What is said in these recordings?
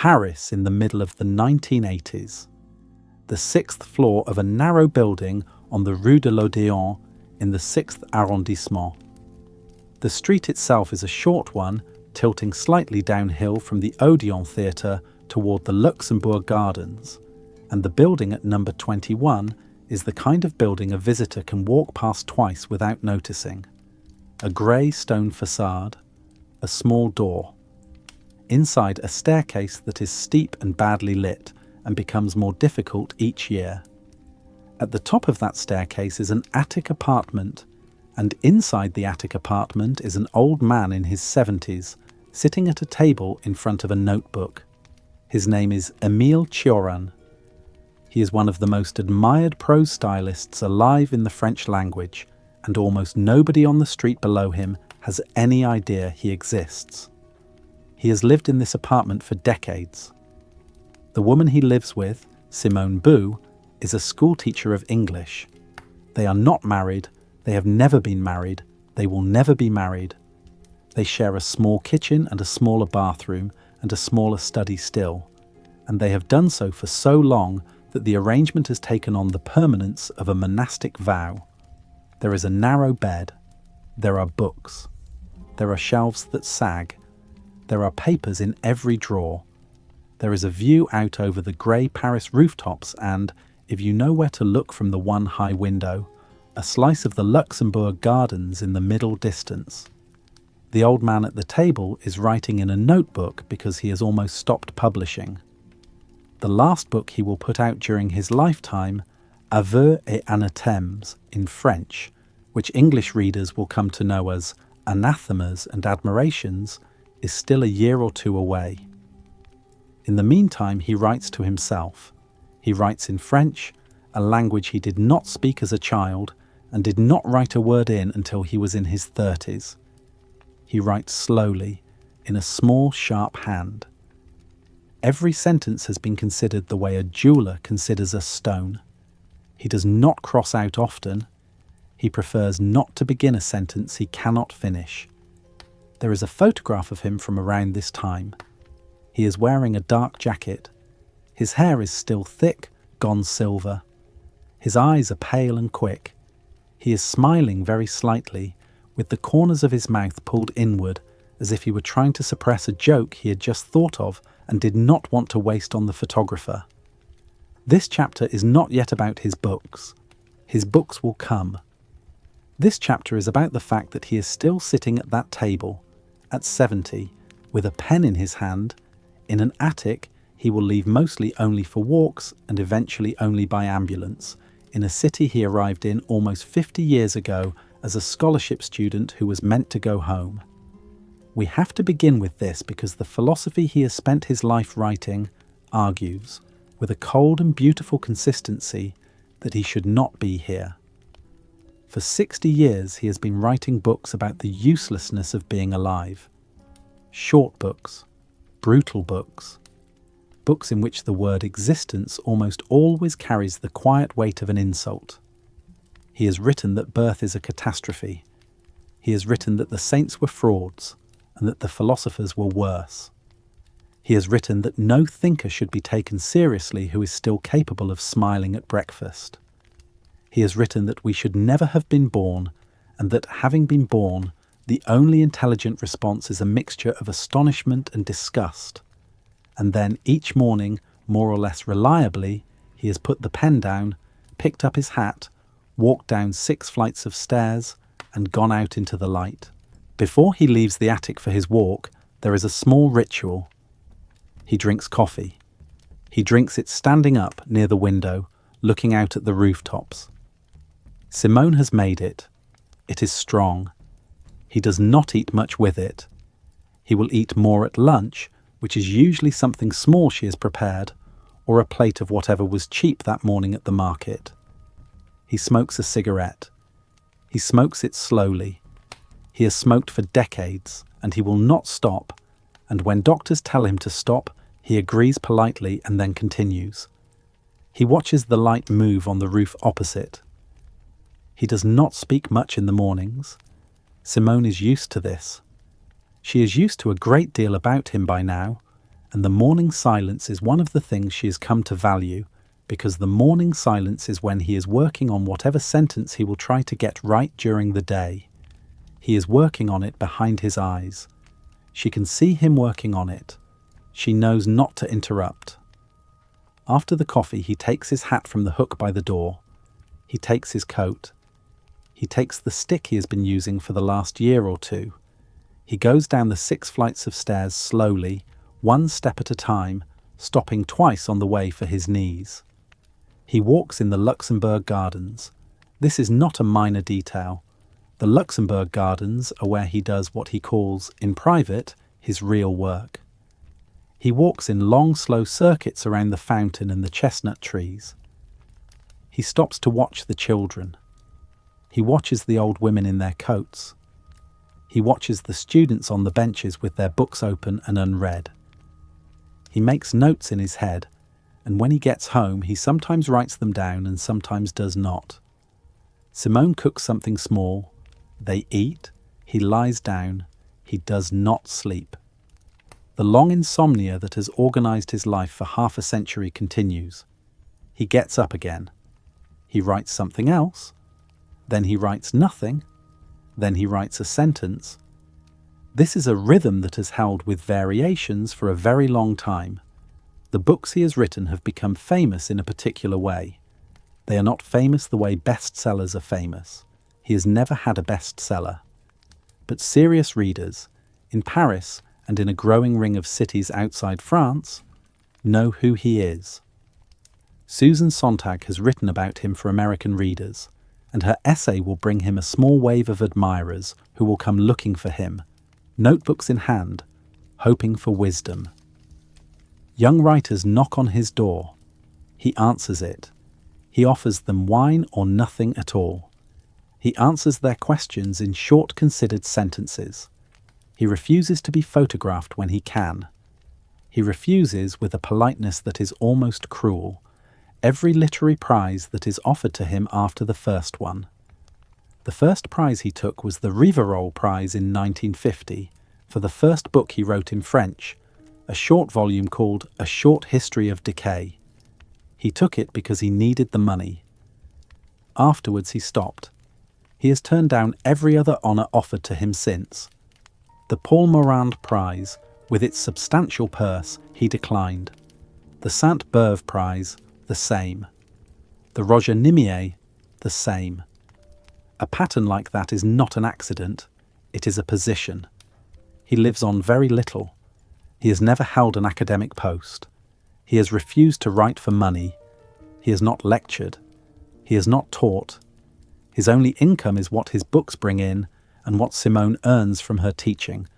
Paris in the middle of the 1980s. The sixth floor of a narrow building on the Rue de l'Odéon in the 6th arrondissement. The street itself is a short one, tilting slightly downhill from the Odeon Theatre toward the Luxembourg Gardens, and the building at number 21 is the kind of building a visitor can walk past twice without noticing. A grey stone facade, a small door. Inside, a staircase that is steep and badly lit and becomes more difficult each year. At the top of that staircase is an attic apartment, and inside the attic apartment is an old man in his 70s, sitting at a table in front of a notebook. His name is Emil Cioran. He is one of the most admired prose stylists alive in the French language, and almost nobody on the street below him has any idea he exists. He has lived in this apartment for decades. The woman he lives with, Simone Boue, is a schoolteacher of English. They are not married, they have never been married, they will never be married. They share a small kitchen and a smaller bathroom and a smaller study still, and they have done so for so long that the arrangement has taken on the permanence of a monastic vow. There is a narrow bed. There are books. There are shelves that sag. There are papers in every drawer. There is a view out over the grey Paris rooftops and, if you know where to look from the one high window, a slice of the Luxembourg Gardens in the middle distance. The old man at the table is writing in a notebook because he has almost stopped publishing. The last book he will put out during his lifetime, Aveux et Anathèmes in French, which English readers will come to know as Anathemas and Admirations, is still a year or two away. In the meantime, he writes to himself. He writes in French, a language he did not speak as a child and did not write a word in until he was in his 30s. He writes slowly, in a small, sharp hand. Every sentence has been considered the way a jeweller considers a stone. He does not cross out often. He prefers not to begin a sentence he cannot finish. There is a photograph of him from around this time. He is wearing a dark jacket. His hair is still thick, gone silver. His eyes are pale and quick. He is smiling very slightly, with the corners of his mouth pulled inward, as if he were trying to suppress a joke he had just thought of and did not want to waste on the photographer. This chapter is not yet about his books. His books will come. This chapter is about the fact that he is still sitting at that table, at 70, with a pen in his hand, in an attic he will leave mostly only for walks and eventually only by ambulance, in a city he arrived in almost 50 years ago as a scholarship student who was meant to go home. We have to begin with this because the philosophy he has spent his life writing argues, with a cold and beautiful consistency, that he should not be here. For 60 years he has been writing books about the uselessness of being alive. Short books, brutal books, books in which the word existence almost always carries the quiet weight of an insult. He has written that birth is a catastrophe. He has written that the saints were frauds and that the philosophers were worse. He has written that no thinker should be taken seriously who is still capable of smiling at breakfast. He has written that we should never have been born, and that, having been born, the only intelligent response is a mixture of astonishment and disgust. And then each morning, more or less reliably, he has put the pen down, picked up his hat, walked down 6 flights of stairs, and gone out into the light. Before he leaves the attic for his walk, there is a small ritual. He drinks coffee. He drinks it standing up near the window, looking out at the rooftops. Simone has made it. It is strong. He does not eat much with it. He will eat more at lunch, which is usually something small she has prepared, or a plate of whatever was cheap that morning at the market. He smokes a cigarette. He smokes it slowly. He has smoked for decades, and he will not stop, and when doctors tell him to stop, he agrees politely and then continues. He watches the light move on the roof opposite. He does not speak much in the mornings. Simone is used to this. She is used to a great deal about him by now, and the morning silence is one of the things she has come to value, because the morning silence is when he is working on whatever sentence he will try to get right during the day. He is working on it behind his eyes. She can see him working on it. She knows not to interrupt. After the coffee, he takes his hat from the hook by the door. He takes his coat. He takes the stick he has been using for the last year or two. He goes down the 6 flights of stairs slowly, 1 step at a time, stopping twice on the way for his knees. He walks in the Luxembourg Gardens. This is not a minor detail. The Luxembourg Gardens are where he does what he calls, in private, his real work. He walks in long, slow circuits around the fountain and the chestnut trees. He stops to watch the children. He watches the old women in their coats. He watches the students on the benches with their books open and unread. He makes notes in his head, and when he gets home, he sometimes writes them down and sometimes does not. Simone cooks something small. They eat. He lies down. He does not sleep. The long insomnia that has organised his life for half a century continues. He gets up again. He writes something else. Then he writes nothing. Then he writes a sentence. This is a rhythm that has held with variations for a very long time. The books he has written have become famous in a particular way. They are not famous the way bestsellers are famous. He has never had a bestseller. But serious readers, in Paris and in a growing ring of cities outside France, know who he is. Susan Sontag has written about him for American readers, and her essay will bring him a small wave of admirers who will come looking for him, notebooks in hand, hoping for wisdom. Young writers knock on his door. He answers it. He offers them wine or nothing at all. He answers their questions in short, considered sentences. He refuses to be photographed when he can. He refuses, with a politeness that is almost cruel, every literary prize that is offered to him after the first one. The first prize he took was the Rivarol Prize in 1950 for the first book he wrote in French, a short volume called A Short History of Decay. He took it because he needed the money. Afterwards he stopped. He has turned down every other honour offered to him since. The Paul Morand Prize, with its substantial purse, he declined. The Sainte-Beuve Prize, the same. The Roger Nimier, the same. A pattern like that is not an accident, it is a position. He lives on very little. He has never held an academic post. He has refused to write for money. He has not lectured. He has not taught. His only income is what his books bring in and what Simone earns from her teaching,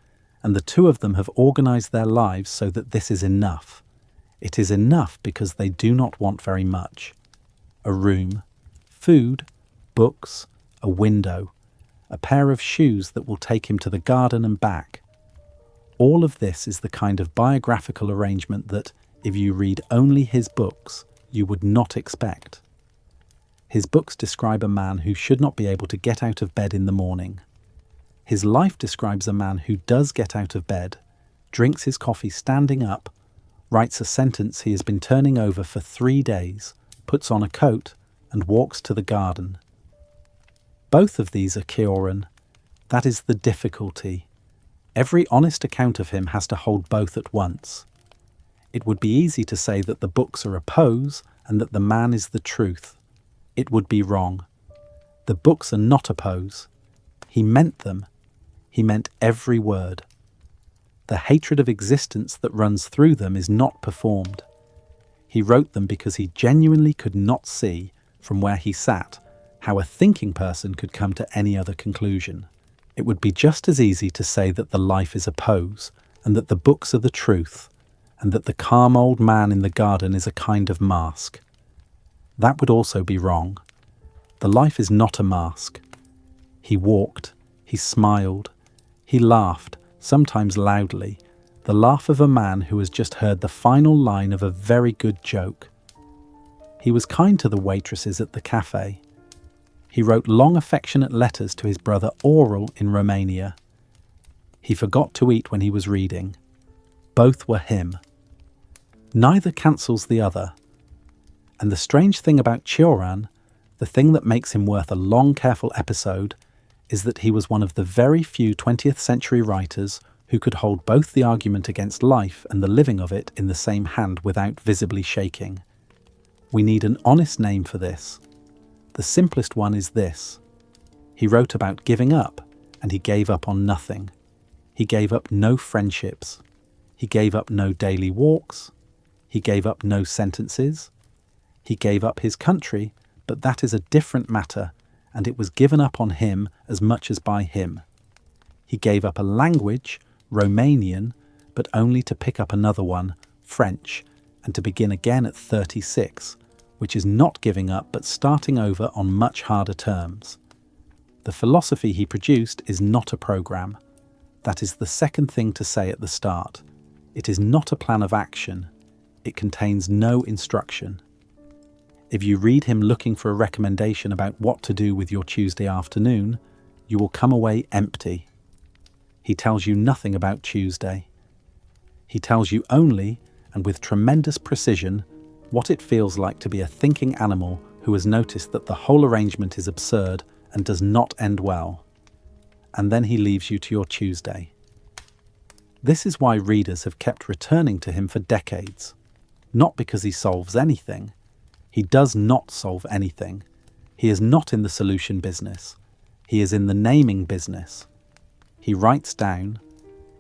and the two of them have organised their lives so that this is enough. It is enough because they do not want very much. A room, food, books, a window, a pair of shoes that will take him to the garden and back. All of this is the kind of biographical arrangement that, if you read only his books, you would not expect. His books describe a man who should not be able to get out of bed in the morning. His life describes a man who does get out of bed, drinks his coffee standing up, writes a sentence he has been turning over for 3 days, puts on a coat, and walks to the garden. Both of these are Cioran. That is the difficulty. Every honest account of him has to hold both at once. It would be easy to say that the books are a pose and that the man is the truth. It would be wrong. The books are not a pose. He meant them. He meant every word. The hatred of existence that runs through them is not performed. He wrote them because he genuinely could not see, from where he sat, how a thinking person could come to any other conclusion. It would be just as easy to say that the life is a pose, and that the books are the truth, and that the calm old man in the garden is a kind of mask. That would also be wrong. The life is not a mask. He walked, he smiled, he laughed, sometimes loudly, the laugh of a man who has just heard the final line of a very good joke. He was kind to the waitresses at the cafe. He wrote long affectionate letters to his brother Aurel in Romania. He forgot to eat when he was reading. Both were him. Neither cancels the other. And the strange thing about Cioran, the thing that makes him worth a long, careful episode, is that he was one of the very few 20th century writers who could hold both the argument against life and the living of it in the same hand without visibly shaking. We need an honest name for this. The simplest one is this. He wrote about giving up, and he gave up on nothing. He gave up no friendships. He gave up no daily walks. He gave up no sentences. He gave up his country, but that is a different matter, and it was given up on him as much as by him. He gave up a language, Romanian, but only to pick up another one, French, and to begin again at 36, which is not giving up but starting over on much harder terms. The philosophy he produced is not a program. That is the second thing to say at the start. It is not a plan of action. It contains no instruction. If you read him looking for a recommendation about what to do with your Tuesday afternoon, you will come away empty. He tells you nothing about Tuesday. He tells you only, and with tremendous precision, what it feels like to be a thinking animal who has noticed that the whole arrangement is absurd and does not end well. And then he leaves you to your Tuesday. This is why readers have kept returning to him for decades. Not because he solves anything. He does not solve anything. He is not in the solution business. He is in the naming business. He writes down,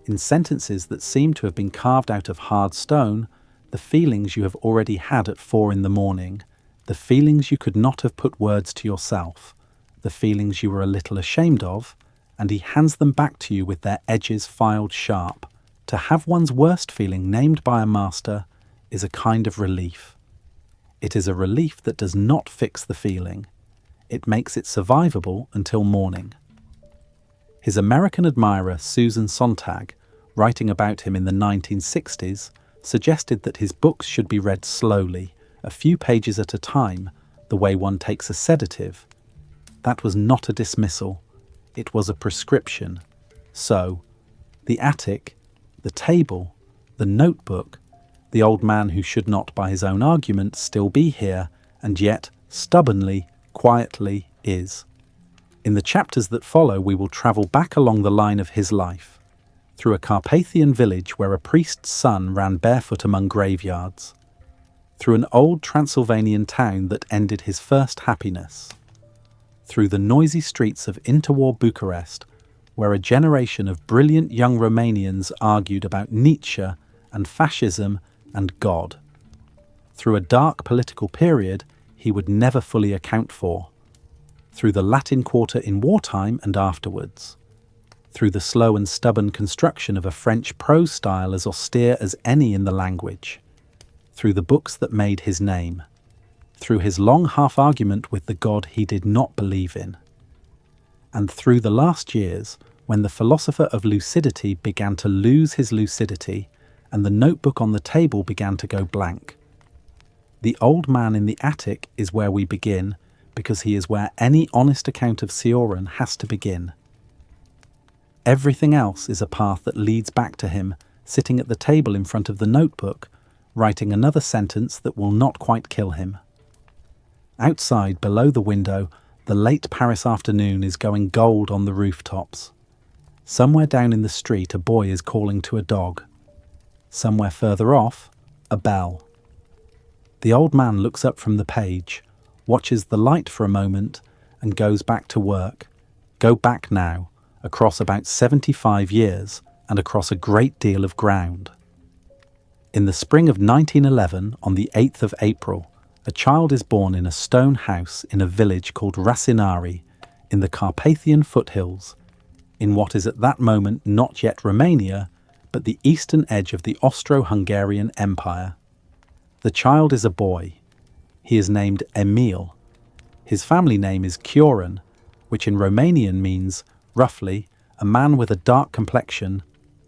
in sentences that seem to have been carved out of hard stone, the feelings you have already had at 4 a.m, the feelings you could not have put words to yourself, the feelings you were a little ashamed of, and he hands them back to you with their edges filed sharp. To have one's worst feeling named by a master is a kind of relief. It is a relief that does not fix the feeling. It makes it survivable until morning. His American admirer Susan Sontag, writing about him in the 1960s, suggested that his books should be read slowly, a few pages at a time, the way one takes a sedative. That was not a dismissal. It was a prescription. So, the attic, the table, the notebook, the old man who should not by his own argument still be here, and yet, stubbornly, quietly, is. In the chapters that follow, we will travel back along the line of his life, through a Carpathian village where a priest's son ran barefoot among graveyards, through an old Transylvanian town that ended his first happiness, through the noisy streets of interwar Bucharest, where a generation of brilliant young Romanians argued about Nietzsche and fascism and God, through a dark political period he would never fully account for, through the Latin Quarter in wartime and afterwards, through the slow and stubborn construction of a French prose style as austere as any in the language, through the books that made his name, through his long half-argument with the God he did not believe in, and through the last years when the philosopher of lucidity began to lose his lucidity and the notebook on the table began to go blank. The old man in the attic is where we begin, because he is where any honest account of Cioran has to begin. Everything else is a path that leads back to him, sitting at the table in front of the notebook, writing another sentence that will not quite kill him. Outside, below the window, the late Paris afternoon is going gold on the rooftops. Somewhere down in the street, a boy is calling to a dog. Somewhere further off, a bell. The old man looks up from the page, watches the light for a moment, and goes back to work. Go back now, across about 75 years, and across a great deal of ground. In the spring of 1911, on the 8th of April, a child is born in a stone house in a village called Rasinari, in the Carpathian foothills, in what is at that moment not yet Romania, but the eastern edge of the Austro-Hungarian Empire. The child is a boy. He is named Emil. His family name is Cioran, which in Romanian means, roughly, a man with a dark complexion,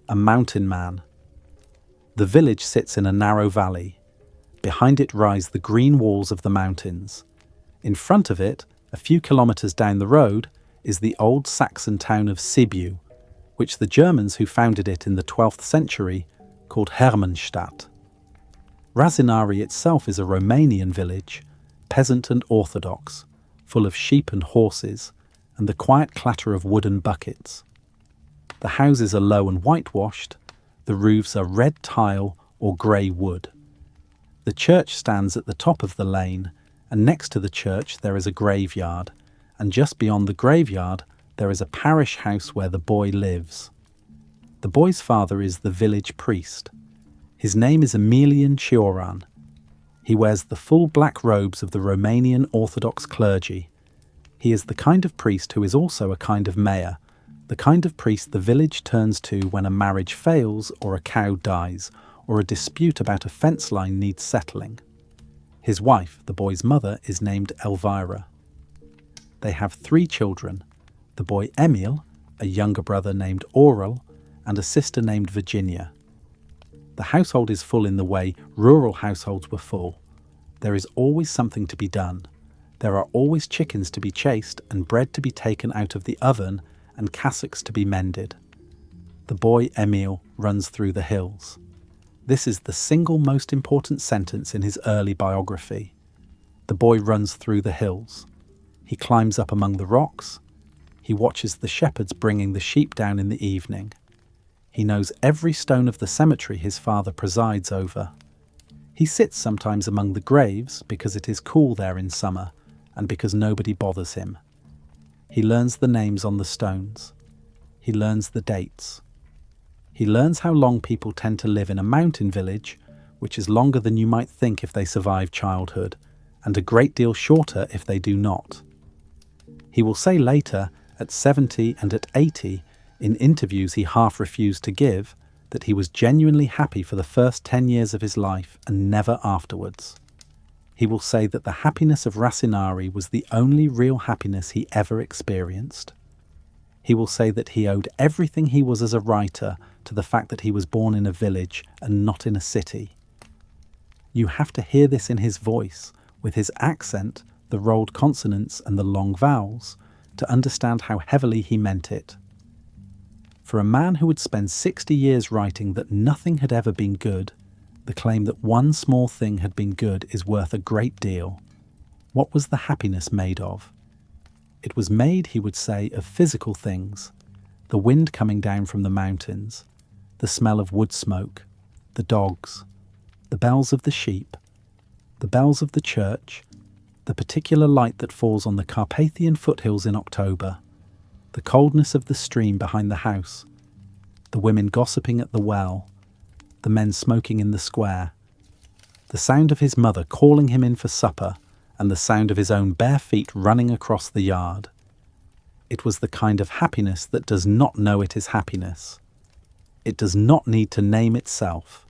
a mountain man. The village sits in a narrow valley. Behind it rise the green walls of the mountains. In front of it, a few kilometres down the road, is the old Saxon town of Sibiu, which the Germans who founded it in the 12th century called Hermannstadt. Rasinari itself is a Romanian village, peasant and orthodox, full of sheep and horses, and the quiet clatter of wooden buckets. The houses are low and whitewashed, the roofs are red tile or grey wood. The church stands at the top of the lane, and next to the church there is a graveyard, and just beyond the graveyard there is a parish house where the boy lives. The boy's father is the village priest. His name is Emil Cioran. He wears the full black robes of the Romanian Orthodox clergy. He is the kind of priest who is also a kind of mayor, the kind of priest the village turns to when a marriage fails or a cow dies or a dispute about a fence line needs settling. His wife, the boy's mother, is named Elvira. They have 3 children, the boy Emil, a younger brother named Oral, and a sister named Virginia. The household is full in the way rural households were full. There is always something to be done. There are always chickens to be chased and bread to be taken out of the oven and cassocks to be mended. The boy Emil runs through the hills. This is the single most important sentence in his early biography. The boy runs through the hills. He climbs up among the rocks. He watches the shepherds bringing the sheep down in the evening. He knows every stone of the cemetery his father presides over. He sits sometimes among the graves because it is cool there in summer and because nobody bothers him. He learns the names on the stones. He learns the dates. He learns how long people tend to live in a mountain village, which is longer than you might think if they survive childhood, and a great deal shorter if they do not. He will say later, at 70 and at 80, in interviews he half refused to give, that he was genuinely happy for the first 10 years of his life and never afterwards. He will say that the happiness of Rasinari was the only real happiness he ever experienced. He will say that he owed everything he was as a writer to the fact that he was born in a village and not in a city. You have to hear this in his voice, with his accent, the rolled consonants and the long vowels, to understand how heavily he meant it. For a man who would spend 60 years writing that nothing had ever been good, the claim that one small thing had been good is worth a great deal. What was the happiness made of? It was made, he would say, of physical things, the wind coming down from the mountains, the smell of wood smoke, the dogs, the bells of the sheep, the bells of the church, the particular light that falls on the Carpathian foothills in October, the coldness of the stream behind the house, the women gossiping at the well, the men smoking in the square, the sound of his mother calling him in for supper, and the sound of his own bare feet running across the yard. It was the kind of happiness that does not know it is happiness. It does not need to name itself.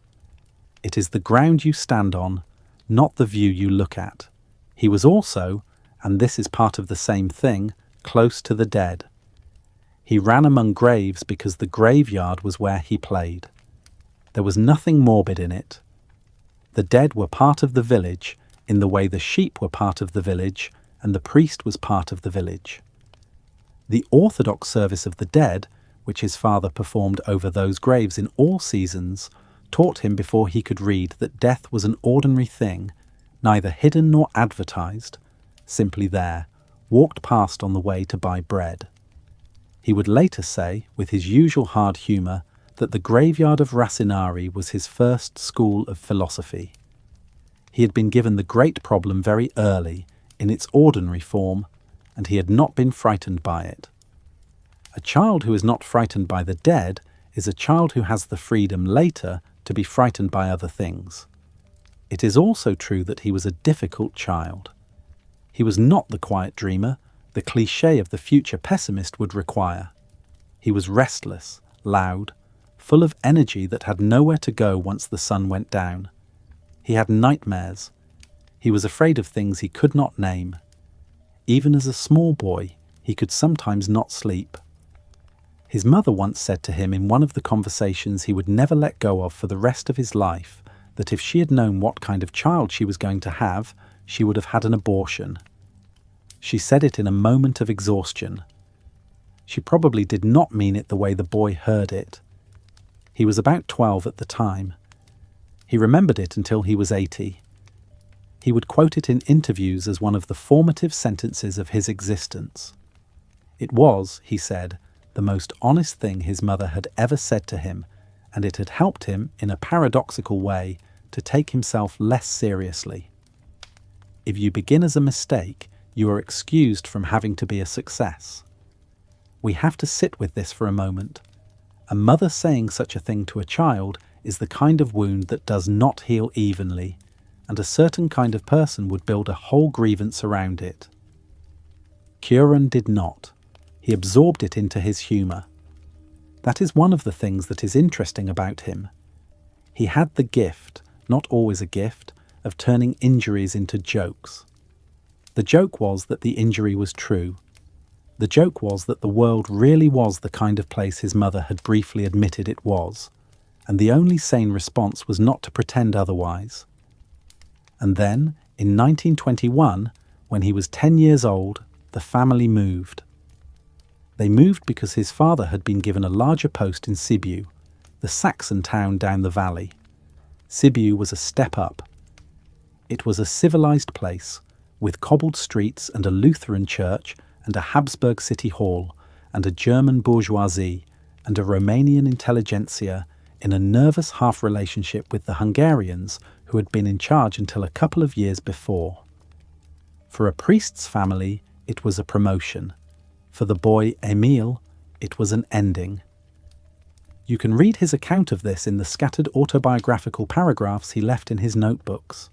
It is the ground you stand on, not the view you look at. He was also, and this is part of the same thing, close to the dead. He ran among graves because the graveyard was where he played. There was nothing morbid in it. The dead were part of the village, in the way the sheep were part of the village and the priest was part of the village. The orthodox service of the dead, which his father performed over those graves in all seasons, taught him before he could read that death was an ordinary thing, neither hidden nor advertised, simply there, walked past on the way to buy bread. He would later say, with his usual hard humour, that the graveyard of Rasinari was his first school of philosophy. He had been given the great problem very early, in its ordinary form, and he had not been frightened by it. A child who is not frightened by the dead is a child who has the freedom later to be frightened by other things. It is also true that he was a difficult child. He was not the quiet dreamer the cliché of the future pessimist would require. He was restless, loud, full of energy that had nowhere to go once the sun went down. He had nightmares. He was afraid of things he could not name. Even as a small boy, he could sometimes not sleep. His mother once said to him in one of the conversations he would never let go of for the rest of his life, that if she had known what kind of child she was going to have, she would have had an abortion. She said it in a moment of exhaustion. She probably did not mean it the way the boy heard it. He was about 12 at the time. He remembered it until he was 80. He would quote it in interviews as one of the formative sentences of his existence. It was, he said, the most honest thing his mother had ever said to him, and it had helped him, in a paradoxical way, to take himself less seriously. If you begin as a mistake, you are excused from having to be a success. We have to sit with this for a moment. A mother saying such a thing to a child is the kind of wound that does not heal evenly, and a certain kind of person would build a whole grievance around it. Cioran did not. He absorbed it into his humour. That is one of the things that is interesting about him. He had the gift, not always a gift, of turning injuries into jokes. The joke was that the injury was true. The joke was that the world really was the kind of place his mother had briefly admitted it was, and the only sane response was not to pretend otherwise. And then, in 1921, when he was 10 years old, the family moved. They moved because his father had been given a larger post in Sibiu, the Saxon town down the valley. Sibiu was a step up. It was a civilized place, with cobbled streets and a Lutheran church and a Habsburg city hall and a German bourgeoisie and a Romanian intelligentsia in a nervous half-relationship with the Hungarians who had been in charge until a couple of years before. For a priest's family, it was a promotion. For the boy Emil, it was an ending. You can read his account of this in the scattered autobiographical paragraphs he left in his notebooks.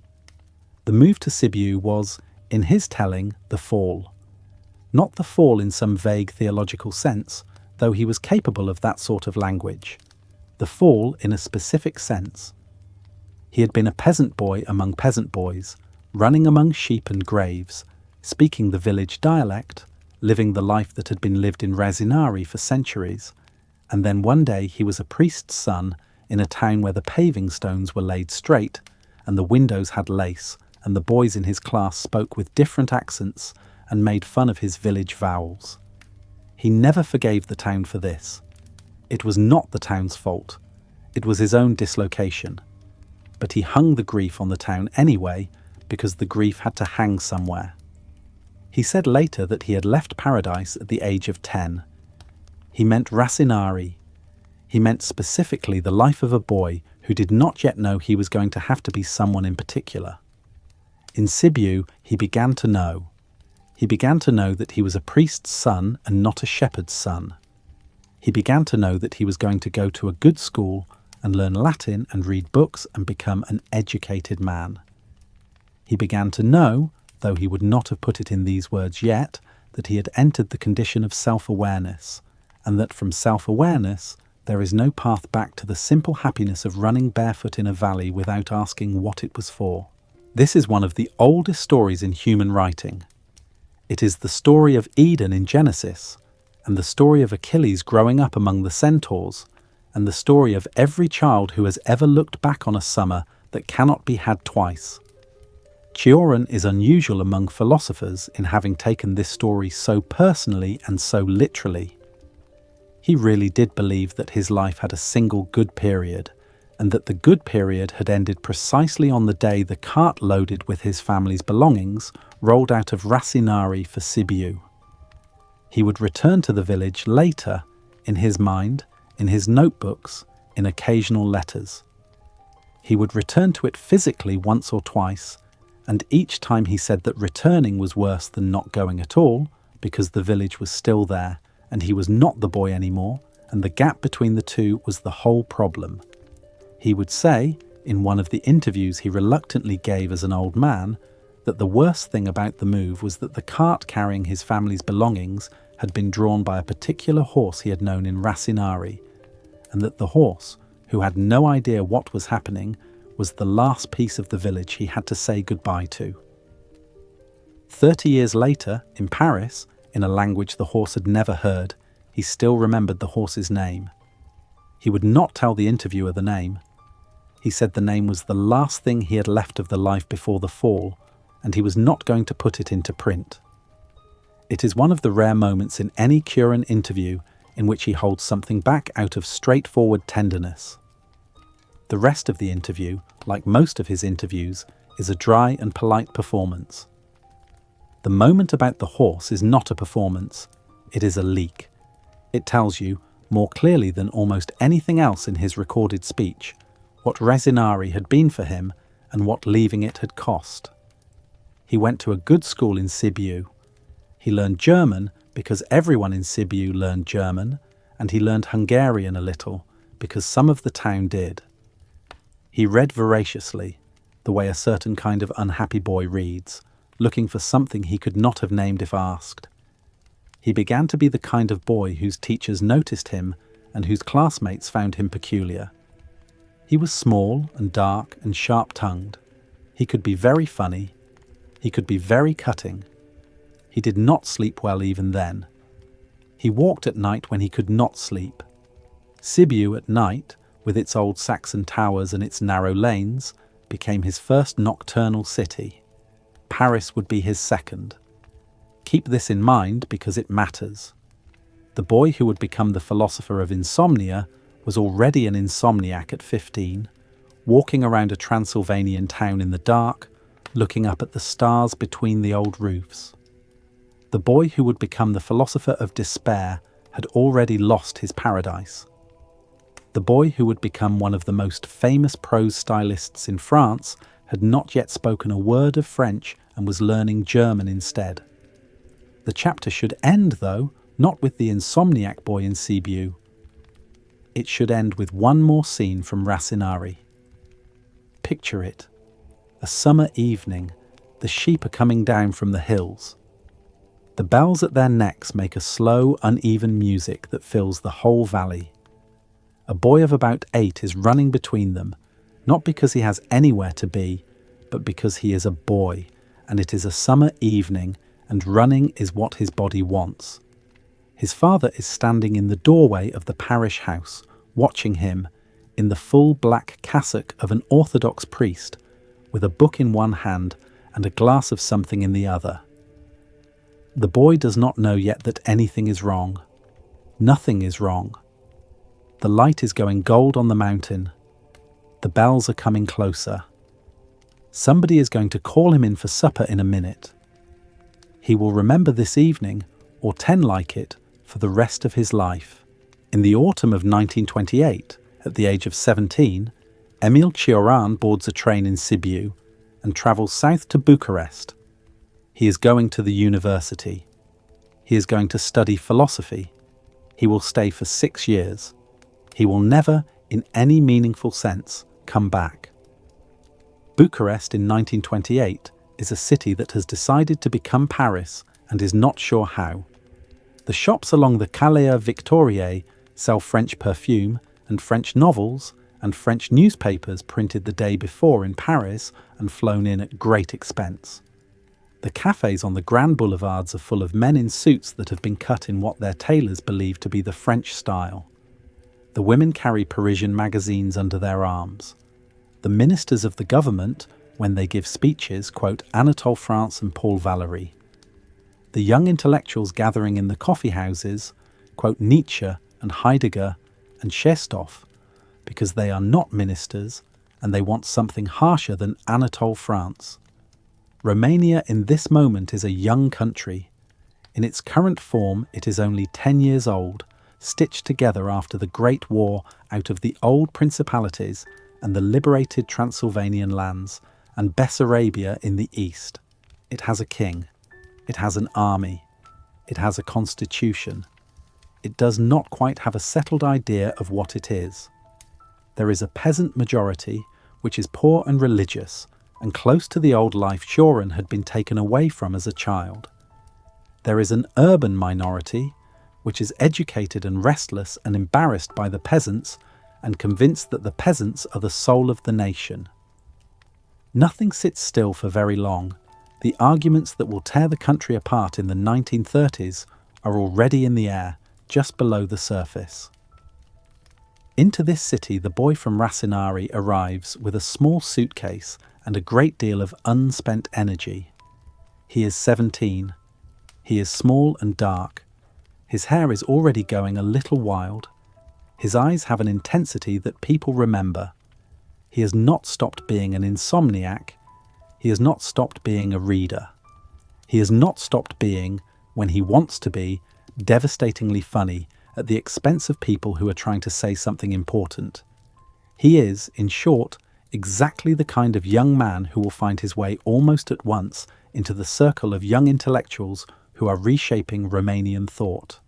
The move to Sibiu was, in his telling, the fall. Not the fall in some vague theological sense, though he was capable of that sort of language. The fall in a specific sense. He had been a peasant boy among peasant boys, running among sheep and graves, speaking the village dialect, living the life that had been lived in Rasinari for centuries, and then one day he was a priest's son in a town where the paving stones were laid straight, and the windows had lace, and the boys in his class spoke with different accents and made fun of his village vowels. He never forgave the town for this. It was not the town's fault. It was his own dislocation. But he hung the grief on the town anyway, because the grief had to hang somewhere. He said later that he had left paradise at the age of 10. He meant Rasinari. He meant specifically the life of a boy who did not yet know he was going to have to be someone in particular. In Sibiu, he began to know. He began to know that he was a priest's son and not a shepherd's son. He began to know that he was going to go to a good school and learn Latin and read books and become an educated man. He began to know, though he would not have put it in these words yet, that he had entered the condition of self-awareness, and that from self-awareness there is no path back to the simple happiness of running barefoot in a valley without asking what it was for. This is one of the oldest stories in human writing. It is the story of Eden in Genesis, and the story of Achilles growing up among the centaurs, and the story of every child who has ever looked back on a summer that cannot be had twice. Cioran is unusual among philosophers in having taken this story so personally and so literally. He really did believe that his life had a single good period, and that the good period had ended precisely on the day the cart loaded with his family's belongings rolled out of Rasinari for Sibiu. He would return to the village later, in his mind, in his notebooks, in occasional letters. He would return to it physically once or twice, and each time he said that returning was worse than not going at all, because the village was still there, and he was not the boy anymore, and the gap between the two was the whole problem. He would say, in one of the interviews he reluctantly gave as an old man, that the worst thing about the move was that the cart carrying his family's belongings had been drawn by a particular horse he had known in Rasinari, and that the horse, who had no idea what was happening, was the last piece of the village he had to say goodbye to. 30 years later, in Paris, in a language the horse had never heard, he still remembered the horse's name. He would not tell the interviewer the name. He said the name was the last thing he had left of the life before the fall, and he was not going to put it into print. It is one of the rare moments in any Cioran interview in which he holds something back out of straightforward tenderness. The rest of the interview, like most of his interviews, is a dry and polite performance. The moment about the horse is not a performance, it is a leak. It tells you, more clearly than almost anything else in his recorded speech, what Rasinari had been for him and what leaving it had cost. He went to a good school in Sibiu. He learned German because everyone in Sibiu learned German, and he learned Hungarian a little because some of the town did. He read voraciously, the way a certain kind of unhappy boy reads, looking for something he could not have named if asked. He began to be the kind of boy whose teachers noticed him and whose classmates found him peculiar. He was small and dark and sharp-tongued. He could be very funny. He could be very cutting. He did not sleep well even then. He walked at night when he could not sleep. Sibiu at night, with its old Saxon towers and its narrow lanes, became his first nocturnal city. Paris would be his second. Keep this in mind because it matters. The boy who would become the philosopher of insomnia was already an insomniac at 15, walking around a Transylvanian town in the dark, looking up at the stars between the old roofs. The boy who would become the philosopher of despair had already lost his paradise. The boy who would become one of the most famous prose stylists in France had not yet spoken a word of French and was learning German instead. The chapter should end, though, not with the insomniac boy in Sibiu. It should end with one more scene from Rasinari. Picture it. A summer evening, the sheep are coming down from the hills. The bells at their necks make a slow, uneven music that fills the whole valley. A boy of about 8 is running between them, not because he has anywhere to be, but because he is a boy, and it is a summer evening, and running is what his body wants. His father is standing in the doorway of the parish house, watching him, in the full black cassock of an Orthodox priest, with a book in one hand and a glass of something in the other. The boy does not know yet that anything is wrong. Nothing is wrong. The light is going gold on the mountain. The bells are coming closer. Somebody is going to call him in for supper in a minute. He will remember this evening, or 10 like it, for the rest of his life. In the autumn of 1928, at the age of 17, Emil Cioran boards a train in Sibiu and travels south to Bucharest. He is going to the university. He is going to study philosophy. He will stay for 6 years. He will never, in any meaningful sense, come back. Bucharest in 1928 is a city that has decided to become Paris and is not sure how. The shops along the Calea Victoriae sell French perfume and French novels and French newspapers printed the day before in Paris and flown in at great expense. The cafes on the grand boulevards are full of men in suits that have been cut in what their tailors believe to be the French style. The women carry Parisian magazines under their arms. The ministers of the government, when they give speeches, quote Anatole France and Paul Valéry. The young intellectuals gathering in the coffee houses quote Nietzsche and Heidegger and Shestov because they are not ministers and they want something harsher than Anatole France. Romania in this moment is a young country. In its current form, it is only 10 years old, stitched together after the Great War out of the old principalities and the liberated Transylvanian lands and Bessarabia in the east. It has a king. It has an army. It has a constitution. It does not quite have a settled idea of what it is. There is a peasant majority, which is poor and religious, and close to the old life Cioran had been taken away from as a child. There is an urban minority, which is educated and restless and embarrassed by the peasants and convinced that the peasants are the soul of the nation. Nothing sits still for very long. The arguments that will tear the country apart in the 1930s are already in the air, just below the surface. Into this city, the boy from Rasinari arrives with a small suitcase and a great deal of unspent energy. He is 17. He is small and dark. His hair is already going a little wild. His eyes have an intensity that people remember. He has not stopped being an insomniac. He has not stopped being a reader. He has not stopped being, when he wants to be, devastatingly funny at the expense of people who are trying to say something important. He is, in short, exactly the kind of young man who will find his way almost at once into the circle of young intellectuals who are reshaping Romanian thought.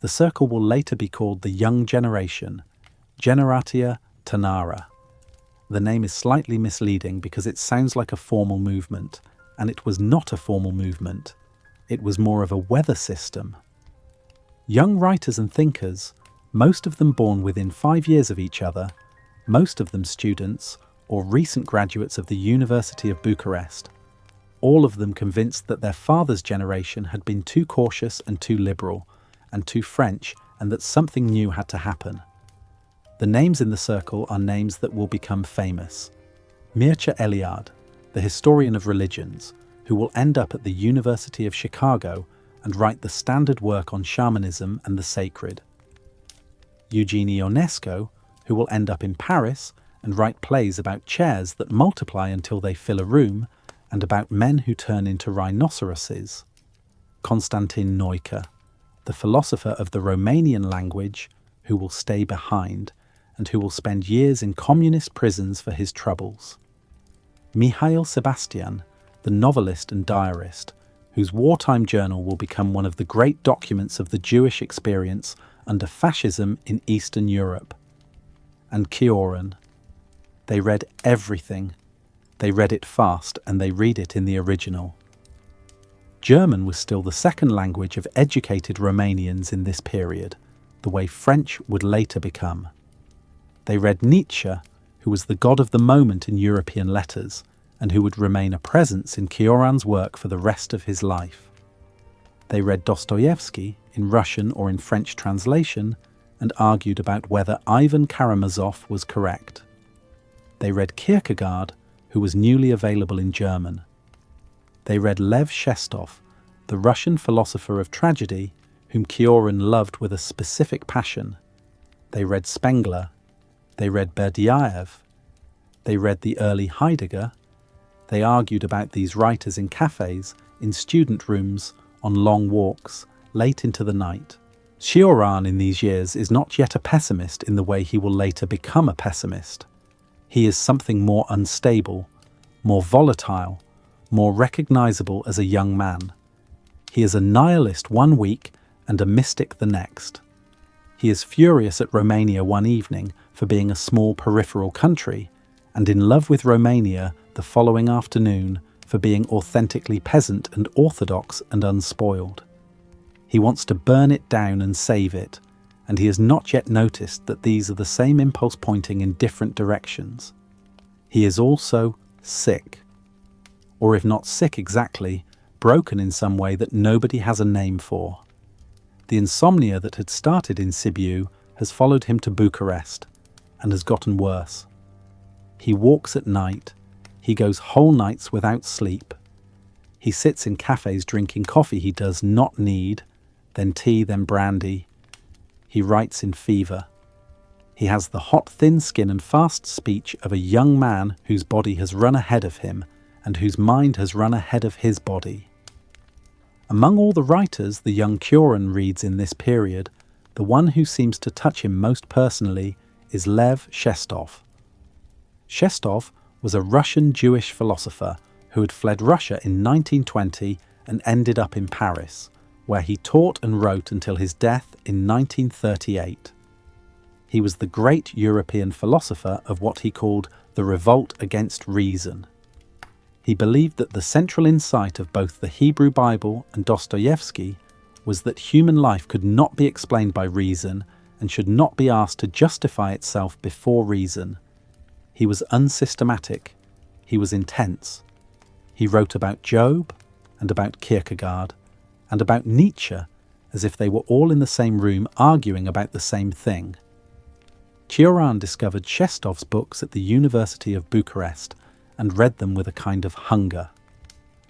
The circle will later be called the Young Generation, Generația Tânără. The name is slightly misleading because it sounds like a formal movement, and it was not a formal movement. It was more of a weather system. Young writers and thinkers, most of them born within 5 years of each other, most of them students or recent graduates of the University of Bucharest, all of them convinced that their father's generation had been too cautious and too liberal, and too French, and that something new had to happen. The names in the circle are names that will become famous. Mircea Eliade, the historian of religions, who will end up at the University of Chicago and write the standard work on shamanism and the sacred. Eugene Ionesco, who will end up in Paris and write plays about chairs that multiply until they fill a room, and about men who turn into rhinoceroses. Constantin Noica, the philosopher of the Romanian language, who will stay behind and who will spend years in communist prisons for his troubles. Mihail Sebastian, the novelist and diarist, whose wartime journal will become one of the great documents of the Jewish experience under fascism in Eastern Europe. And Cioran. They read everything. They read it fast, and they read it in the original. German was still the second language of educated Romanians in this period, the way French would later become. They read Nietzsche, who was the god of the moment in European letters, and who would remain a presence in Cioran's work for the rest of his life. They read Dostoevsky, in Russian or in French translation, and argued about whether Ivan Karamazov was correct. They read Kierkegaard, who was newly available in German. They read Lev Shestov, the Russian philosopher of tragedy, whom Cioran loved with a specific passion. They read Spengler. They read Berdyaev. They read the early Heidegger. They argued about these writers in cafes, in student rooms, on long walks, late into the night. Cioran in these years is not yet a pessimist in the way he will later become a pessimist. He is something more unstable, more volatile, more recognizable as a young man. He is a nihilist one week and a mystic the next. He is furious at Romania one evening for being a small peripheral country, and in love with Romania the following afternoon for being authentically peasant and orthodox and unspoiled. He wants to burn it down and save it, and he has not yet noticed that these are the same impulse pointing in different directions. He is also sick. Or if not sick exactly, broken in some way that nobody has a name for. The insomnia that had started in Sibiu has followed him to Bucharest and has gotten worse. He walks at night. He goes whole nights without sleep. He sits in cafes drinking coffee he does not need, then tea, then brandy. He writes in fever. He has the hot, thin skin and fast speech of a young man whose body has run ahead of him and whose mind has run ahead of his body. Among all the writers the young Cioran reads in this period, the one who seems to touch him most personally is Lev Shestov. Shestov was a Russian Jewish philosopher who had fled Russia in 1920 and ended up in Paris, where he taught and wrote until his death in 1938. He was the great European philosopher of what he called the revolt against reason. He believed that the central insight of both the Hebrew Bible and Dostoevsky was that human life could not be explained by reason and should not be asked to justify itself before reason. He was unsystematic. He was intense. He wrote about Job and about Kierkegaard and about Nietzsche as if they were all in the same room arguing about the same thing. Cioran discovered Shestov's books at the University of Bucharest and read them with a kind of hunger.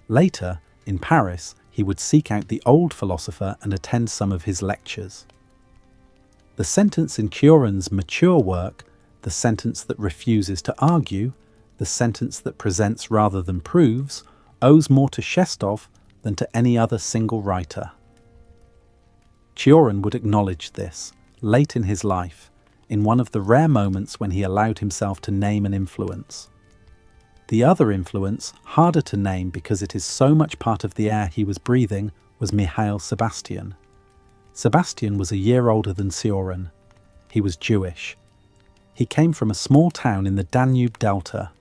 Later, in Paris, he would seek out the old philosopher and attend some of his lectures. The sentence in Cioran's mature work the sentence that refuses to argue, the sentence that presents rather than proves, owes more to Chestov than to any other single writer. Cioran would acknowledge this, late in his life, in one of the rare moments when he allowed himself to name an influence. The other influence, harder to name because it is so much part of the air he was breathing, was Mikhail Sebastian. Sebastian was a year older than Cioran. He was Jewish. He came from a small town in the Danube Delta.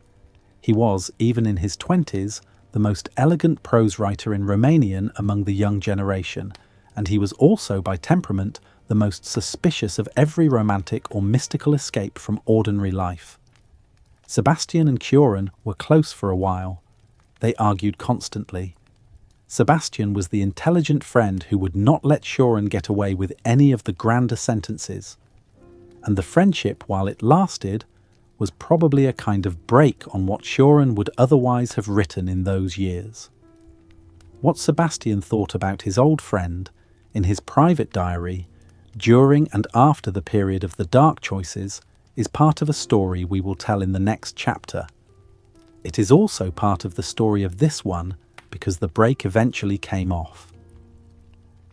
He was, even in his 20s, the most elegant prose writer in Romanian among the young generation, and he was also, by temperament, the most suspicious of every romantic or mystical escape from ordinary life. Sebastian and Cioran were close for a while. They argued constantly. Sebastian was the intelligent friend who would not let Cioran get away with any of the grander sentences. And the friendship, while it lasted, was probably a kind of break on what Cioran would otherwise have written in those years. What Sebastian thought about his old friend, in his private diary, during and after the period of the dark choices, is part of a story we will tell in the next chapter. It is also part of the story of this one, because the break eventually came off.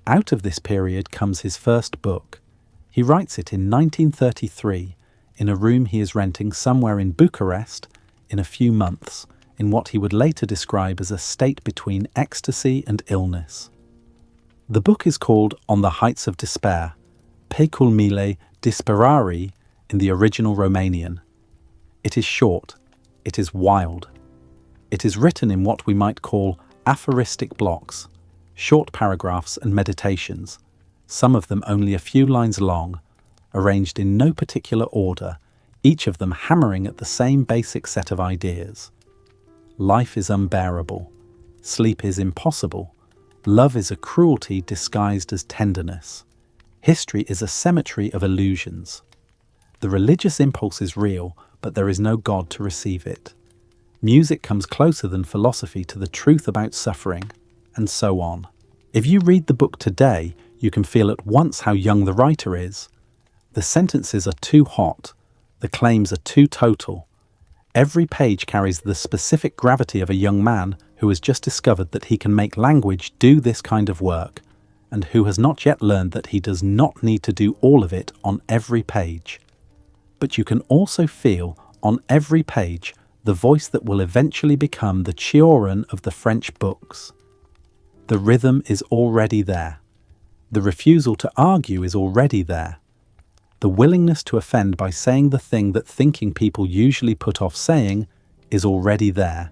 Out of this period comes his first book. He writes it in 1933, in a room he is renting somewhere in Bucharest, in a few months, in what he would later describe as a state between ecstasy and illness. The book is called On the Heights of Despair, Pe culmile disperari in the original Romanian. It is short, it is wild. It is written in what we might call aphoristic blocks, short paragraphs and meditations, some of them only a few lines long, arranged in no particular order, each of them hammering at the same basic set of ideas. Life is unbearable. Sleep is impossible. Love is a cruelty disguised as tenderness. History is a cemetery of illusions. The religious impulse is real, but there is no God to receive it. Music comes closer than philosophy to the truth about suffering, and so on. If you read the book today, you can feel at once how young the writer is. The sentences are too hot. The claims are too total. Every page carries the specific gravity of a young man who has just discovered that he can make language do this kind of work, and who has not yet learned that he does not need to do all of it on every page. But you can also feel, on every page, the voice that will eventually become the Cioran of the French books. The rhythm is already there. The refusal to argue is already there. The willingness to offend by saying the thing that thinking people usually put off saying is already there.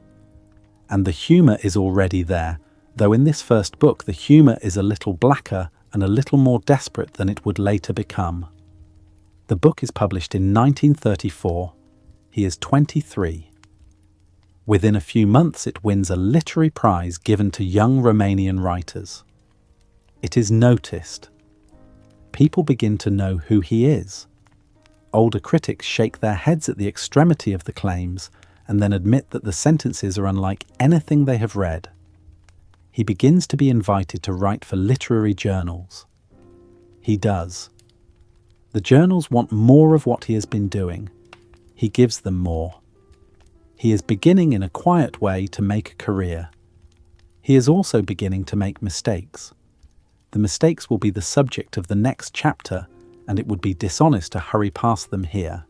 And the humour is already there, though in this first book the humour is a little blacker and a little more desperate than it would later become. The book is published in 1934. He is 23. Within a few months it wins a literary prize given to young Romanian writers. It is noticed. People begin to know who he is. Older critics shake their heads at the extremity of the claims and then admit that the sentences are unlike anything they have read. He begins to be invited to write for literary journals. He does. The journals want more of what he has been doing. He gives them more. He is beginning in a quiet way to make a career. He is also beginning to make mistakes. The mistakes will be the subject of the next chapter, and it would be dishonest to hurry past them here.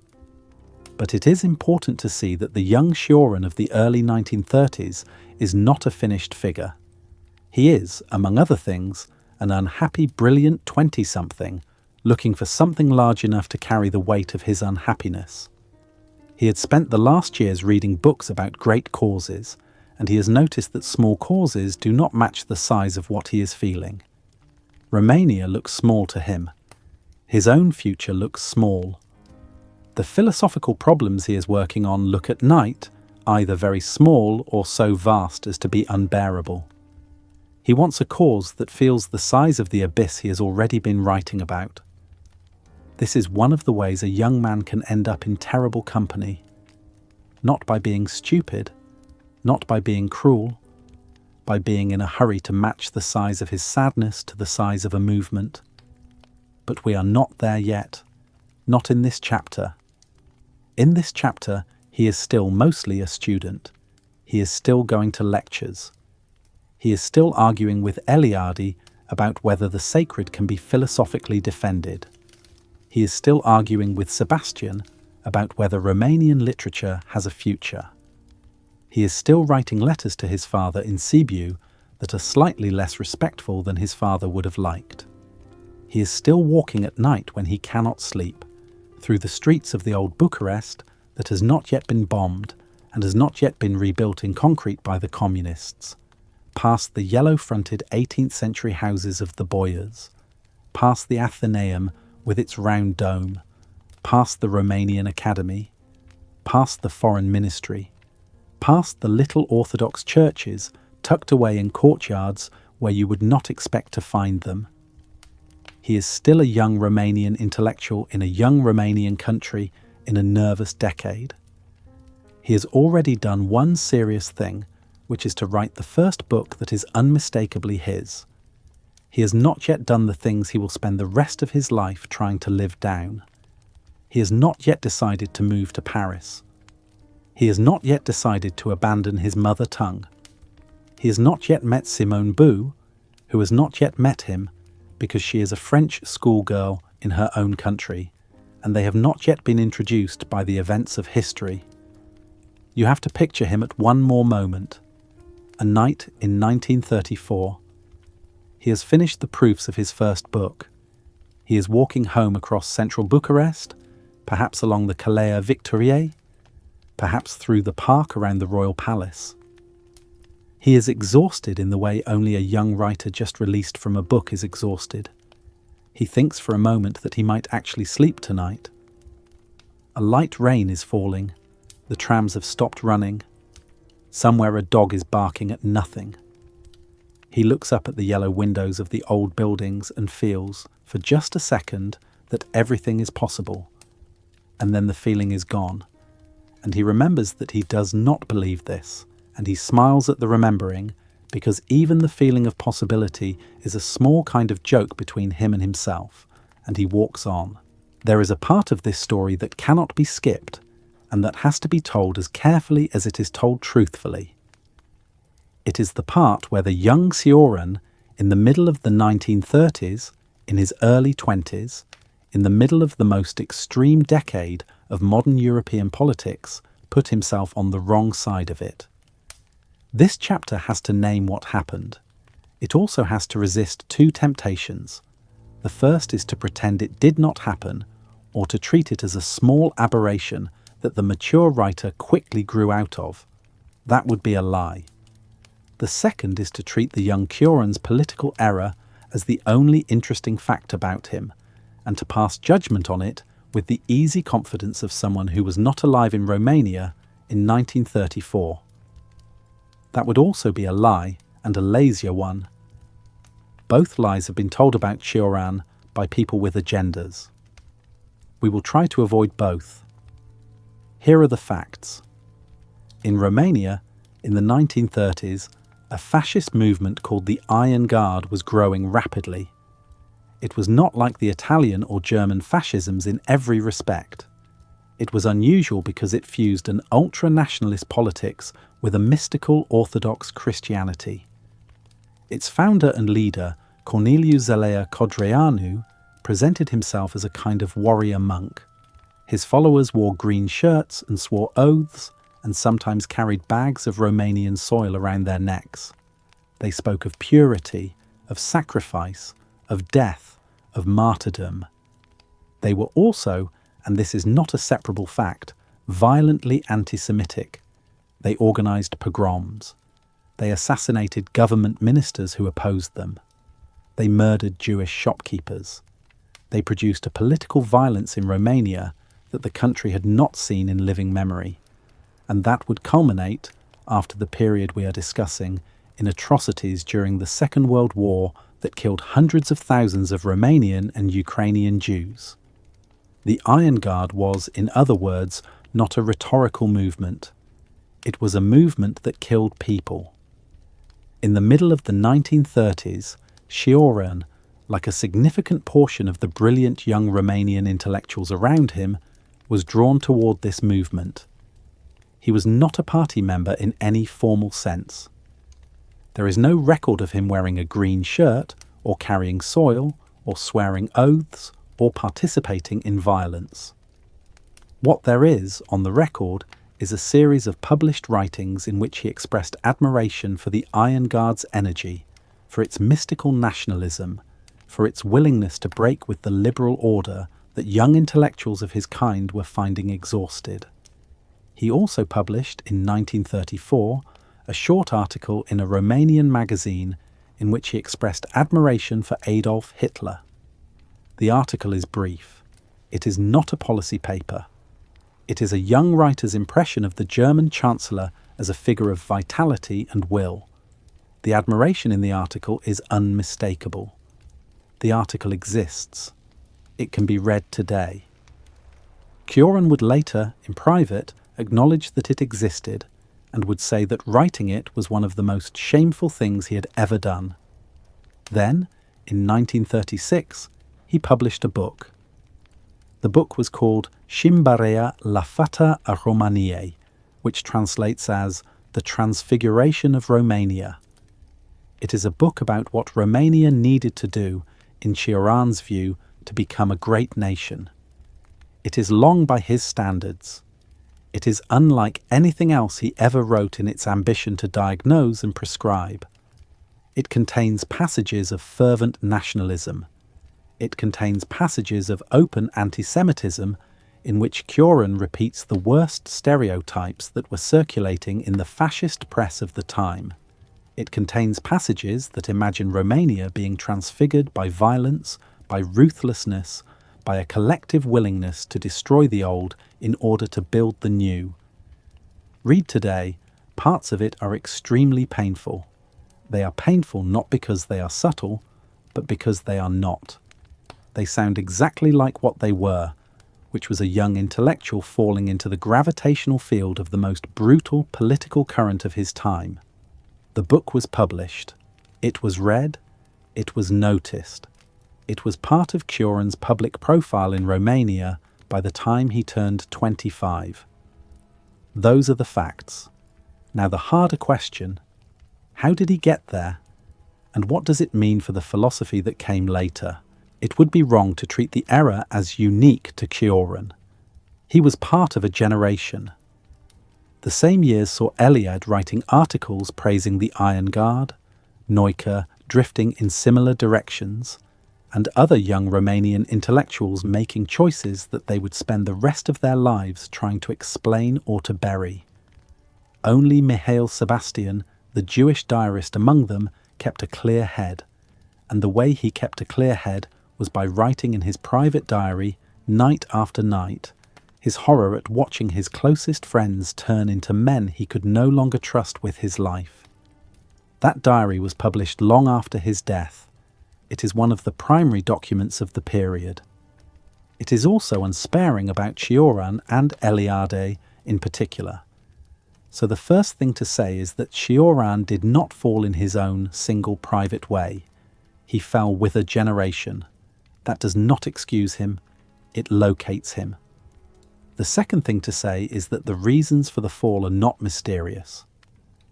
But it is important to see that the young Cioran of the early 1930s is not a finished figure. He is, among other things, an unhappy, brilliant 20-something, looking for something large enough to carry the weight of his unhappiness. He had spent the last years reading books about great causes, and he has noticed that small causes do not match the size of what he is feeling. Romania looks small to him. His own future looks small. The philosophical problems he is working on look at night either very small or so vast as to be unbearable. He wants a cause that feels the size of the abyss he has already been writing about. This is one of the ways a young man can end up in terrible company. Not by being stupid, not by being cruel, by being in a hurry to match the size of his sadness to the size of a movement. But we are not there yet, not in this chapter. In this chapter, he is still mostly a student. He is still going to lectures. He is still arguing with Eliade about whether the sacred can be philosophically defended. He is still arguing with Sebastian about whether Romanian literature has a future. He is still writing letters to his father in Sibiu that are slightly less respectful than his father would have liked. He is still walking at night when he cannot sleep, through the streets of the old Bucharest that has not yet been bombed and has not yet been rebuilt in concrete by the communists, past the yellow-fronted 18th century houses of the boyars, past the Athenaeum with its round dome, past the Romanian Academy, past the Foreign Ministry, past the little Orthodox churches tucked away in courtyards where you would not expect to find them. He is still a young Romanian intellectual in a young Romanian country in a nervous decade. He has already done one serious thing, which is to write the first book that is unmistakably his. He has not yet done the things he will spend the rest of his life trying to live down. He has not yet decided to move to Paris. He has not yet decided to abandon his mother tongue. He has not yet met Simone Boue, who has not yet met him because she is a French schoolgirl in her own country, and they have not yet been introduced by the events of history. You have to picture him at one more moment. A night in 1934. He has finished the proofs of his first book. He is walking home across central Bucharest, perhaps along the Calea Victoriei, perhaps through the park around the royal palace. He is exhausted in the way only a young writer just released from a book is exhausted. He thinks for a moment that he might actually sleep tonight. A light rain is falling. The trams have stopped running. Somewhere a dog is barking at nothing. He looks up at the yellow windows of the old buildings and feels, for just a second, that everything is possible. And then the feeling is gone. And he remembers that he does not believe this, and he smiles at the remembering, because even the feeling of possibility is a small kind of joke between him and himself, and he walks on. There is a part of this story that cannot be skipped, and that has to be told as carefully as it is told truthfully. It is the part where the young Cioran, in the middle of the 1930s, in his early 20s, in the middle of the most extreme decade of modern European politics, put himself on the wrong side of it. This chapter has to name what happened. It also has to resist two temptations. The first is to pretend it did not happen, or to treat it as a small aberration that the mature writer quickly grew out of. That would be a lie. The second is to treat the young Cioran's political error as the only interesting fact about him, and to pass judgment on it with the easy confidence of someone who was not alive in Romania in 1934. That would also be a lie, and a lazier one. Both lies have been told about Cioran by people with agendas. We will try to avoid both. Here are the facts. In Romania, in the 1930s, a fascist movement called the Iron Guard was growing rapidly. It was not like the Italian or German fascisms in every respect. It was unusual because it fused an ultra-nationalist politics with a mystical Orthodox Christianity. Its founder and leader, Corneliu Zelea Codreanu, presented himself as a kind of warrior monk. His followers wore green shirts and swore oaths, and sometimes carried bags of Romanian soil around their necks. They spoke of purity, of sacrifice, of death, of martyrdom. They were also, and this is not a separable fact, violently anti-Semitic. They organised pogroms. They assassinated government ministers who opposed them. They murdered Jewish shopkeepers. They produced a political violence in Romania that the country had not seen in living memory. And that would culminate, after the period we are discussing, in atrocities during the Second World War that killed hundreds of thousands of Romanian and Ukrainian Jews. The Iron Guard was, in other words, not a rhetorical movement. It was a movement that killed people. In the middle of the 1930s, Cioran, like a significant portion of the brilliant young Romanian intellectuals around him, was drawn toward this movement. He was not a party member in any formal sense. There is no record of him wearing a green shirt, or carrying soil, or swearing oaths, or participating in violence. What there is, on the record, is a series of published writings in which he expressed admiration for the Iron Guard's energy, for its mystical nationalism, for its willingness to break with the liberal order that young intellectuals of his kind were finding exhausted. He also published, in 1934, a short article in a Romanian magazine in which he expressed admiration for Adolf Hitler. The article is brief. It is not a policy paper. It is a young writer's impression of the German Chancellor as a figure of vitality and will. The admiration in the article is unmistakable. The article exists. It can be read today. Cioran would later, in private, acknowledge that it existed and would say that writing it was one of the most shameful things he had ever done. Then, in 1936, he published a book. The book was called Schimbarea la Fata a Romaniei, which translates as The Transfiguration of Romania. It is a book about what Romania needed to do, in Cioran's view, to become a great nation. It is long by his standards. It is unlike anything else he ever wrote in its ambition to diagnose and prescribe. It contains passages of fervent nationalism. It contains passages of open anti-Semitism in which Cioran repeats the worst stereotypes that were circulating in the fascist press of the time. It contains passages that imagine Romania being transfigured by violence, by ruthlessness, by a collective willingness to destroy the old in order to build the new. Read today, parts of it are extremely painful. They are painful not because they are subtle, but because they are not. They sound exactly like what they were, which was a young intellectual falling into the gravitational field of the most brutal political current of his time. The book was published. It was read. It was noticed. It was part of Cioran's public profile in Romania by the time he turned 25. Those are the facts. Now the harder question: how did he get there? And what does it mean for the philosophy that came later? It would be wrong to treat the error as unique to Cioran. He was part of a generation. The same years saw Eliade writing articles praising the Iron Guard, Neucker drifting in similar directions, and other young Romanian intellectuals making choices that they would spend the rest of their lives trying to explain or to bury. Only Mihail Sebastian, the Jewish diarist among them, kept a clear head, and the way he kept a clear head was by writing in his private diary, night after night, his horror at watching his closest friends turn into men he could no longer trust with his life. That diary was published long after his death. It is one of the primary documents of the period. It is also unsparing about Cioran and Eliade in particular. So the first thing to say is that Cioran did not fall in his own single private way. He fell with a generation. That does not excuse him. It locates him. The second thing to say is that the reasons for the fall are not mysterious.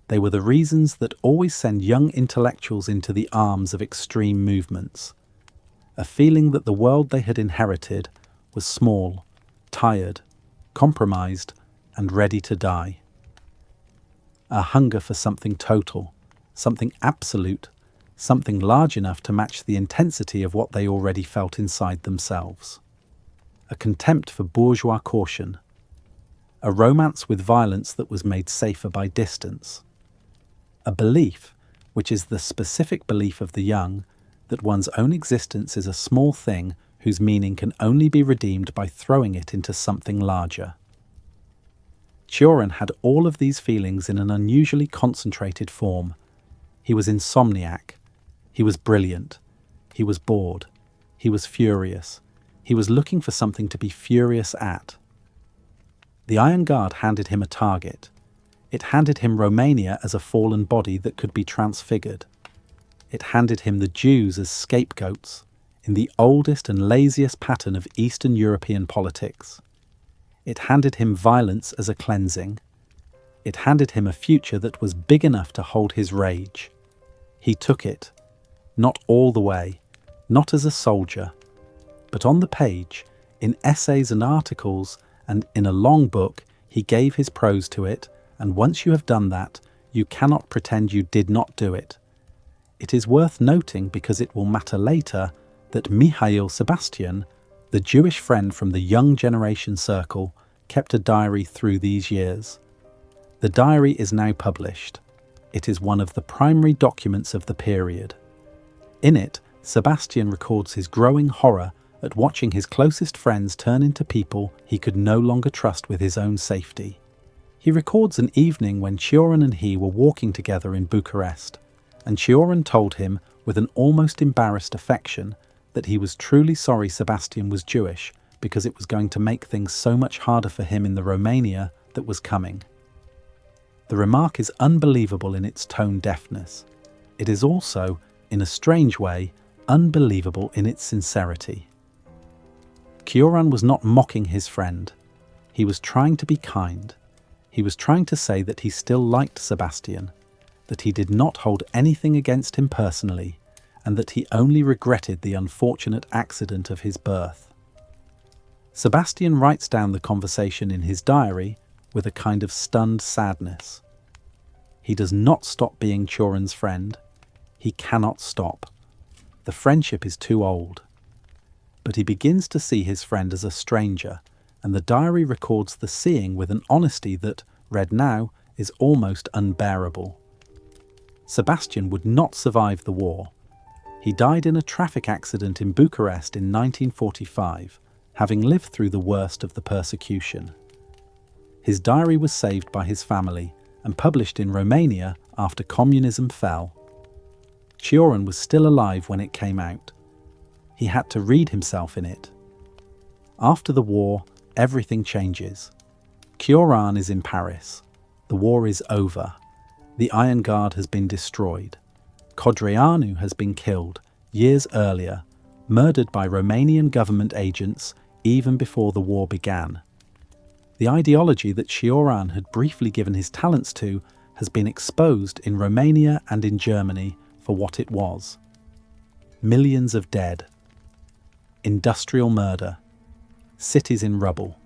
They were the reasons that always send young intellectuals into the arms of extreme movements. A feeling that the world they had inherited was small, tired, compromised, and ready to die. A hunger for something total, something absolute, something large enough to match the intensity of what they already felt inside themselves. A contempt for bourgeois caution. A romance with violence that was made safer by distance. A belief, which is the specific belief of the young, that one's own existence is a small thing whose meaning can only be redeemed by throwing it into something larger. Cioran had all of these feelings in an unusually concentrated form. He was insomniac. He was brilliant. He was bored. He was furious. He was looking for something to be furious at. The Iron Guard handed him a target. It handed him Romania as a fallen body that could be transfigured. It handed him the Jews as scapegoats in the oldest and laziest pattern of Eastern European politics. It handed him violence as a cleansing. It handed him a future that was big enough to hold his rage. He took it, not all the way, not as a soldier, but on the page, in essays and articles, and in a long book, he gave his prose to it, and once you have done that, you cannot pretend you did not do it. It is worth noting, because it will matter later, that Mihail Sebastian, the Jewish friend from the young generation circle, kept a diary through these years. The diary is now published. It is one of the primary documents of the period. In it, Sebastian records his growing horror at watching his closest friends turn into people he could no longer trust with his own safety. He records an evening when Cioran and he were walking together in Bucharest, and Cioran told him, with an almost embarrassed affection, that he was truly sorry Sebastian was Jewish because it was going to make things so much harder for him in the Romania that was coming. The remark is unbelievable in its tone deafness. It is also, in a strange way, unbelievable in its sincerity. Cioran was not mocking his friend. He was trying to be kind. He was trying to say that he still liked Sebastian, that he did not hold anything against him personally, and that he only regretted the unfortunate accident of his birth. Sebastian writes down the conversation in his diary with a kind of stunned sadness. He does not stop being Cioran's friend. He cannot stop. The friendship is too old. But he begins to see his friend as a stranger, and the diary records the seeing with an honesty that, read now, is almost unbearable. Sebastian would not survive the war. He died in a traffic accident in Bucharest in 1945, having lived through the worst of the persecution. His diary was saved by his family and published in Romania after communism fell. Cioran was still alive when it came out. He had to read himself in it. After the war, everything changes. Cioran is in Paris. The war is over. The Iron Guard has been destroyed. Codreanu has been killed, years earlier, murdered by Romanian government agents even before the war began. The ideology that Cioran had briefly given his talents to has been exposed in Romania and in Germany for what it was. Millions of dead. Industrial murder. Cities in rubble.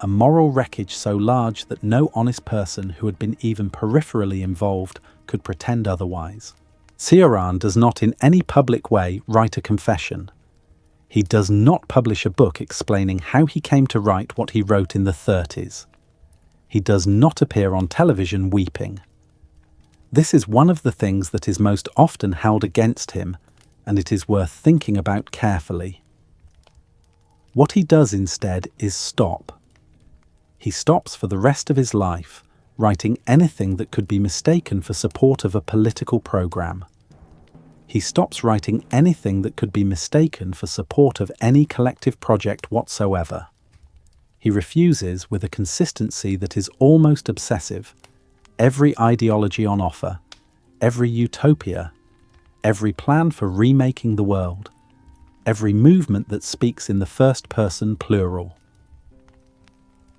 A moral wreckage so large that no honest person who had been even peripherally involved could pretend otherwise. Cioran does not in any public way write a confession. He does not publish a book explaining how he came to write what he wrote in the 30s. He does not appear on television weeping. This is one of the things that is most often held against him, and it is worth thinking about carefully. What he does instead is stop. He stops for the rest of his life, writing anything that could be mistaken for support of a political program. He stops writing anything that could be mistaken for support of any collective project whatsoever. He refuses, with a consistency that is almost obsessive, every ideology on offer, every utopia, every plan for remaking the world, every movement that speaks in the first person plural.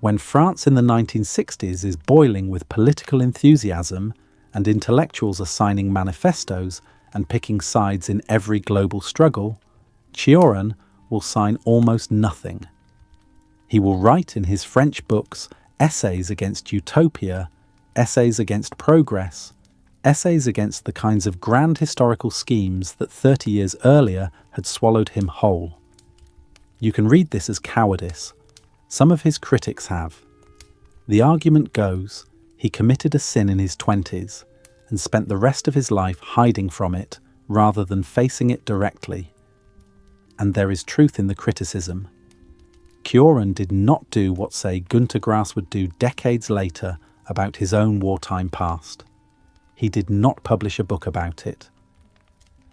When France in the 1960s is boiling with political enthusiasm and intellectuals are signing manifestos and picking sides in every global struggle, Cioran will sign almost nothing. He will write in his French books essays against utopia, essays against progress, essays against the kinds of grand historical schemes that 30 years earlier had swallowed him whole. You can read this as cowardice. Some of his critics have. The argument goes, he committed a sin in his 20s and spent the rest of his life hiding from it rather than facing it directly. And there is truth in the criticism. Cioran did not do what, say, Günter Grass would do decades later about his own wartime past. He did not publish a book about it.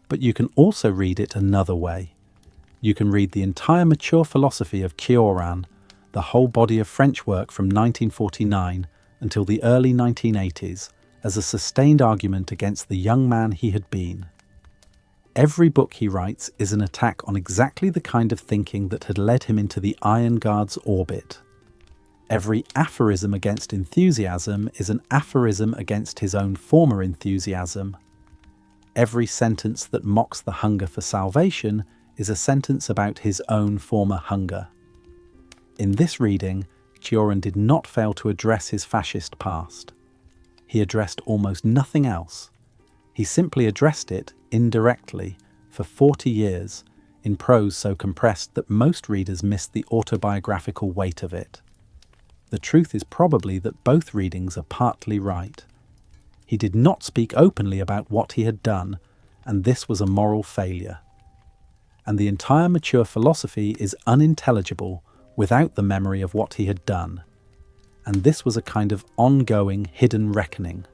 But you can also read it another way. You can read the entire mature philosophy of Cioran, the whole body of French work from 1949 until the early 1980s, as a sustained argument against the young man he had been. Every book he writes is an attack on exactly the kind of thinking that had led him into the Iron Guard's orbit. Every aphorism against enthusiasm is an aphorism against his own former enthusiasm. Every sentence that mocks the hunger for salvation is a sentence about his own former hunger. In this reading, Cioran did not fail to address his fascist past. He addressed almost nothing else. He simply addressed it indirectly for 40 years in prose so compressed that most readers missed the autobiographical weight of it. The truth is probably that both readings are partly right. He did not speak openly about what he had done, and this was a moral failure. And the entire mature philosophy is unintelligible without the memory of what he had done. And this was a kind of ongoing, hidden reckoning.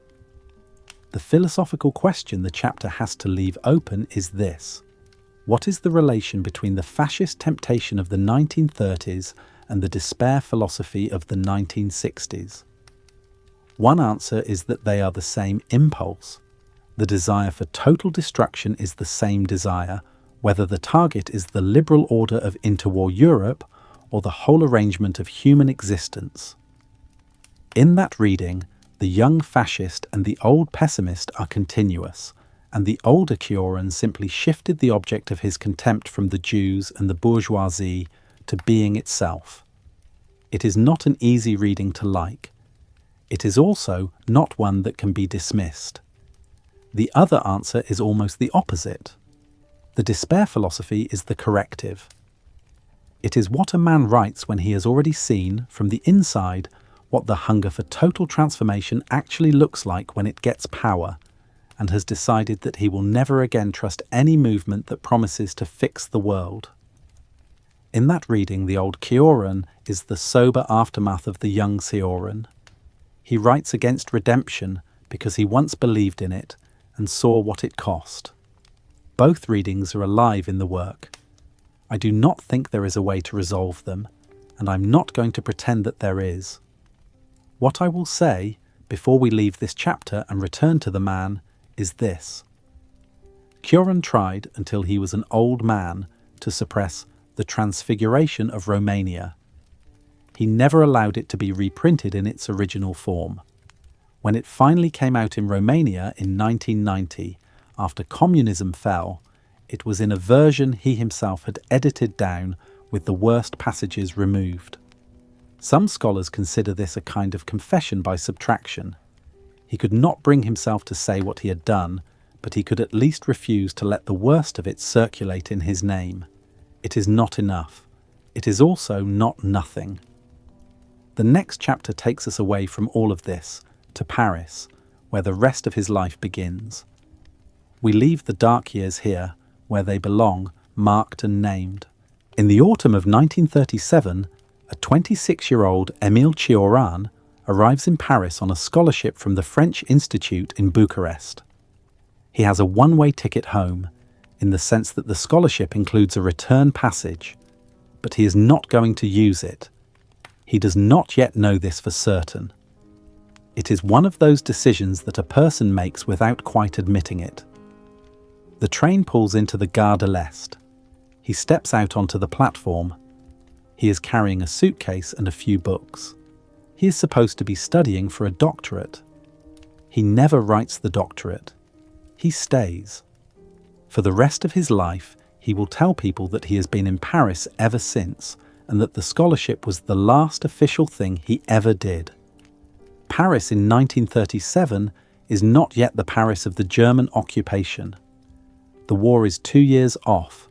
The philosophical question the chapter has to leave open is this: what is the relation between the fascist temptation of the 1930s and the despair philosophy of the 1960s? One answer is that they are the same impulse. The desire for total destruction is the same desire, whether the target is the liberal order of interwar Europe or the whole arrangement of human existence. In that reading, the young fascist and the old pessimist are continuous, and the older Cioran simply shifted the object of his contempt from the Jews and the bourgeoisie to being itself. It is not an easy reading to like. It is also not one that can be dismissed. The other answer is almost the opposite. The despair philosophy is the corrective. It is what a man writes when he has already seen, from the inside, what the hunger for total transformation actually looks like when it gets power, and has decided that he will never again trust any movement that promises to fix the world. In that reading, the old Cioran is the sober aftermath of the young Cioran. He writes against redemption because he once believed in it and saw what it cost. Both readings are alive in the work. I do not think there is a way to resolve them, and I'm not going to pretend that there is. What I will say, before we leave this chapter and return to the man, is this. Cioran tried, until he was an old man, to suppress the transfiguration of Romania. He never allowed it to be reprinted in its original form. When it finally came out in Romania in 1990, after communism fell, it was in a version he himself had edited down with the worst passages removed. Some scholars consider this a kind of confession by subtraction. He could not bring himself to say what he had done, but he could at least refuse to let the worst of it circulate in his name. It is not enough. It is also not nothing. The next chapter takes us away from all of this, to Paris, where the rest of his life begins. We leave the dark years here, where they belong, marked and named. In the autumn of 1937, a 26-year-old Emil Cioran arrives in Paris on a scholarship from the French Institute in Bucharest. He has a one-way ticket home, in the sense that the scholarship includes a return passage, but he is not going to use it. He does not yet know this for certain. It is one of those decisions that a person makes without quite admitting it. The train pulls into the Gare de l'Est. He steps out onto the platform. He is carrying a suitcase and a few books. He is supposed to be studying for a doctorate. He never writes the doctorate. He stays. For the rest of his life, he will tell people that he has been in Paris ever since, and that the scholarship was the last official thing he ever did. Paris in 1937 is not yet the Paris of the German occupation. The war is 2 years off.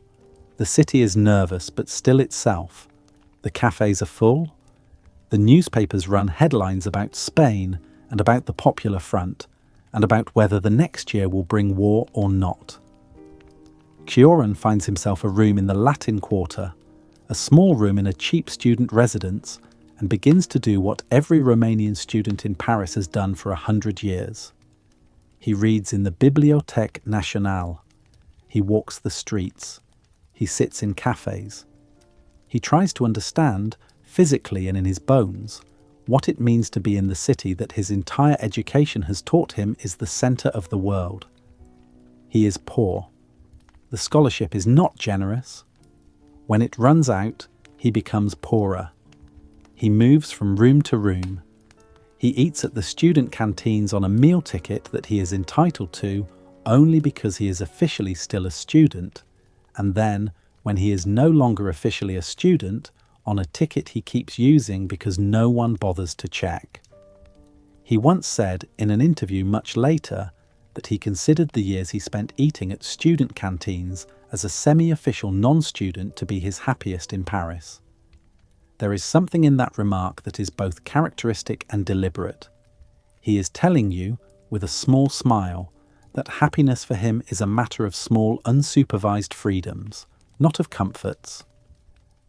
The city is nervous, but still itself. The cafes are full. The newspapers run headlines about Spain and about the Popular Front, and about whether the next year will bring war or not. Cioran finds himself a room in the Latin Quarter, a small room in a cheap student residence, and begins to do what every Romanian student in Paris has done for 100 years. He reads in the Bibliothèque Nationale. He walks the streets. He sits in cafes. He tries to understand, physically and in his bones, what it means to be in the city that his entire education has taught him is the centre of the world. He is poor. The scholarship is not generous. When it runs out, he becomes poorer. He moves from room to room. He eats at the student canteens on a meal ticket that he is entitled to only because he is officially still a student, and then, when he is no longer officially a student, on a ticket he keeps using because no one bothers to check. He once said in an interview much later that he considered the years he spent eating at student canteens as a semi-official non-student to be his happiest in Paris. There is something in that remark that is both characteristic and deliberate. He is telling you, with a small smile, that happiness for him is a matter of small unsupervised freedoms, not of comforts.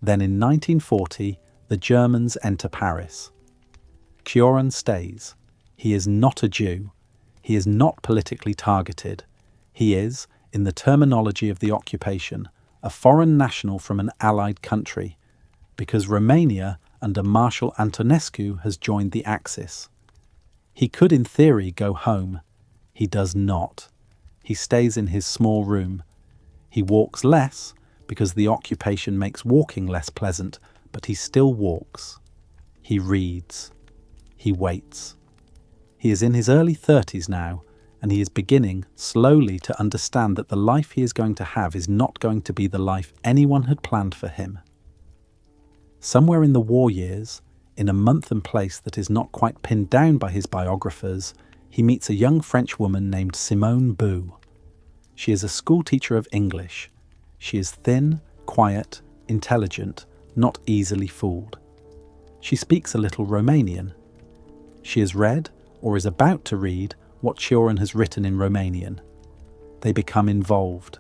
Then in 1940, the Germans enter Paris. Cioran stays. He is not a Jew. He is not politically targeted. He is, in the terminology of the occupation, a foreign national from an allied country, because Romania under Marshal Antonescu has joined the Axis. He could in theory go home. He does not. He stays in his small room. He walks less, because the occupation makes walking less pleasant, but he still walks. He reads. He waits. He is in his early 30s now, and he is beginning, slowly, to understand that the life he is going to have is not going to be the life anyone had planned for him. Somewhere in the war years, in a month and place that is not quite pinned down by his biographers, he meets a young French woman named Simone Boue. She is a schoolteacher of English. She is thin, quiet, intelligent, not easily fooled. She speaks a little Romanian. She has read, or is about to read, what Cioran has written in Romanian. They become involved.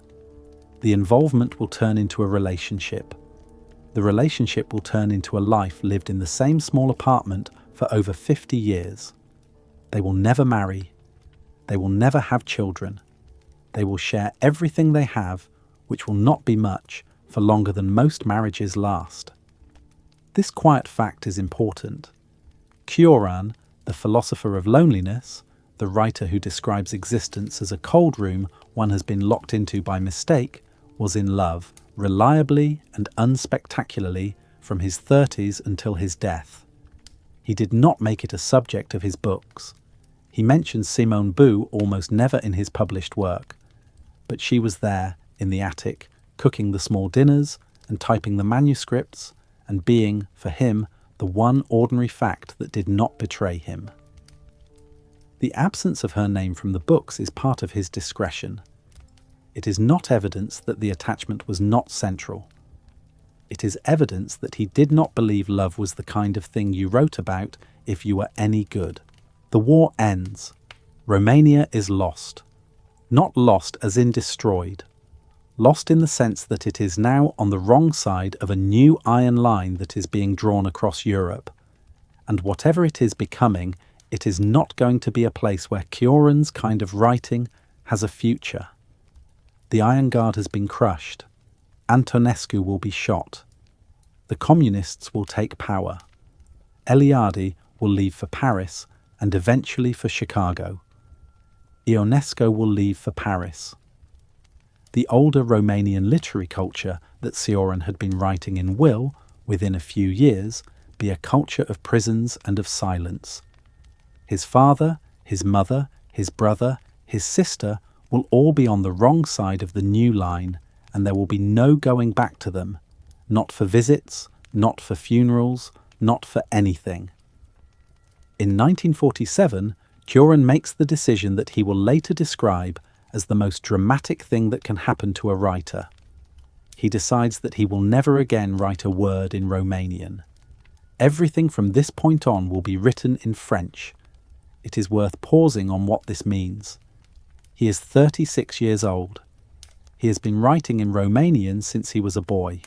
The involvement will turn into a relationship. The relationship will turn into a life lived in the same small apartment for over 50 years. They will never marry. They will never have children. They will share everything they have, which will not be much, for longer than most marriages last. This quiet fact is important. Cioran, the philosopher of loneliness, the writer who describes existence as a cold room one has been locked into by mistake, was in love, reliably and unspectacularly, from his 30s until his death. He did not make it a subject of his books. He mentions Simone Boue almost never in his published work, but she was there, in the attic, cooking the small dinners and typing the manuscripts, and being, for him, the one ordinary fact that did not betray him. The absence of her name from the books is part of his discretion. It is not evidence that the attachment was not central. It is evidence that he did not believe love was the kind of thing you wrote about if you were any good. The war ends. Romania is lost. Not lost as in destroyed. Lost in the sense that it is now on the wrong side of a new iron line that is being drawn across Europe. And whatever it is becoming, it is not going to be a place where Cioran's kind of writing has a future. The Iron Guard has been crushed. Antonescu will be shot. The communists will take power. Eliade will leave for Paris and eventually for Chicago. Ionesco will leave for Paris. The older Romanian literary culture that Cioran had been writing in will, within a few years, be a culture of prisons and of silence. His father, his mother, his brother, his sister will all be on the wrong side of the new line, and there will be no going back to them, not for visits, not for funerals, not for anything. In 1947, Cioran makes the decision that he will later describe as the most dramatic thing that can happen to a writer. He decides that he will never again write a word in Romanian. Everything from this point on will be written in French. It is worth pausing on what this means. He is 36 years old. He has been writing in Romanian since he was a boy.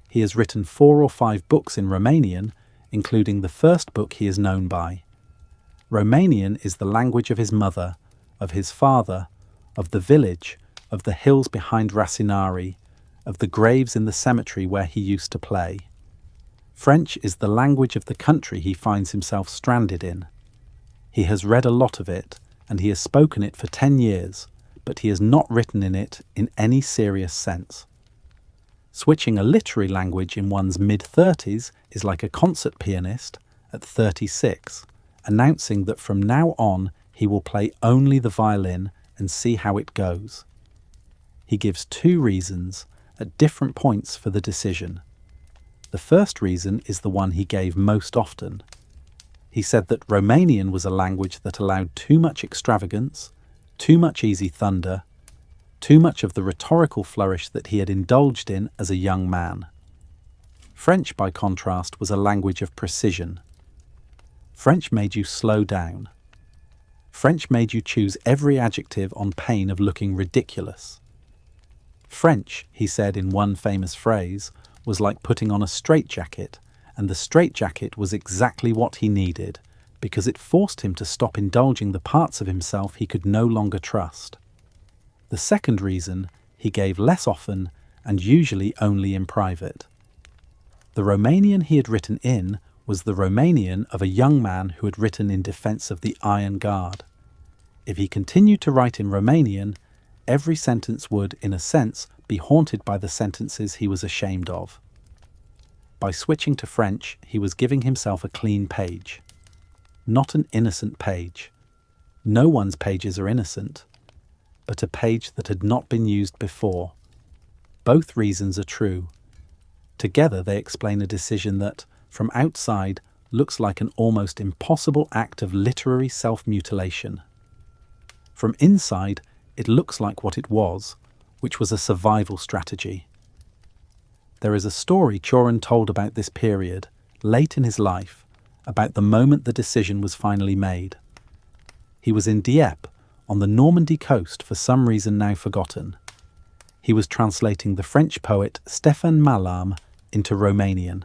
He has written 4 or 5 books in Romanian, including the first book he is known by. Romanian is the language of his mother, of his father, of the village, of the hills behind Rasinari, of the graves in the cemetery where he used to play. French is the language of the country he finds himself stranded in. He has read a lot of it, and he has spoken it for 10 years, but he has not written in it in any serious sense. Switching a literary language in one's mid-30s is like a concert pianist at 36, announcing that from now on he will play only the violin and see how it goes. He gives 2 reasons at different points for the decision. The first reason is the one he gave most often. He said that Romanian was a language that allowed too much extravagance, too much easy thunder, too much of the rhetorical flourish that he had indulged in as a young man. French, by contrast, was a language of precision. French made you slow down. French made you choose every adjective on pain of looking ridiculous. French, he said in one famous phrase, was like putting on a straitjacket, and the straitjacket was exactly what he needed, because it forced him to stop indulging the parts of himself he could no longer trust. The second reason he gave less often and usually only in private. The Romanian he had written in was the Romanian of a young man who had written in defence of the Iron Guard. If he continued to write in Romanian, every sentence would, in a sense, be haunted by the sentences he was ashamed of. By switching to French, he was giving himself a clean page. Not an innocent page. No one's pages are innocent, but a page that had not been used before. Both reasons are true. Together they explain a decision that, from outside, looks like an almost impossible act of literary self-mutilation. From inside, it looks like what it was, which was a survival strategy. There is a story Cioran told about this period, late in his life, about the moment the decision was finally made. He was in Dieppe, on the Normandy coast for some reason now forgotten. He was translating the French poet Stéphane Mallarmé into Romanian.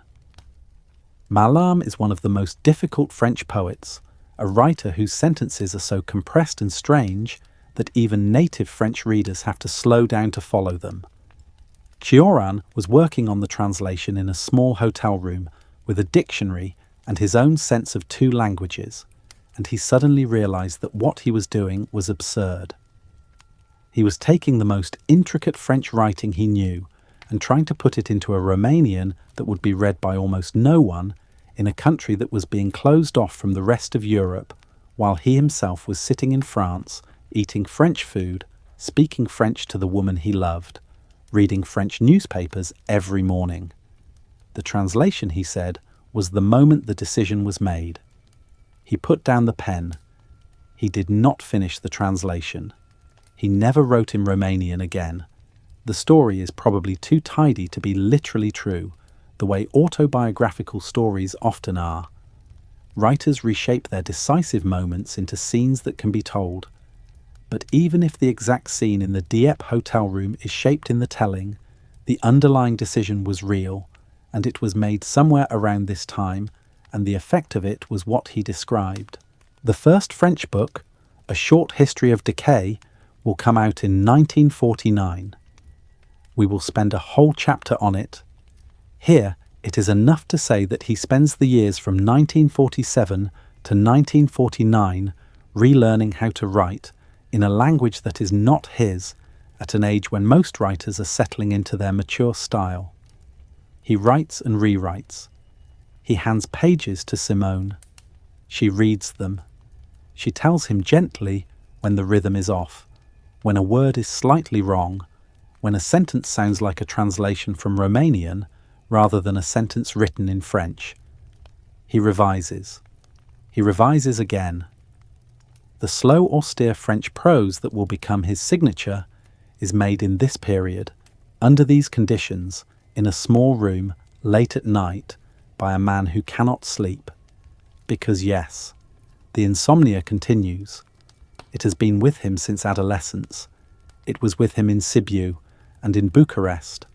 Mallarmé is one of the most difficult French poets, a writer whose sentences are so compressed and strange that even native French readers have to slow down to follow them. Cioran was working on the translation in a small hotel room with a dictionary and his own sense of 2 languages, and he suddenly realised that what he was doing was absurd. He was taking the most intricate French writing he knew and trying to put it into a Romanian that would be read by almost no one in a country that was being closed off from the rest of Europe, while he himself was sitting in France, eating French food, speaking French to the woman he loved, reading French newspapers every morning. The translation, he said, was the moment the decision was made. He put down the pen. He did not finish the translation. He never wrote in Romanian again. The story is probably too tidy to be literally true, the way autobiographical stories often are. Writers reshape their decisive moments into scenes that can be told. But even if the exact scene in the Dieppe hotel room is shaped in the telling, the underlying decision was real, and it was made somewhere around this time, and the effect of it was what he described. The first French book, A Short History of Decay, will come out in 1949. We will spend a whole chapter on it. Here, it is enough to say that he spends the years from 1947 to 1949 relearning how to write in a language that is not his, at an age when most writers are settling into their mature style. He writes and rewrites. He hands pages to Simone. She reads them. She tells him gently when the rhythm is off, when a word is slightly wrong, when a sentence sounds like a translation from Romanian rather than a sentence written in French. He revises. He revises again. The slow, austere French prose that will become his signature is made in this period, under these conditions, in a small room, late at night, by a man who cannot sleep. Because yes, the insomnia continues. It has been with him since adolescence. It was with him in Sibiu, and in Bucharest,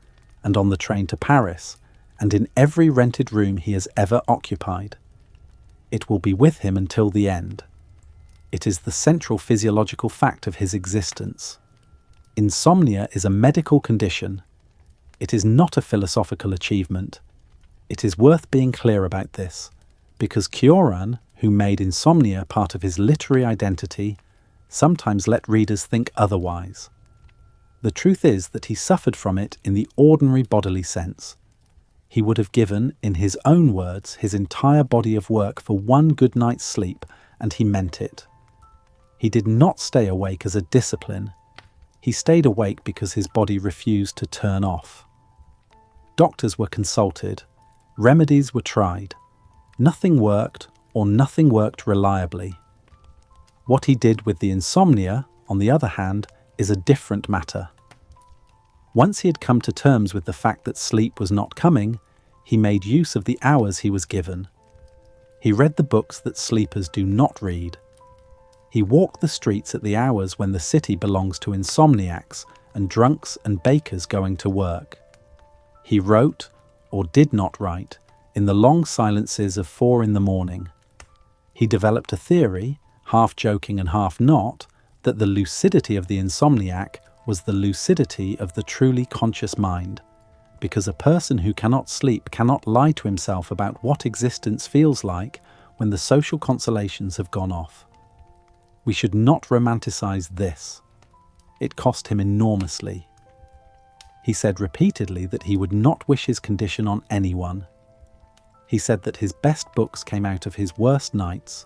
and on the train to Paris, and in every rented room he has ever occupied. It will be with him until the end. It is the central physiological fact of his existence. Insomnia is a medical condition. It is not a philosophical achievement. It is worth being clear about this, because Cioran, who made insomnia part of his literary identity, sometimes let readers think otherwise. The truth is that he suffered from it in the ordinary bodily sense. He would have given, in his own words, his entire body of work for one good night's sleep, and he meant it. He did not stay awake as a discipline. He stayed awake because his body refused to turn off. Doctors were consulted. Remedies were tried. Nothing worked, or nothing worked reliably. What he did with the insomnia, on the other hand, is a different matter. Once he had come to terms with the fact that sleep was not coming, he made use of the hours he was given. He read the books that sleepers do not read. He walked the streets at the hours when the city belongs to insomniacs and drunks and bakers going to work. He wrote, or did not write, in the long silences of 4 in the morning. He developed a theory, half joking and half not, that the lucidity of the insomniac was the lucidity of the truly conscious mind, because a person who cannot sleep cannot lie to himself about what existence feels like when the social consolations have gone off. We should not romanticize this. It cost him enormously. He said repeatedly that he would not wish his condition on anyone. He said that his best books came out of his worst nights,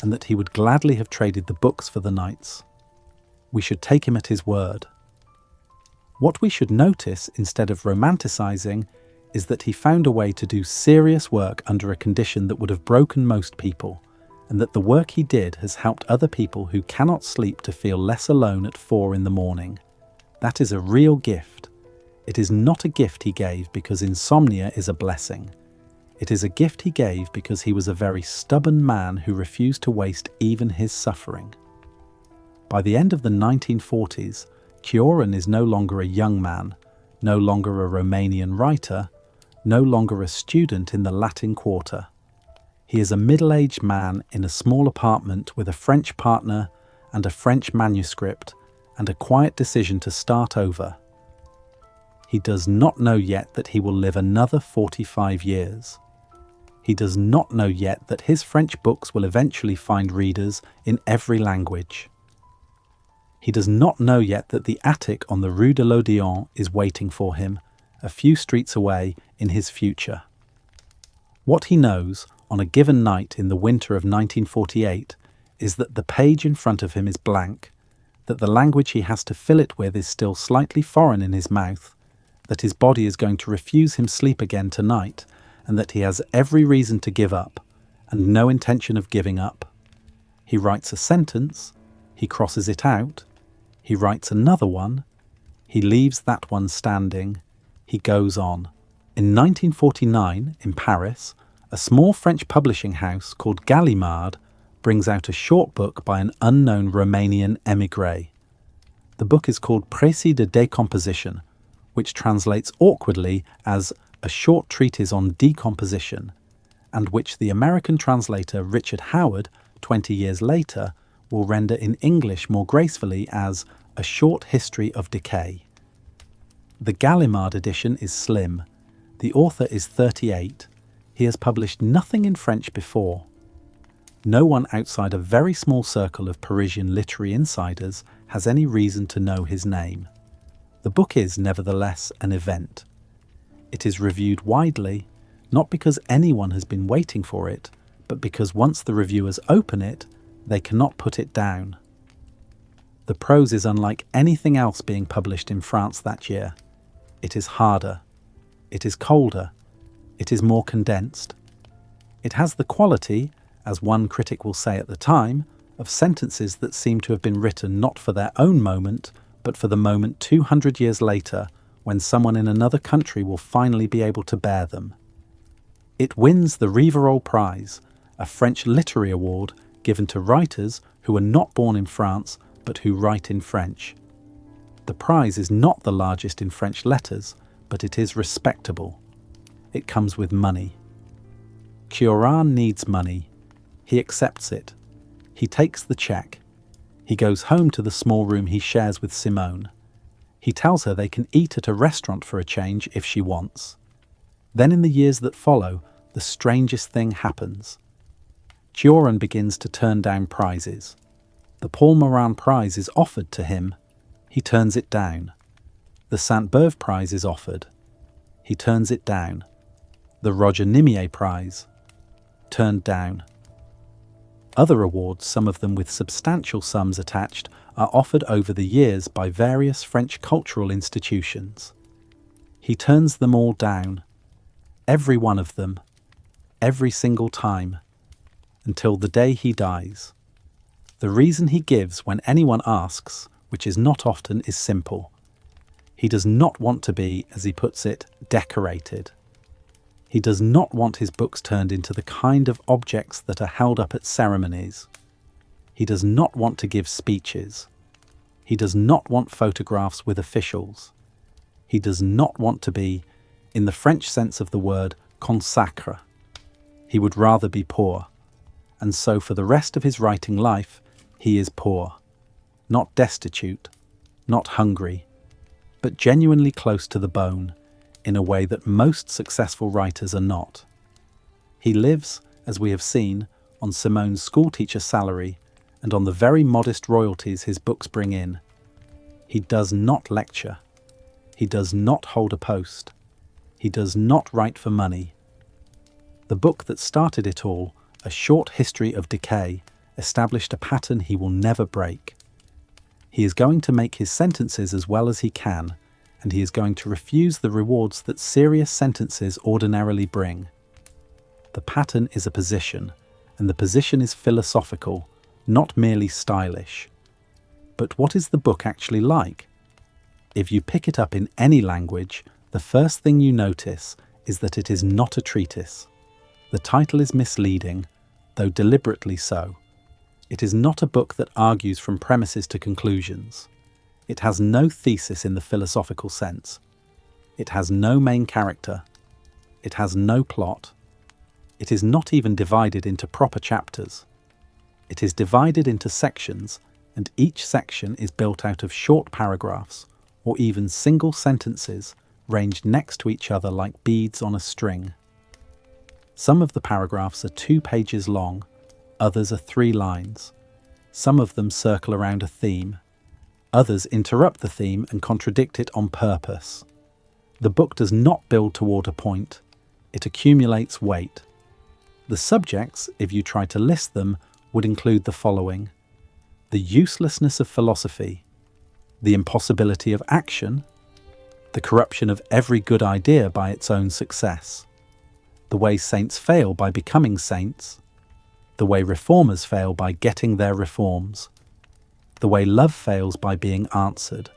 and that he would gladly have traded the books for the nights. We should take him at his word. What we should notice, instead of romanticizing, is that he found a way to do serious work under a condition that would have broken most people, and that the work he did has helped other people who cannot sleep to feel less alone at 4 in the morning. That is a real gift. It is not a gift he gave because insomnia is a blessing. It is a gift he gave because he was a very stubborn man who refused to waste even his suffering. By the end of the 1940s, Cioran is no longer a young man, no longer a Romanian writer, no longer a student in the Latin Quarter. He is a middle-aged man in a small apartment with a French partner and a French manuscript and a quiet decision to start over. He does not know yet that he will live another 45 years. He does not know yet that his French books will eventually find readers in every language. He does not know yet that the attic on the Rue de l'Odéon is waiting for him, a few streets away, in his future. What he knows, on a given night in the winter of 1948, is that the page in front of him is blank, that the language he has to fill it with is still slightly foreign in his mouth, that his body is going to refuse him sleep again tonight, and that he has every reason to give up, and no intention of giving up. He writes a sentence, he crosses it out, he writes another one, he leaves that one standing, he goes on. In 1949, in Paris, a small French publishing house called Gallimard brings out a short book by an unknown Romanian émigré. The book is called Précis de décomposition, which translates awkwardly as a short treatise on decomposition, and which the American translator Richard Howard, 20 years later, will render in English more gracefully as a short history of decay. The Gallimard edition is slim. The author is 38. He has published nothing in French before. No one outside a very small circle of Parisian literary insiders has any reason to know his name. The book is, nevertheless, an event. It is reviewed widely, not because anyone has been waiting for it, but because once the reviewers open it, they cannot put it down. The prose is unlike anything else being published in France that year. It is harder. It is colder. It is more condensed. It has the quality, as one critic will say at the time, of sentences that seem to have been written not for their own moment, but for the moment 200 years later, when someone in another country will finally be able to bear them. It wins the Rivarol Prize, a French literary award given to writers who are not born in France but who write in French. The prize is not the largest in French letters, but it is respectable. It comes with money. Cioran needs money. He accepts it. He takes the check. He goes home to the small room he shares with Simone. He tells her they can eat at a restaurant for a change if she wants. Then in the years that follow, the strangest thing happens. Cioran begins to turn down prizes. The Paul Morand Prize is offered to him. He turns it down. The Sainte-Beuve Prize is offered. He turns it down. The Roger Nimier Prize, turned down. Other awards, some of them with substantial sums attached, are offered over the years by various French cultural institutions. He turns them all down, every one of them, every single time, until the day he dies. The reason he gives when anyone asks, which is not often, is simple. He does not want to be, as he puts it, decorated. He does not want his books turned into the kind of objects that are held up at ceremonies. He does not want to give speeches. He does not want photographs with officials. He does not want to be, in the French sense of the word, consacre. He would rather be poor. And so for the rest of his writing life, he is poor. Not destitute, not hungry, but genuinely close to the bone, in a way that most successful writers are not. He lives, as we have seen, on Simone's schoolteacher salary and on the very modest royalties his books bring in. He does not lecture. He does not hold a post. He does not write for money. The book that started it all, A Short History of Decay, established a pattern he will never break. He is going to make his sentences as well as he can, and he is going to refuse the rewards that serious sentences ordinarily bring. The pattern is a position, and the position is philosophical, not merely stylish. But what is the book actually like? If you pick it up in any language, the first thing you notice is that it is not a treatise. The title is misleading, though deliberately so. It is not a book that argues from premises to conclusions. It has no thesis in the philosophical sense. It has no main character. It has no plot. It is not even divided into proper chapters. It is divided into sections, and each section is built out of short paragraphs, or even single sentences ranged next to each other like beads on a string. Some of the paragraphs are 2 pages long, others are 3 lines. Some of them circle around a theme. Others interrupt the theme and contradict it on purpose. The book does not build toward a point. It accumulates weight. The subjects, if you try to list them, would include the following: the uselessness of philosophy, the impossibility of action, the corruption of every good idea by its own success, the way saints fail by becoming saints, the way reformers fail by getting their reforms, the way love fails by being answered,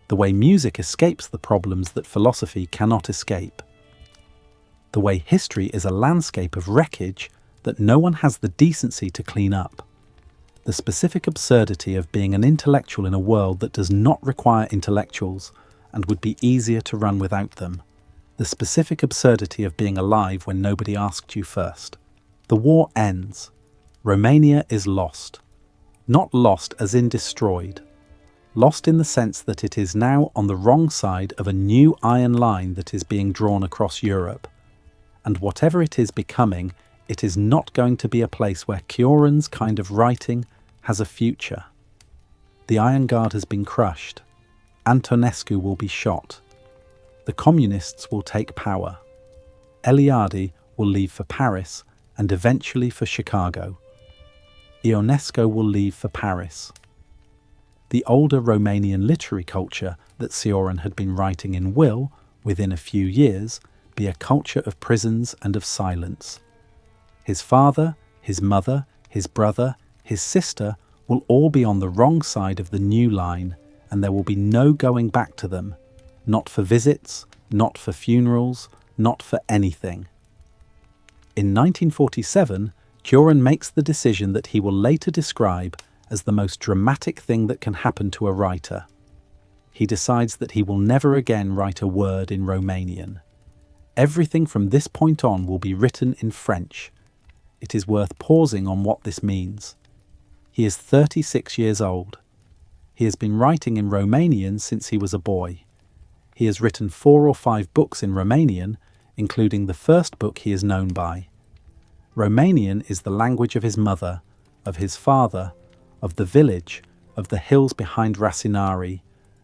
the way music escapes the problems that philosophy cannot escape, the way history is a landscape of wreckage that no one has the decency to clean up, the specific absurdity of being an intellectual in a world that does not require intellectuals and would be easier to run without them, the specific absurdity of being alive when nobody asked you first. The war ends. Romania is lost. Not lost as in destroyed. Lost in the sense that it is now on the wrong side of a new iron line that is being drawn across Europe. And whatever it is becoming, it is not going to be a place where Cioran's kind of writing has a future. The Iron Guard has been crushed. Antonescu will be shot. The communists will take power. Eliade will leave for Paris and eventually for Chicago. Ionesco will leave for Paris. The older Romanian literary culture that Cioran had been writing in will, within a few years, be a culture of prisons and of silence. His father, his mother, his brother, his sister will all be on the wrong side of the new line, and there will be no going back to them, not for visits, not for funerals, not for anything. In 1947, Cioran makes the decision that he will later describe as the most dramatic thing that can happen to a writer. He decides that he will never again write a word in Romanian. Everything from this point on will be written in French. It is worth pausing on what this means. He is 36 years old. He has been writing in Romanian since he was a boy. He has written 4 or 5 books in Romanian, including the first book he is known by. Romanian is the language of his mother, of his father, of the village, of the hills behind Racinari,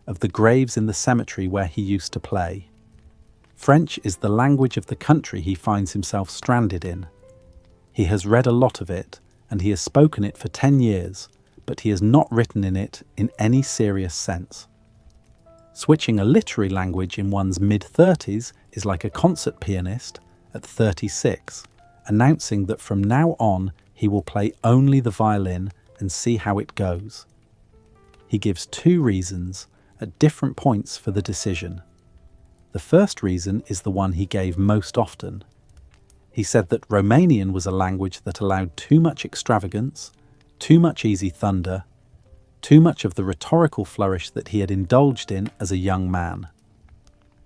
of the graves in the cemetery where he used to play. French is the language of the country he finds himself stranded in. He has read a lot of it, and he has spoken it for 10 years, but he has not written in it in any serious sense. Switching a literary language in one's mid-30s is like a concert pianist at 36, announcing that from now on he will play only the violin and see how it goes. He gives 2 reasons at different points for the decision. The first reason is the one he gave most often. He said that Romanian was a language that allowed too much extravagance, too much easy thunder, too much of the rhetorical flourish that he had indulged in as a young man.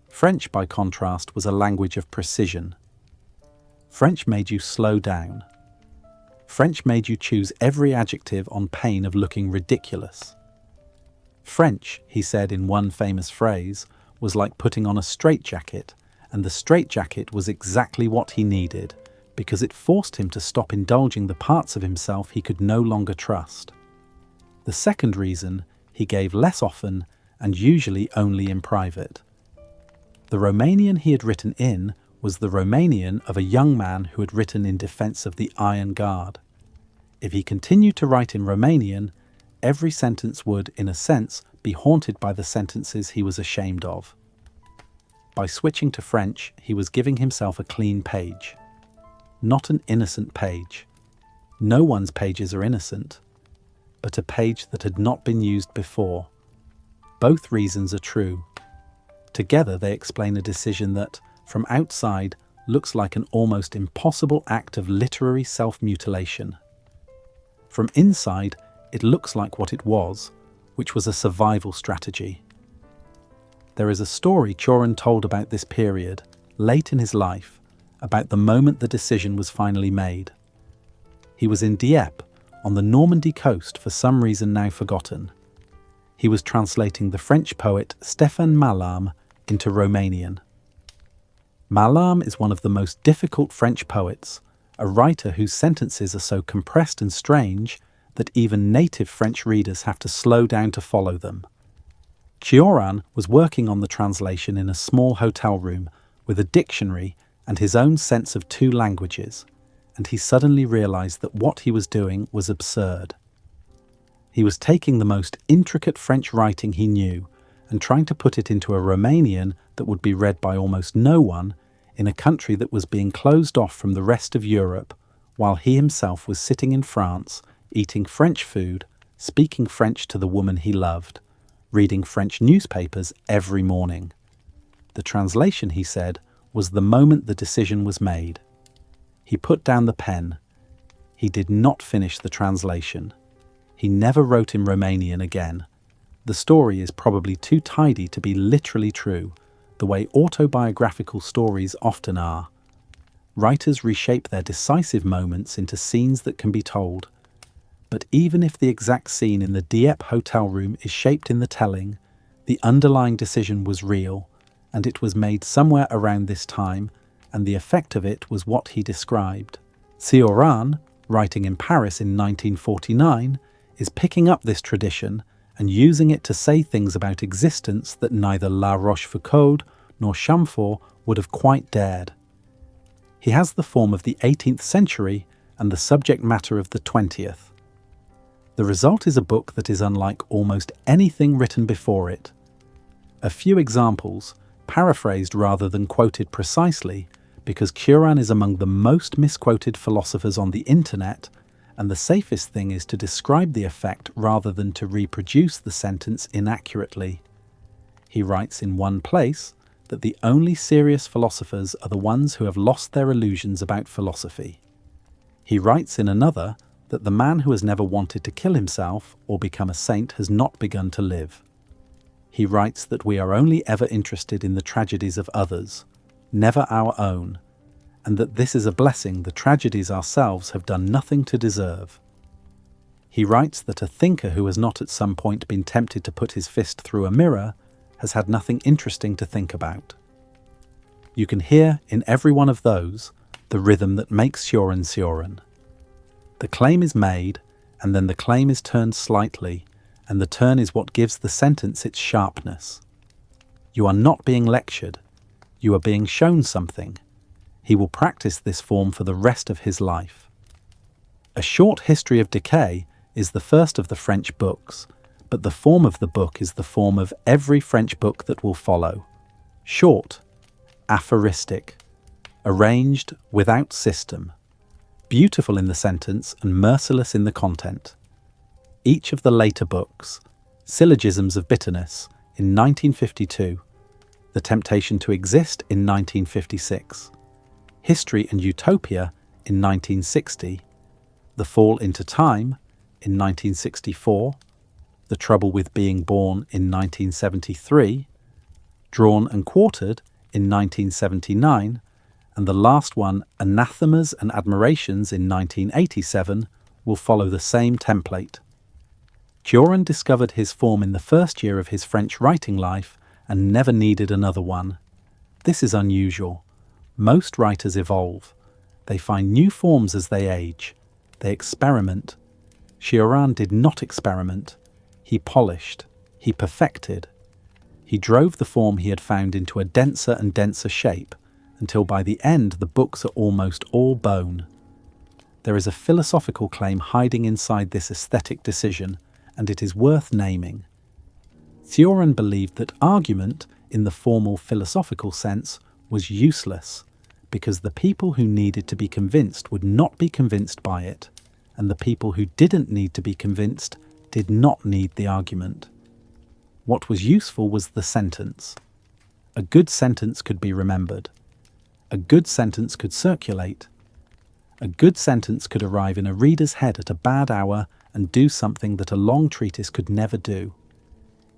French, by contrast, was a language of precision. French made you slow down. French made you choose every adjective on pain of looking ridiculous. French, he said in one famous phrase, was like putting on a straitjacket, and the straitjacket was exactly what he needed, because it forced him to stop indulging the parts of himself he could no longer trust. The second reason he gave less often and usually only in private. The Romanian he had written in was the Romanian of a young man who had written in defense of the Iron Guard. If he continued to write in Romanian, every sentence would, in a sense, be haunted by the sentences he was ashamed of. By switching to French, he was giving himself a clean page. Not an innocent page. No one's pages are innocent, but a page that had not been used before. Both reasons are true. Together they explain a decision that, from outside, looks like an almost impossible act of literary self-mutilation. From inside, it looks like what it was, which was a survival strategy. There is a story Cioran told about this period, late in his life, about the moment the decision was finally made. He was in Dieppe, on the Normandy coast for some reason now forgotten. He was translating the French poet Stéphane Mallarmé into Romanian. Mallarmé is one of the most difficult French poets, a writer whose sentences are so compressed and strange that even native French readers have to slow down to follow them. Cioran was working on the translation in a small hotel room with a dictionary and his own sense of 2 languages, and he suddenly realized that what he was doing was absurd. He was taking the most intricate French writing he knew and trying to put it into a Romanian that would be read by almost no one in a country that was being closed off from the rest of Europe, while he himself was sitting in France, eating French food, speaking French to the woman he loved, reading French newspapers every morning. The translation, he said, was the moment the decision was made. He put down the pen. He did not finish the translation. He never wrote in Romanian again. The story is probably too tidy to be literally true, the way autobiographical stories often are. Writers reshape their decisive moments into scenes that can be told. But even if the exact scene in the Dieppe hotel room is shaped in the telling, the underlying decision was real, and it was made somewhere around this time, and the effect of it was what he described. Cioran, writing in Paris in 1949, is picking up this tradition and using it to say things about existence that neither La Rochefoucauld nor Chamfort would have quite dared. He has the form of the 18th century and the subject matter of the 20th. The result is a book that is unlike almost anything written before it. A few examples, paraphrased rather than quoted precisely, because Cioran is among the most misquoted philosophers on the internet, and the safest thing is to describe the effect rather than to reproduce the sentence inaccurately. He writes in one place that the only serious philosophers are the ones who have lost their illusions about philosophy. He writes in another that the man who has never wanted to kill himself or become a saint has not begun to live. He writes that we are only ever interested in the tragedies of others, never our own, and that this is a blessing the tragedies ourselves have done nothing to deserve. He writes that a thinker who has not at some point been tempted to put his fist through a mirror has had nothing interesting to think about. You can hear in every one of those the rhythm that makes Cioran Cioran. The claim is made, and then the claim is turned slightly, and the turn is what gives the sentence its sharpness. You are not being lectured, you are being shown something. He will practice this form for the rest of his life. A Short History of Decay is the first of the French books, but the form of the book is the form of every French book that will follow. Short, aphoristic, arranged without system, beautiful in the sentence and merciless in the content. Each of the later books, Syllogisms of Bitterness in 1952, The Temptation to Exist in 1956, History and Utopia in 1960, The Fall into Time in 1964, The Trouble with Being Born in 1973, Drawn and Quartered in 1979, and the last one, Anathemas and Admirations in 1987, will follow the same template. Cioran discovered his form in the first year of his French writing life and never needed another one. This is unusual. Most writers evolve. They find new forms as they age. They experiment. Cioran did not experiment. He polished. He perfected. He drove the form he had found into a denser and denser shape, until by the end the books are almost all bone. There is a philosophical claim hiding inside this aesthetic decision, and it is worth naming. Cioran believed that argument, in the formal philosophical sense, was useless, because the people who needed to be convinced would not be convinced by it, and the people who didn't need to be convinced did not need the argument. What was useful was the sentence. A good sentence could be remembered. A good sentence could circulate. A good sentence could arrive in a reader's head at a bad hour and do something that a long treatise could never do.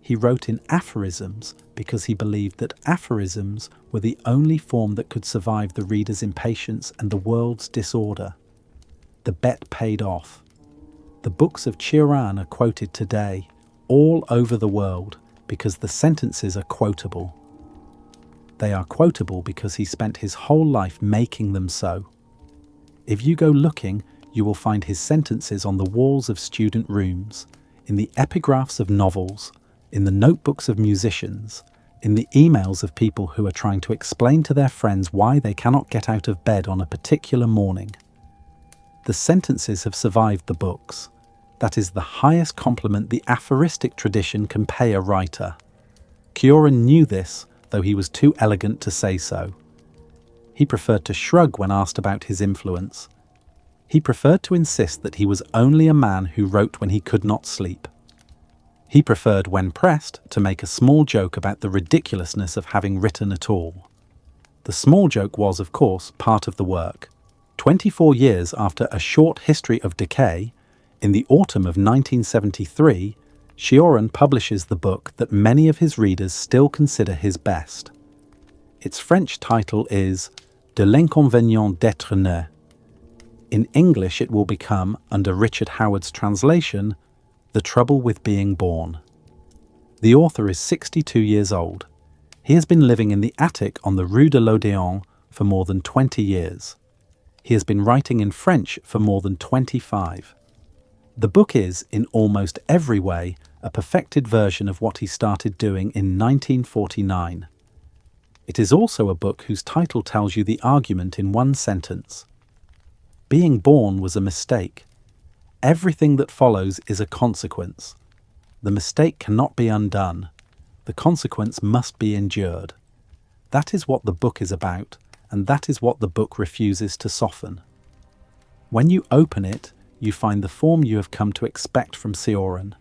He wrote in aphorisms because he believed that aphorisms were the only form that could survive the reader's impatience and the world's disorder. The bet paid off. The books of Cioran are quoted today, all over the world, because the sentences are quotable. They are quotable because he spent his whole life making them so. If you go looking, you will find his sentences on the walls of student rooms, in the epigraphs of novels, in the notebooks of musicians, in the emails of people who are trying to explain to their friends why they cannot get out of bed on a particular morning. The sentences have survived the books. That is the highest compliment the aphoristic tradition can pay a writer. Cioran knew this, though he was too elegant to say so. He preferred to shrug when asked about his influence. He preferred to insist that he was only a man who wrote when he could not sleep. He preferred, when pressed, to make a small joke about the ridiculousness of having written at all. The small joke was, of course, part of the work. 24 years after A Short History of Decay, in the autumn of 1973, Cioran publishes the book that many of his readers still consider his best. Its French title is De l'inconvénient d'être né. In English it will become, under Richard Howard's translation, The Trouble with Being Born. The author is 62 years old. He has been living in the attic on the Rue de l'Odéon for more than 20 years. He has been writing in French for more than 25. The book is, in almost every way, a perfected version of what he started doing in 1949. It is also a book whose title tells you the argument in one sentence. Being born was a mistake. Everything that follows is a consequence. The mistake cannot be undone. The consequence must be endured. That is what the book is about, and that is what the book refuses to soften. When you open it, you find the form you have come to expect from Cioran.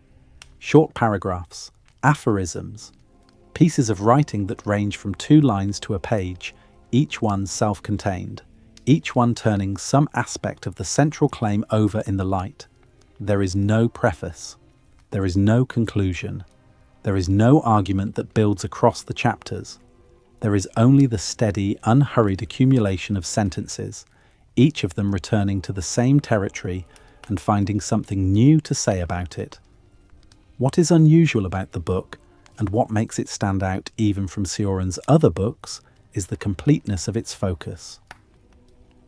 Short paragraphs, aphorisms, pieces of writing that range from 2 lines to a page, each one self-contained, each one turning some aspect of the central claim over in the light. There is no preface. There is no conclusion. There is no argument that builds across the chapters. There is only the steady, unhurried accumulation of sentences, each of them returning to the same territory and finding something new to say about it. What is unusual about the book, and what makes it stand out even from Cioran's other books, is the completeness of its focus.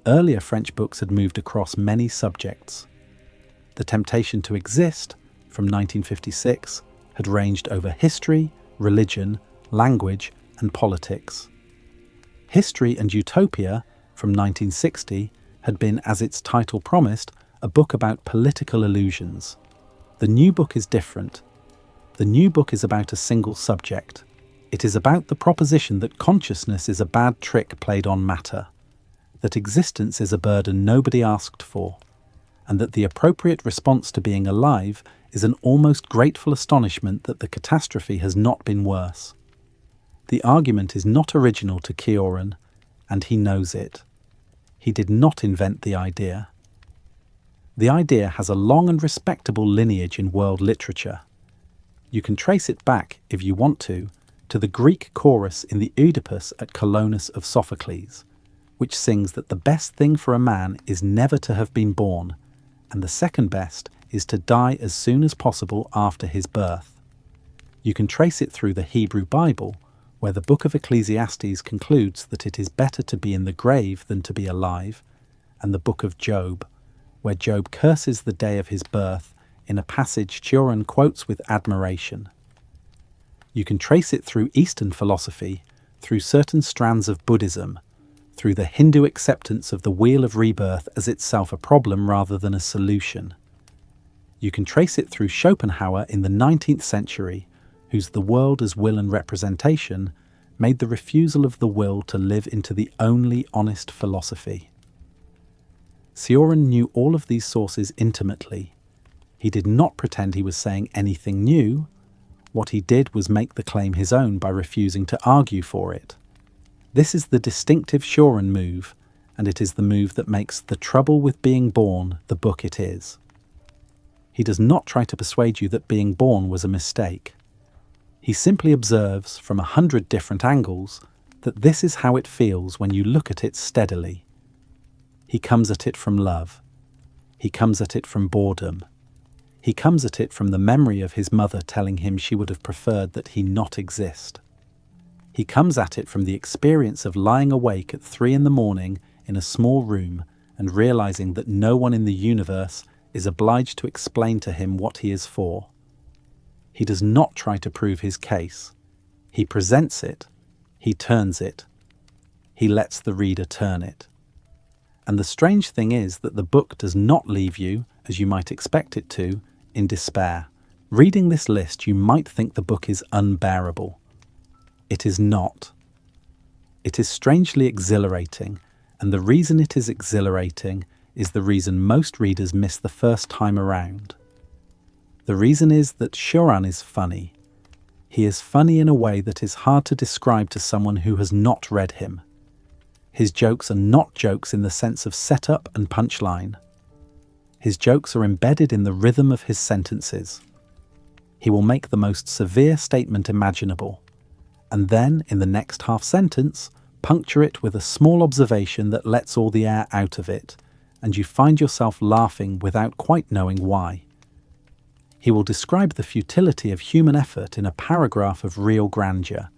Earlier French books had moved across many subjects. The Temptation to Exist from 1956 had ranged over history, religion, language, and politics. History and Utopia, from 1960, had been, as its title promised, a book about political illusions. The new book is different. The new book is about a single subject. It is about the proposition that consciousness is a bad trick played on matter, that existence is a burden nobody asked for, and that the appropriate response to being alive is an almost grateful astonishment that the catastrophe has not been worse. The argument is not original to Cioran, and he knows it. He did not invent the idea. The idea has a long and respectable lineage in world literature. You can trace it back, if you want to the Greek chorus in the Oedipus at Colonus of Sophocles, which sings that the best thing for a man is never to have been born, and the second best is to die as soon as possible after his birth. You can trace it through the Hebrew Bible, where the book of Ecclesiastes concludes that it is better to be in the grave than to be alive, and the book of Job, where Job curses the day of his birth in a passage Cioran quotes with admiration. You can trace it through Eastern philosophy, through certain strands of Buddhism, through the Hindu acceptance of the wheel of rebirth as itself a problem rather than a solution. You can trace it through Schopenhauer in the 19th century, whose The World as Will and Representation made the refusal of the will to live into the only honest philosophy. Cioran knew all of these sources intimately. He did not pretend he was saying anything new. What he did was make the claim his own by refusing to argue for it. This is the distinctive Cioran move, and it is the move that makes The Trouble with Being Born the book it is. He does not try to persuade you that being born was a mistake. He simply observes from 100 different angles that this is how it feels when you look at it steadily. He comes at it from love. He comes at it from boredom. He comes at it from the memory of his mother telling him she would have preferred that he not exist. He comes at it from the experience of lying awake at 3 a.m. in a small room and realizing that no one in the universe is obliged to explain to him what he is for. He does not try to prove his case. He presents it. He turns it. He lets the reader turn it. And the strange thing is that the book does not leave you, as you might expect it to, in despair. Reading this list, you might think the book is unbearable. It is not. It is strangely exhilarating, and the reason it is exhilarating is the reason most readers miss the first time around. The reason is that Cioran is funny. He is funny in a way that is hard to describe to someone who has not read him. His jokes are not jokes in the sense of setup and punchline. His jokes are embedded in the rhythm of his sentences. He will make the most severe statement imaginable, and then, in the next half sentence, puncture it with a small observation that lets all the air out of it, and you find yourself laughing without quite knowing why. He will describe the futility of human effort in a paragraph of real grandeur,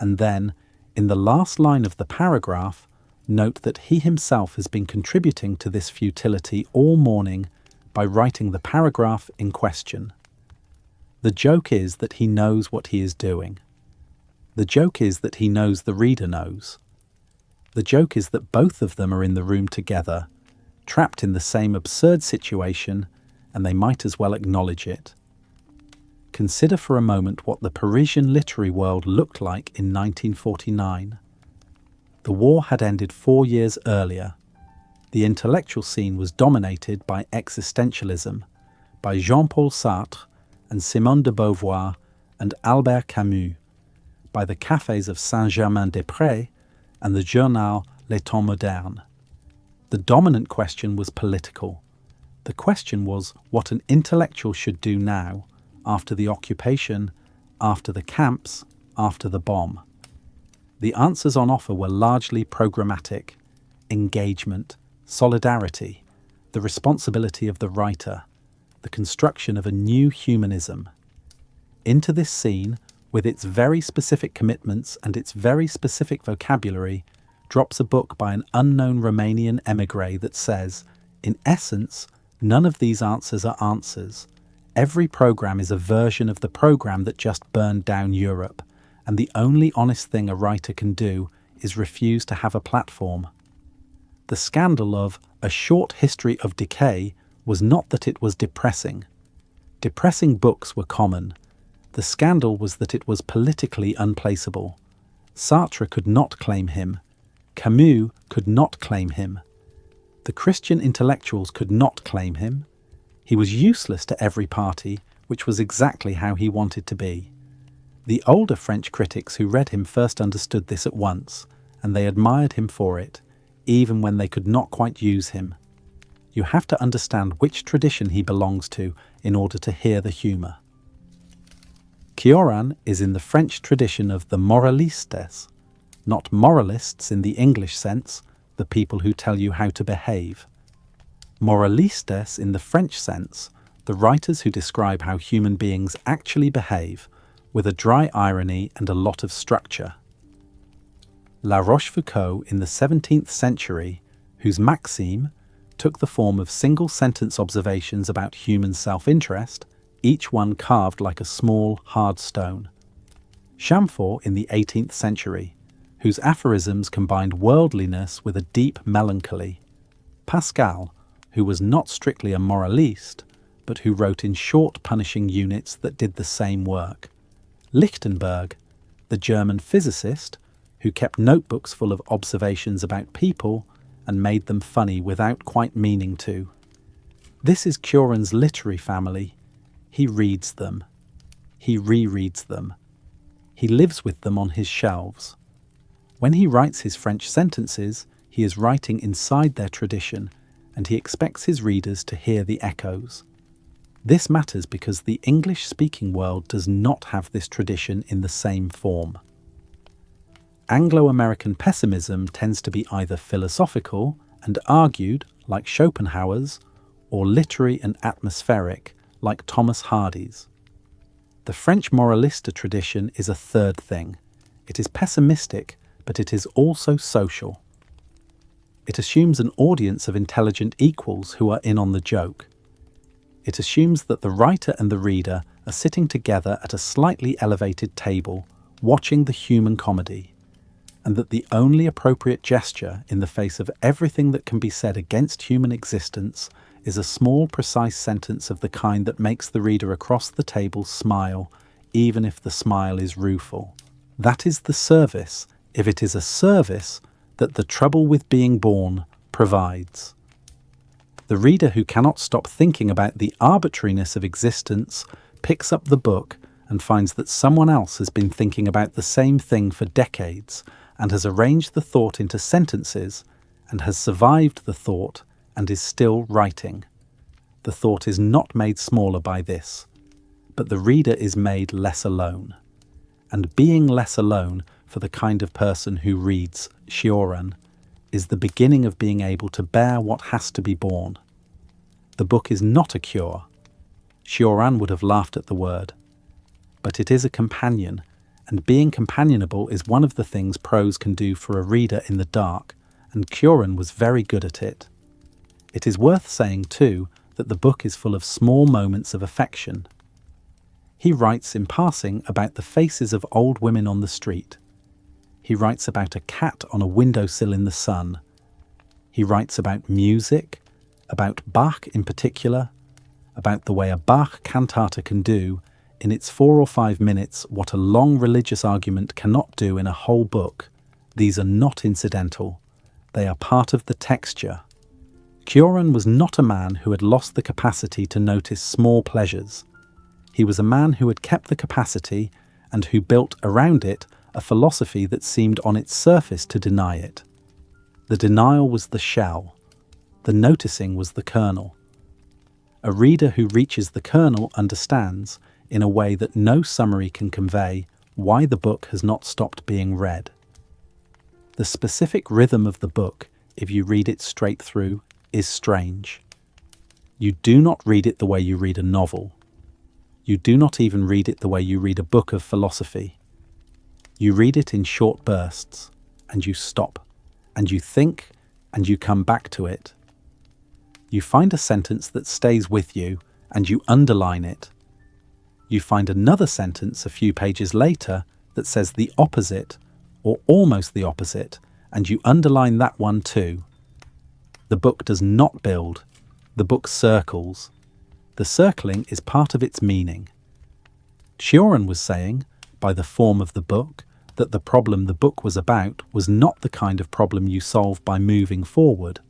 and then, in the last line of the paragraph, note that he himself has been contributing to this futility all morning by writing the paragraph in question. The joke is that he knows what he is doing. The joke is that he knows the reader knows. The joke is that both of them are in the room together, trapped in the same absurd situation, and they might as well acknowledge it. Consider for a moment what the Parisian literary world looked like in 1949. The war had ended 4 years earlier. The intellectual scene was dominated by existentialism, by Jean-Paul Sartre and Simone de Beauvoir and Albert Camus, by the cafes of Saint-Germain-des-Prés and the journal Les Temps Modernes. The dominant question was political. The question was what an intellectual should do now, after the occupation, after the camps, after the bomb. The answers on offer were largely programmatic: engagement, solidarity, the responsibility of the writer, the construction of a new humanism. Into this scene, with its very specific commitments and its very specific vocabulary, drops a book by an unknown Romanian émigré that says, in essence, none of these answers are answers. Every program is a version of the program that just burned down Europe, and the only honest thing a writer can do is refuse to have a platform. The scandal of A Short History of Decay was not that it was depressing. Depressing books were common. The scandal was that it was politically unplaceable. Sartre could not claim him. Camus could not claim him. The Christian intellectuals could not claim him. He was useless to every party, which was exactly how he wanted to be. The older French critics who read him first understood this at once, and they admired him for it, even when they could not quite use him. You have to understand which tradition he belongs to in order to hear the humour. Cioran is in the French tradition of the moralistes, not moralists in the English sense, the people who tell you how to behave. Moralistes in the French sense, the writers who describe how human beings actually behave, with a dry irony and a lot of structure. La Rochefoucauld in the 17th century, whose maxime took the form of single-sentence observations about human self-interest, each one carved like a small, hard stone. Chamfort in the 18th century, whose aphorisms combined worldliness with a deep melancholy. Pascal, who was not strictly a moralist, but who wrote in short punishing units that did the same work. Lichtenberg, the German physicist, who kept notebooks full of observations about people and made them funny without quite meaning to. This is Cioran's literary family. He reads them. He rereads them. He lives with them on his shelves. When he writes his French sentences, he is writing inside their tradition, and he expects his readers to hear the echoes. This matters because the English-speaking world does not have this tradition in the same form. Anglo-American pessimism tends to be either philosophical and argued, like Schopenhauer's, or literary and atmospheric, like Thomas Hardy's. The French moralista tradition is a third thing. It is pessimistic, but it is also social. It assumes an audience of intelligent equals who are in on the joke. It assumes that the writer and the reader are sitting together at a slightly elevated table, watching the human comedy, and that the only appropriate gesture in the face of everything that can be said against human existence is a small, precise sentence of the kind that makes the reader across the table smile, even if the smile is rueful. That is the service, if it is a service, that The Trouble with Being Born provides. The reader who cannot stop thinking about the arbitrariness of existence picks up the book and finds that someone else has been thinking about the same thing for decades and has arranged the thought into sentences and has survived the thought and is still writing. The thought is not made smaller by this, but the reader is made less alone. And being less alone for the kind of person who reads Cioran is the beginning of being able to bear what has to be borne. The book is not a cure. Cioran would have laughed at the word. But it is a companion, and being companionable is one of the things prose can do for a reader in the dark, and Cioran was very good at it. It is worth saying, too, that the book is full of small moments of affection. He writes in passing about the faces of old women on the street. He writes about a cat on a windowsill in the sun. He writes about music, about Bach in particular, about the way a Bach cantata can do, in its 4 or 5 minutes, what a long religious argument cannot do in a whole book. These are not incidental. They are part of the texture. Cioran was not a man who had lost the capacity to notice small pleasures. He was a man who had kept the capacity and who built around it a philosophy that seemed on its surface to deny it. The denial was the shell. The noticing was the kernel. A reader who reaches the kernel understands, in a way that no summary can convey, why the book has not stopped being read. The specific rhythm of the book, if you read it straight through, is strange. You do not read it the way you read a novel. You do not even read it the way you read a book of philosophy. You read it in short bursts, and you stop, and you think, and you come back to it. You find a sentence that stays with you, and you underline it. You find another sentence a few pages later that says the opposite, or almost the opposite, and you underline that one too. The book does not build. The book circles. The circling is part of its meaning. Cioran was saying, by the form of the book, that the problem the book was about was not the kind of problem you solve by moving forward.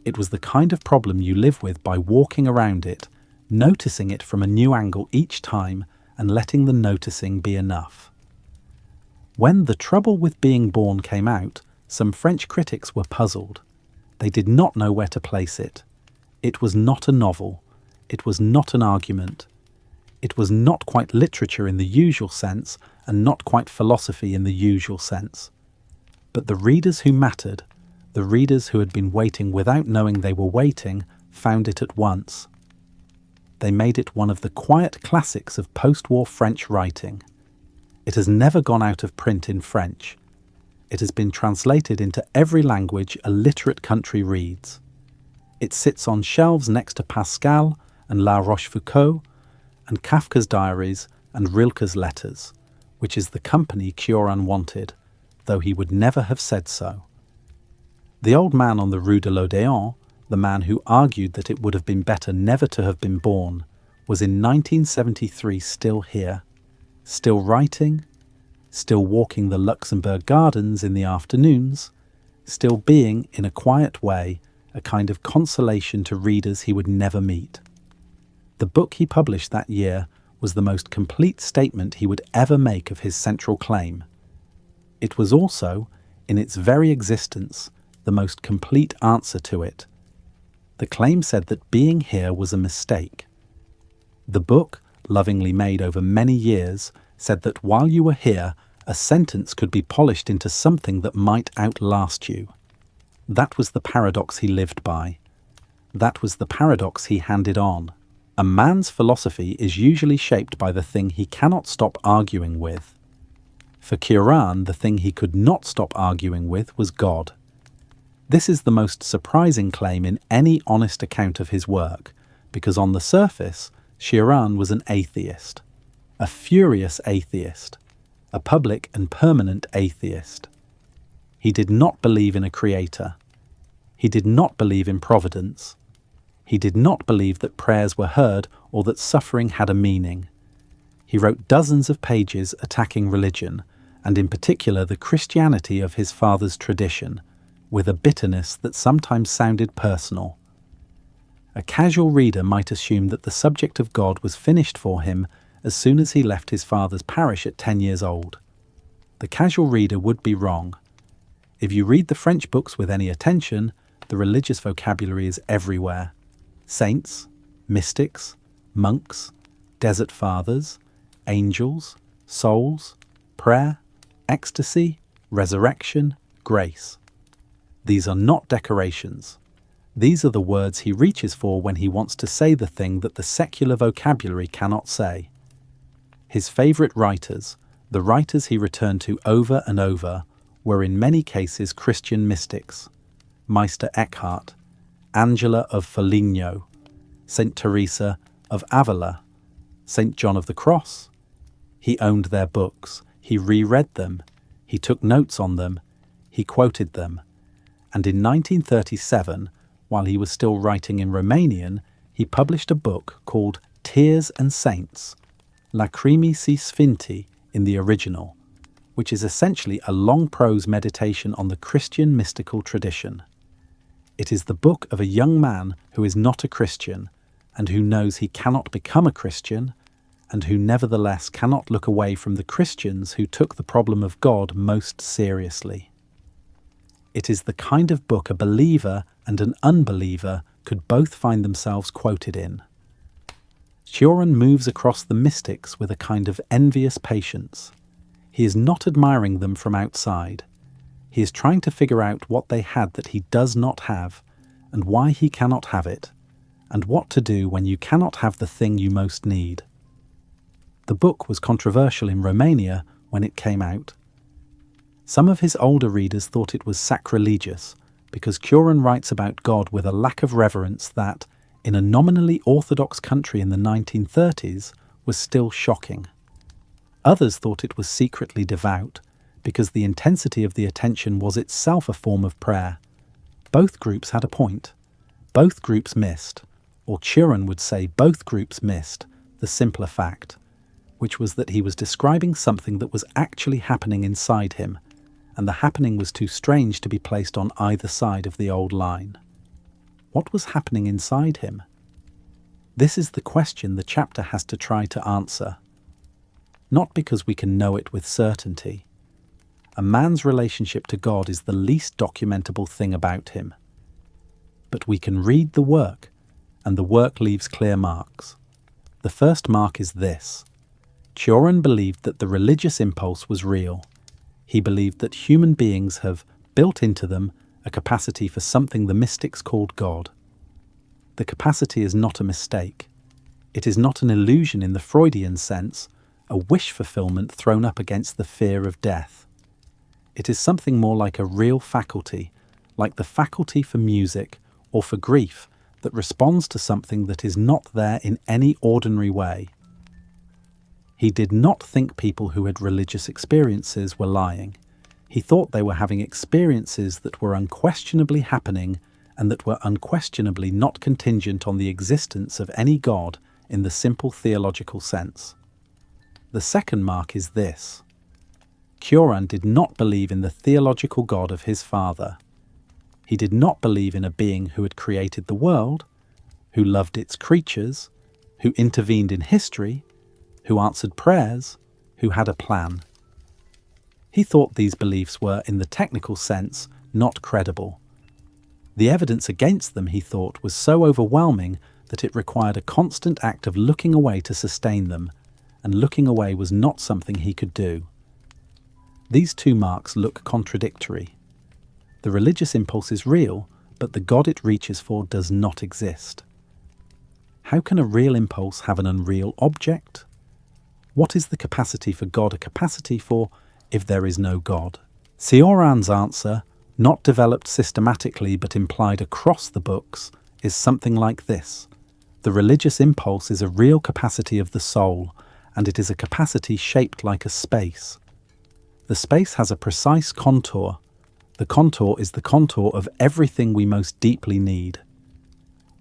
It was the kind of problem you live with by walking around it, noticing it from a new angle each time and letting the noticing be enough. When The Trouble with Being Born came out, some French critics were puzzled. They did not know where to place it. It was not a novel. It was not an argument. It was not quite literature in the usual sense and not quite philosophy in the usual sense. But the readers who mattered, the readers who had been waiting without knowing they were waiting, found it at once. They made it one of the quiet classics of post-war French writing. It has never gone out of print in French. It has been translated into every language a literate country reads. It sits on shelves next to Pascal and La Rochefoucauld and Kafka's diaries and Rilke's letters, which is the company Cioran wanted, though he would never have said so. The old man on the Rue de l'Odéon, the man who argued that it would have been better never to have been born, was in 1973 still here, still writing, still walking the Luxembourg Gardens in the afternoons, still being, in a quiet way, a kind of consolation to readers he would never meet. The book he published that year was the most complete statement he would ever make of his central claim. It was also, in its very existence, the most complete answer to it. The claim said that being here was a mistake. The book, lovingly made over many years, said that while you were here, a sentence could be polished into something that might outlast you. That was the paradox he lived by. That was the paradox he handed on. A man's philosophy is usually shaped by the thing he cannot stop arguing with. For Cioran, the thing he could not stop arguing with was God. This is the most surprising claim in any honest account of his work, because on the surface, Cioran was an atheist, a furious atheist, a public and permanent atheist. He did not believe in a creator. He did not believe in providence. He did not believe that prayers were heard or that suffering had a meaning. He wrote dozens of pages attacking religion, and in particular the Christianity of his father's tradition, with a bitterness that sometimes sounded personal. A casual reader might assume that the subject of God was finished for him as soon as he left his father's parish at 10 years old. The casual reader would be wrong. If you read the French books with any attention, the religious vocabulary is everywhere. Saints, mystics, monks, desert fathers, angels, souls, prayer, ecstasy, resurrection, grace. These are not decorations. These are the words he reaches for when he wants to say the thing that the secular vocabulary cannot say. His favourite writers, the writers he returned to over and over, were in many cases Christian mystics. Meister Eckhart, Angela of Foligno, Saint Teresa of Avila, Saint John of the Cross. He owned their books, he reread them, he took notes on them, he quoted them, and in 1937, while he was still writing in Romanian, he published a book called Tears and Saints, Lacrimi si Sfinti in the original, which is essentially a long prose meditation on the Christian mystical tradition. It is the book of a young man who is not a Christian and who knows he cannot become a Christian and who nevertheless cannot look away from the Christians who took the problem of God most seriously. It is the kind of book a believer and an unbeliever could both find themselves quoted in. Cioran moves across the mystics with a kind of envious patience. He is not admiring them from outside. He is trying to figure out what they had that he does not have, and why he cannot have it, and what to do when you cannot have the thing you most need. The book was controversial in Romania when it came out. Some of his older readers thought it was sacrilegious, because Cioran writes about God with a lack of reverence that, in a nominally orthodox country in the 1930s was still shocking. Others thought it was secretly devout because the intensity of the attention was itself a form of prayer. Both groups had a point. Both groups missed, or Cioran would say both groups missed, the simpler fact, which was that he was describing something that was actually happening inside him, and the happening was too strange to be placed on either side of the old line. What was happening inside him? This is the question the chapter has to try to answer. Not because we can know it with certainty. A man's relationship to God is the least documentable thing about him. But we can read the work, and the work leaves clear marks. The first mark is this. Cioran believed that the religious impulse was real. He believed that human beings have built into them a capacity for something the mystics called God. The capacity is not a mistake. It is not an illusion in the Freudian sense, a wish fulfillment thrown up against the fear of death. It is something more like a real faculty, like the faculty for music or for grief, that responds to something that is not there in any ordinary way. He did not think people who had religious experiences were lying. He thought they were having experiences that were unquestionably happening and that were unquestionably not contingent on the existence of any God in the simple theological sense. The second mark is this. Cioran did not believe in the theological God of his father. He did not believe in a being who had created the world, who loved its creatures, who intervened in history, who answered prayers, who had a plan. He thought these beliefs were, in the technical sense, not credible. The evidence against them, he thought, was so overwhelming that it required a constant act of looking away to sustain them, and looking away was not something he could do. These two marks look contradictory. The religious impulse is real, but the God it reaches for does not exist. How can a real impulse have an unreal object? What is the capacity for God a capacity for if there is no God? Cioran's answer, not developed systematically but implied across the books, is something like this. The religious impulse is a real capacity of the soul, and it is a capacity shaped like a space. The space has a precise contour. The contour is the contour of everything we most deeply need.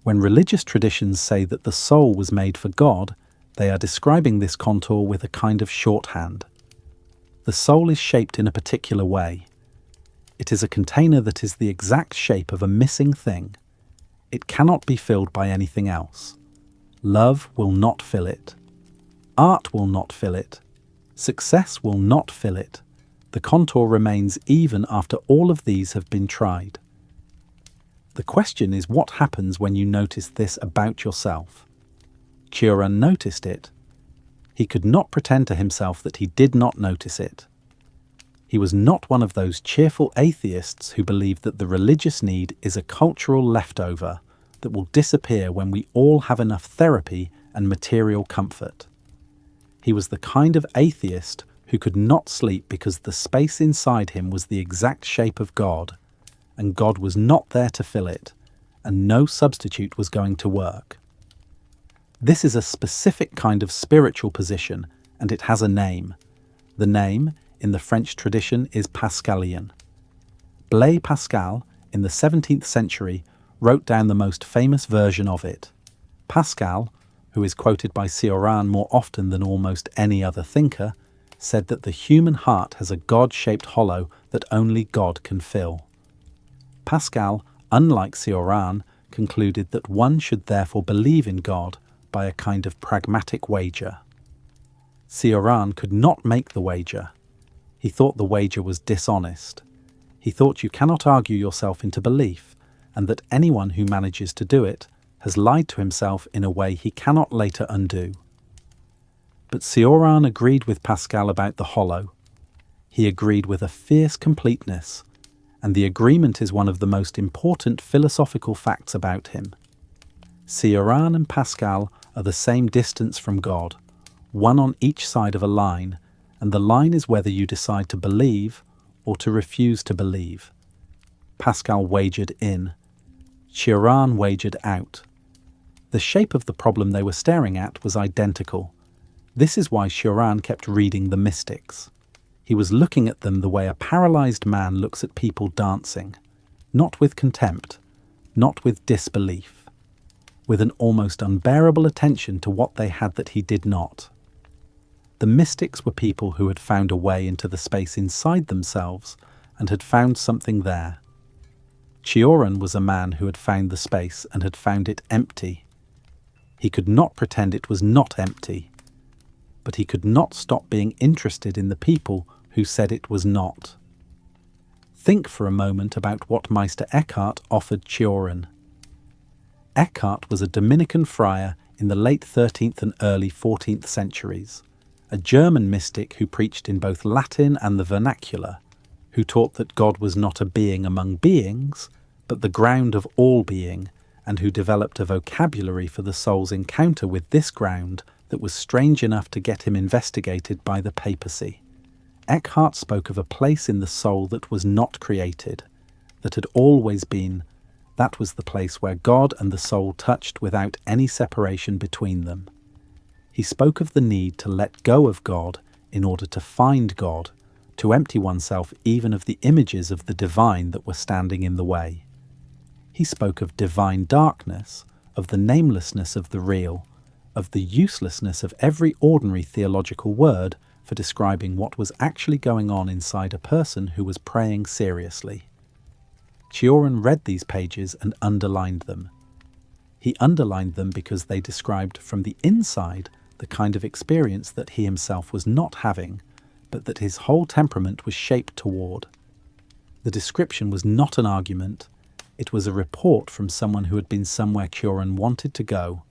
When religious traditions say that the soul was made for God, they are describing this contour with a kind of shorthand. The soul is shaped in a particular way. It is a container that is the exact shape of a missing thing. It cannot be filled by anything else. Love will not fill it. Art will not fill it. Success will not fill it. The contour remains even after all of these have been tried. The question is what happens when you notice this about yourself. Cioran noticed it. He could not pretend to himself that he did not notice it. He was not one of those cheerful atheists who believe that the religious need is a cultural leftover that will disappear when we all have enough therapy and material comfort. He was the kind of atheist who could not sleep because the space inside him was the exact shape of God, and God was not there to fill it, and no substitute was going to work. This is a specific kind of spiritual position, and it has a name. The name, in the French tradition, is Pascalian. Blaise Pascal, in the 17th century, wrote down the most famous version of it. Pascal, who is quoted by Cioran more often than almost any other thinker, said that the human heart has a God-shaped hollow that only God can fill. Pascal, unlike Cioran, concluded that one should therefore believe in God by a kind of pragmatic wager. Cioran could not make the wager. He thought the wager was dishonest. He thought you cannot argue yourself into belief, and that anyone who manages to do it has lied to himself in a way he cannot later undo. But Cioran agreed with Pascal about the hollow. He agreed with a fierce completeness, and the agreement is one of the most important philosophical facts about him. Cioran and Pascal are the same distance from God, one on each side of a line, and the line is whether you decide to believe or to refuse to believe. Pascal wagered in. Cioran wagered out. The shape of the problem they were staring at was identical. This is why Cioran kept reading the mystics. He was looking at them the way a paralyzed man looks at people dancing, not with contempt, not with disbelief, with an almost unbearable attention to what they had that he did not. The mystics were people who had found a way into the space inside themselves and had found something there. Cioran was a man who had found the space and had found it empty. He could not pretend it was not empty, but he could not stop being interested in the people who said it was not. Think for a moment about what Meister Eckhart offered Cioran. Eckhart was a Dominican friar in the late 13th and early 14th centuries, a German mystic who preached in both Latin and the vernacular, who taught that God was not a being among beings, but the ground of all being, and who developed a vocabulary for the soul's encounter with this ground that was strange enough to get him investigated by the papacy. Eckhart spoke of a place in the soul that was not created, that had always been. That was the place where God and the soul touched without any separation between them. He spoke of the need to let go of God in order to find God, to empty oneself even of the images of the divine that were standing in the way. He spoke of divine darkness, of the namelessness of the real, of the uselessness of every ordinary theological word for describing what was actually going on inside a person who was praying seriously. Cioran read these pages and underlined them. He underlined them because they described from the inside the kind of experience that he himself was not having, but that his whole temperament was shaped toward. The description was not an argument, it was a report from someone who had been somewhere Cioran wanted to go.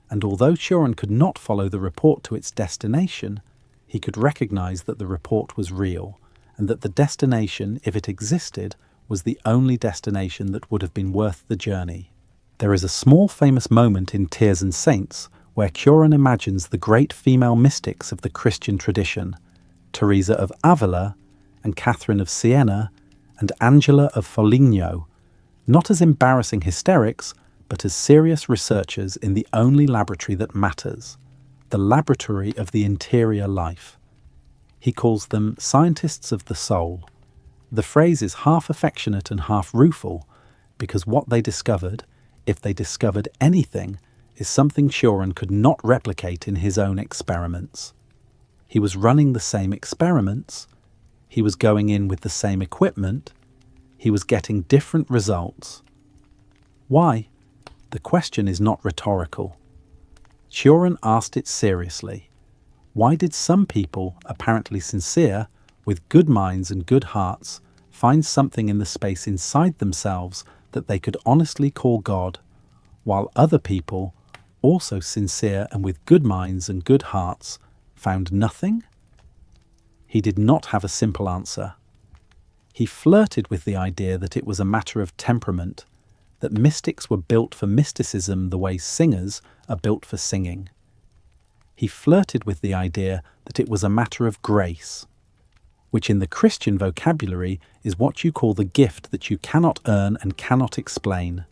And although Cioran could not follow the report to its destination, he could recognize that the report was real, and that the destination, if it existed, was the only destination that would have been worth the journey. There is a small famous moment in Tears and Saints where Cioran imagines the great female mystics of the Christian tradition, Teresa of Avila and Catherine of Siena and Angela of Foligno, not as embarrassing hysterics, but as serious researchers in the only laboratory that matters, the laboratory of the interior life. He calls them scientists of the soul. The phrase is half affectionate and half rueful, because what they discovered, if they discovered anything, is something Cioran could not replicate in his own experiments. He was running the same experiments, he was going in with the same equipment, he was getting different results. Why? The question is not rhetorical. Cioran asked it seriously. Why did some people, apparently sincere, with good minds and good hearts, find something in the space inside themselves that they could honestly call God, while other people, also sincere and with good minds and good hearts, found nothing? He did not have a simple answer. He flirted with the idea that it was a matter of temperament, that mystics were built for mysticism the way singers are built for singing. He flirted with the idea that it was a matter of grace, which in the Christian vocabulary is what you call the gift that you cannot earn and cannot explain.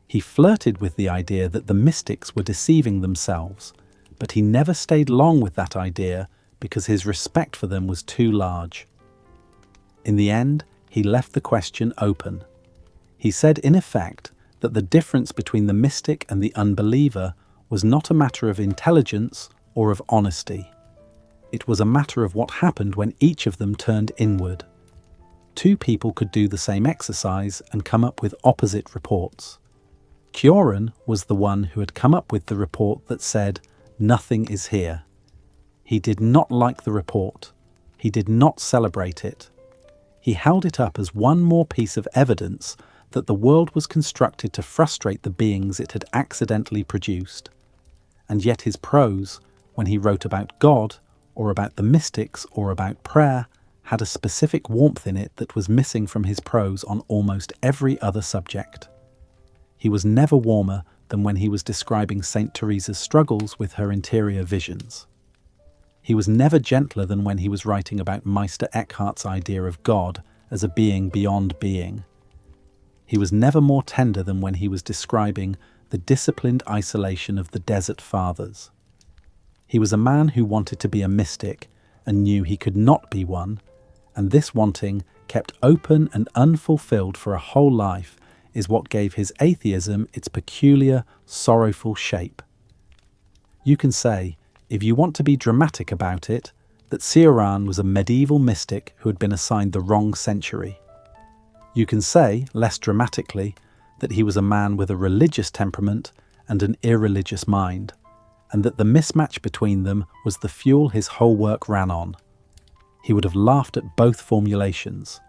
He flirted with the idea that the mystics were deceiving themselves, but he never stayed long with that idea because his respect for them was too large. In the end, he left the question open. He said in effect that the difference between the mystic and the unbeliever was not a matter of intelligence or of honesty. It was a matter of what happened when each of them turned inward. Two people could do the same exercise and come up with opposite reports. Cioran was the one who had come up with the report that said, "Nothing is here." He did not like the report. He did not celebrate it. He held it up as one more piece of evidence that the world was constructed to frustrate the beings it had accidentally produced. And yet his prose, when he wrote about God, or about the mystics, or about prayer, had a specific warmth in it that was missing from his prose on almost every other subject. He was never warmer than when he was describing Saint Teresa's struggles with her interior visions. He was never gentler than when he was writing about Meister Eckhart's idea of God as a being beyond being. He was never more tender than when he was describing the disciplined isolation of the Desert Fathers. He was a man who wanted to be a mystic and knew he could not be one, and this wanting, kept open and unfulfilled for a whole life, is what gave his atheism its peculiar, sorrowful shape. You can say, if you want to be dramatic about it, that Cioran was a medieval mystic who had been assigned the wrong century. You can say, less dramatically, that he was a man with a religious temperament and an irreligious mind, and that the mismatch between them was the fuel his whole work ran on. He would have laughed at both formulations,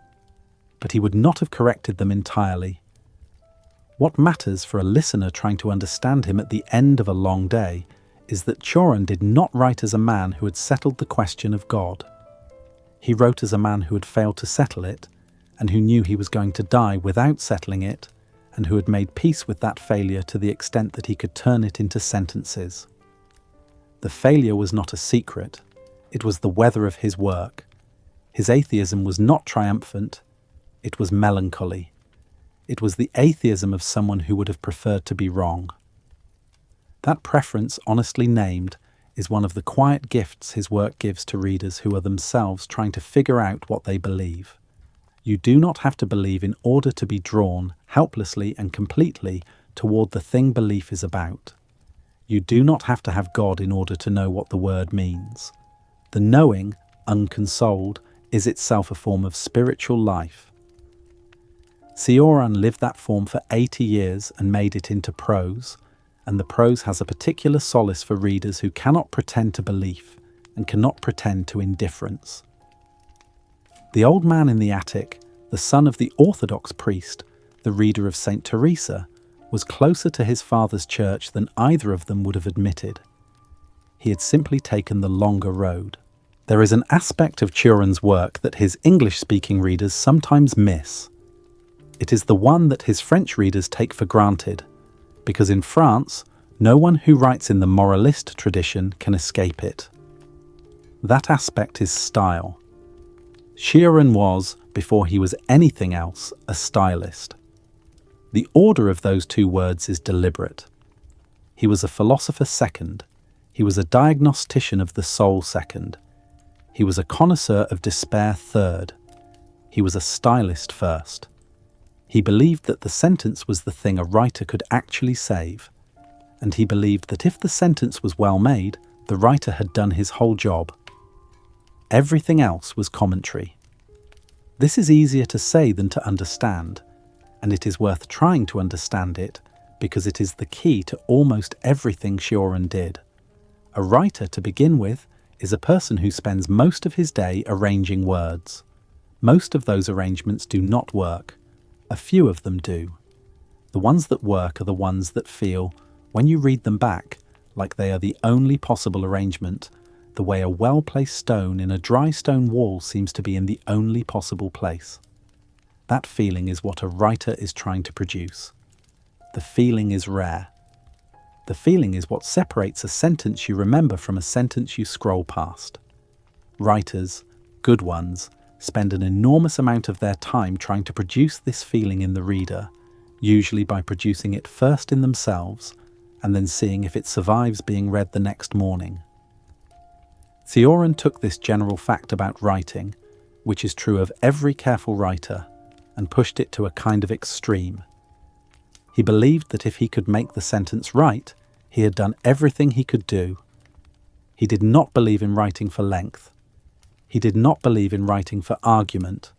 but he would not have corrected them entirely. What matters for a listener trying to understand him at the end of a long day is that Cioran did not write as a man who had settled the question of God. He wrote as a man who had failed to settle it, and who knew he was going to die without settling it, and who had made peace with that failure to the extent that he could turn it into sentences. The failure was not a secret, it was the weather of his work. His atheism was not triumphant, it was melancholy. It was the atheism of someone who would have preferred to be wrong. That preference, honestly named, is one of the quiet gifts his work gives to readers who are themselves trying to figure out what they believe. You do not have to believe in order to be drawn, helplessly and completely, toward the thing belief is about. You do not have to have God in order to know what the word means. The knowing, unconsoled, is itself a form of spiritual life. Cioran lived that form for 80 years and made it into prose, and the prose has a particular solace for readers who cannot pretend to belief and cannot pretend to indifference. The old man in the attic, the son of the Orthodox priest, the reader of St. Teresa, was closer to his father's church than either of them would have admitted. He had simply taken the longer road. There is an aspect of Cioran's work that his English-speaking readers sometimes miss. It is the one that his French readers take for granted, because in France, no one who writes in the moralist tradition can escape it. That aspect is style. Cioran was, before he was anything else, a stylist. The order of those two words is deliberate. He was a philosopher second. He was a diagnostician of the soul second. He was a connoisseur of despair third. He was a stylist first. He believed that the sentence was the thing a writer could actually save, and he believed that if the sentence was well made, the writer had done his whole job. Everything else was commentary. This is easier to say than to understand, and it is worth trying to understand it because it is the key to almost everything Cioran did. A writer, to begin with, is a person who spends most of his day arranging words. Most of those arrangements do not work. A few of them do. The ones that work are the ones that feel, when you read them back, like they are the only possible arrangement, the way a well-placed stone in a dry stone wall seems to be in the only possible place. That feeling is what a writer is trying to produce. The feeling is rare. The feeling is what separates a sentence you remember from a sentence you scroll past. Writers, good ones, spend an enormous amount of their time trying to produce this feeling in the reader, usually by producing it first in themselves and then seeing if it survives being read the next morning. Cioran took this general fact about writing, which is true of every careful writer, and pushed it to a kind of extreme. He believed that if he could make the sentence right, he had done everything he could do. He did not believe in writing for length. He did not believe in writing for argument.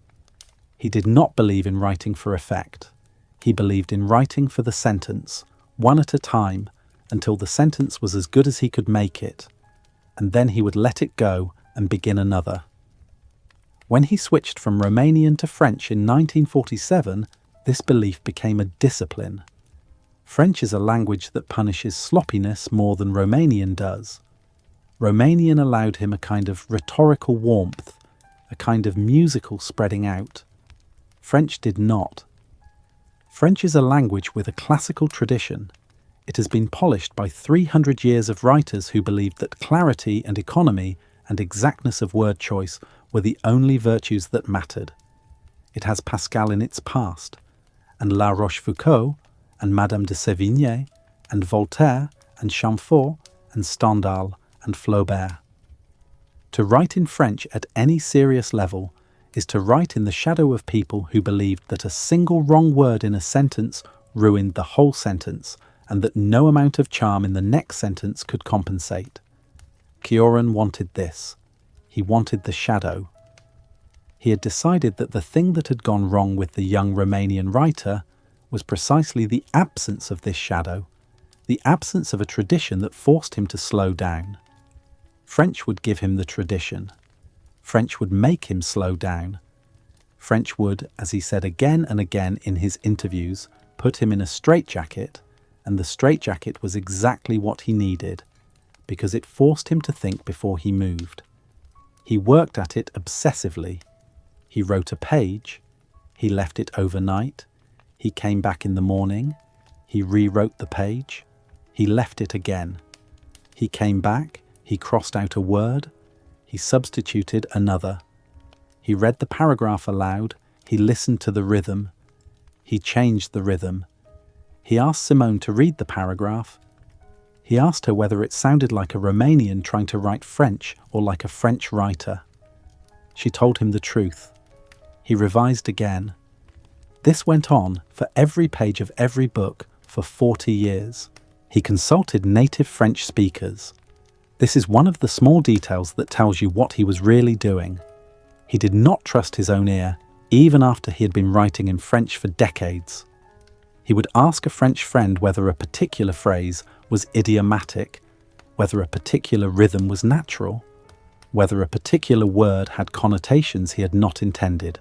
He did not believe in writing for effect. He believed in writing for the sentence, one at a time, until the sentence was as good as he could make it, and then he would let it go and begin another. When he switched from Romanian to French in 1947, this belief became a discipline. French is a language that punishes sloppiness more than Romanian does. Romanian allowed him a kind of rhetorical warmth, a kind of musical spreading out. French did not. French is a language with a classical tradition. It has been polished by 300 years of writers who believed that clarity and economy and exactness of word choice were the only virtues that mattered. It has Pascal in its past, and La Rochefoucauld, and Madame de Sévigné, and Voltaire and Chamfort and Stendhal and Flaubert. To write in French at any serious level is to write in the shadow of people who believed that a single wrong word in a sentence ruined the whole sentence, and that no amount of charm in the next sentence could compensate. Cioran wanted this. He wanted the shadow. He had decided that the thing that had gone wrong with the young Romanian writer was precisely the absence of this shadow, the absence of a tradition that forced him to slow down. French would give him the tradition. French would make him slow down. French would, as he said again and again in his interviews, put him in a straitjacket, and the straitjacket was exactly what he needed, because it forced him to think before he moved. He worked at it obsessively. He wrote a page. He left it overnight. He came back in the morning. He rewrote the page. He left it again. He came back. He crossed out a word. He substituted another. He read the paragraph aloud. He listened to the rhythm. He changed the rhythm. He asked Simone to read the paragraph. He asked her whether it sounded like a Romanian trying to write French or like a French writer. She told him the truth. He revised again. This went on for every page of every book for 40 years. He consulted native French speakers. This is one of the small details that tells you what he was really doing. He did not trust his own ear, even after he had been writing in French for decades. He would ask a French friend whether a particular phrase was idiomatic, whether a particular rhythm was natural, whether a particular word had connotations he had not intended.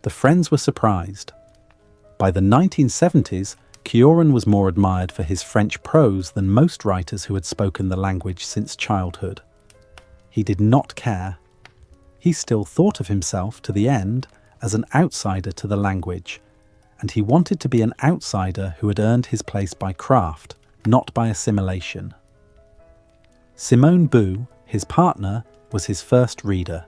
The friends were surprised. By the 1970s, Cioran was more admired for his French prose than most writers who had spoken the language since childhood. He did not care. He still thought of himself, to the end, as an outsider to the language, and he wanted to be an outsider who had earned his place by craft, not by assimilation. Simone Boue, his partner, was his first reader.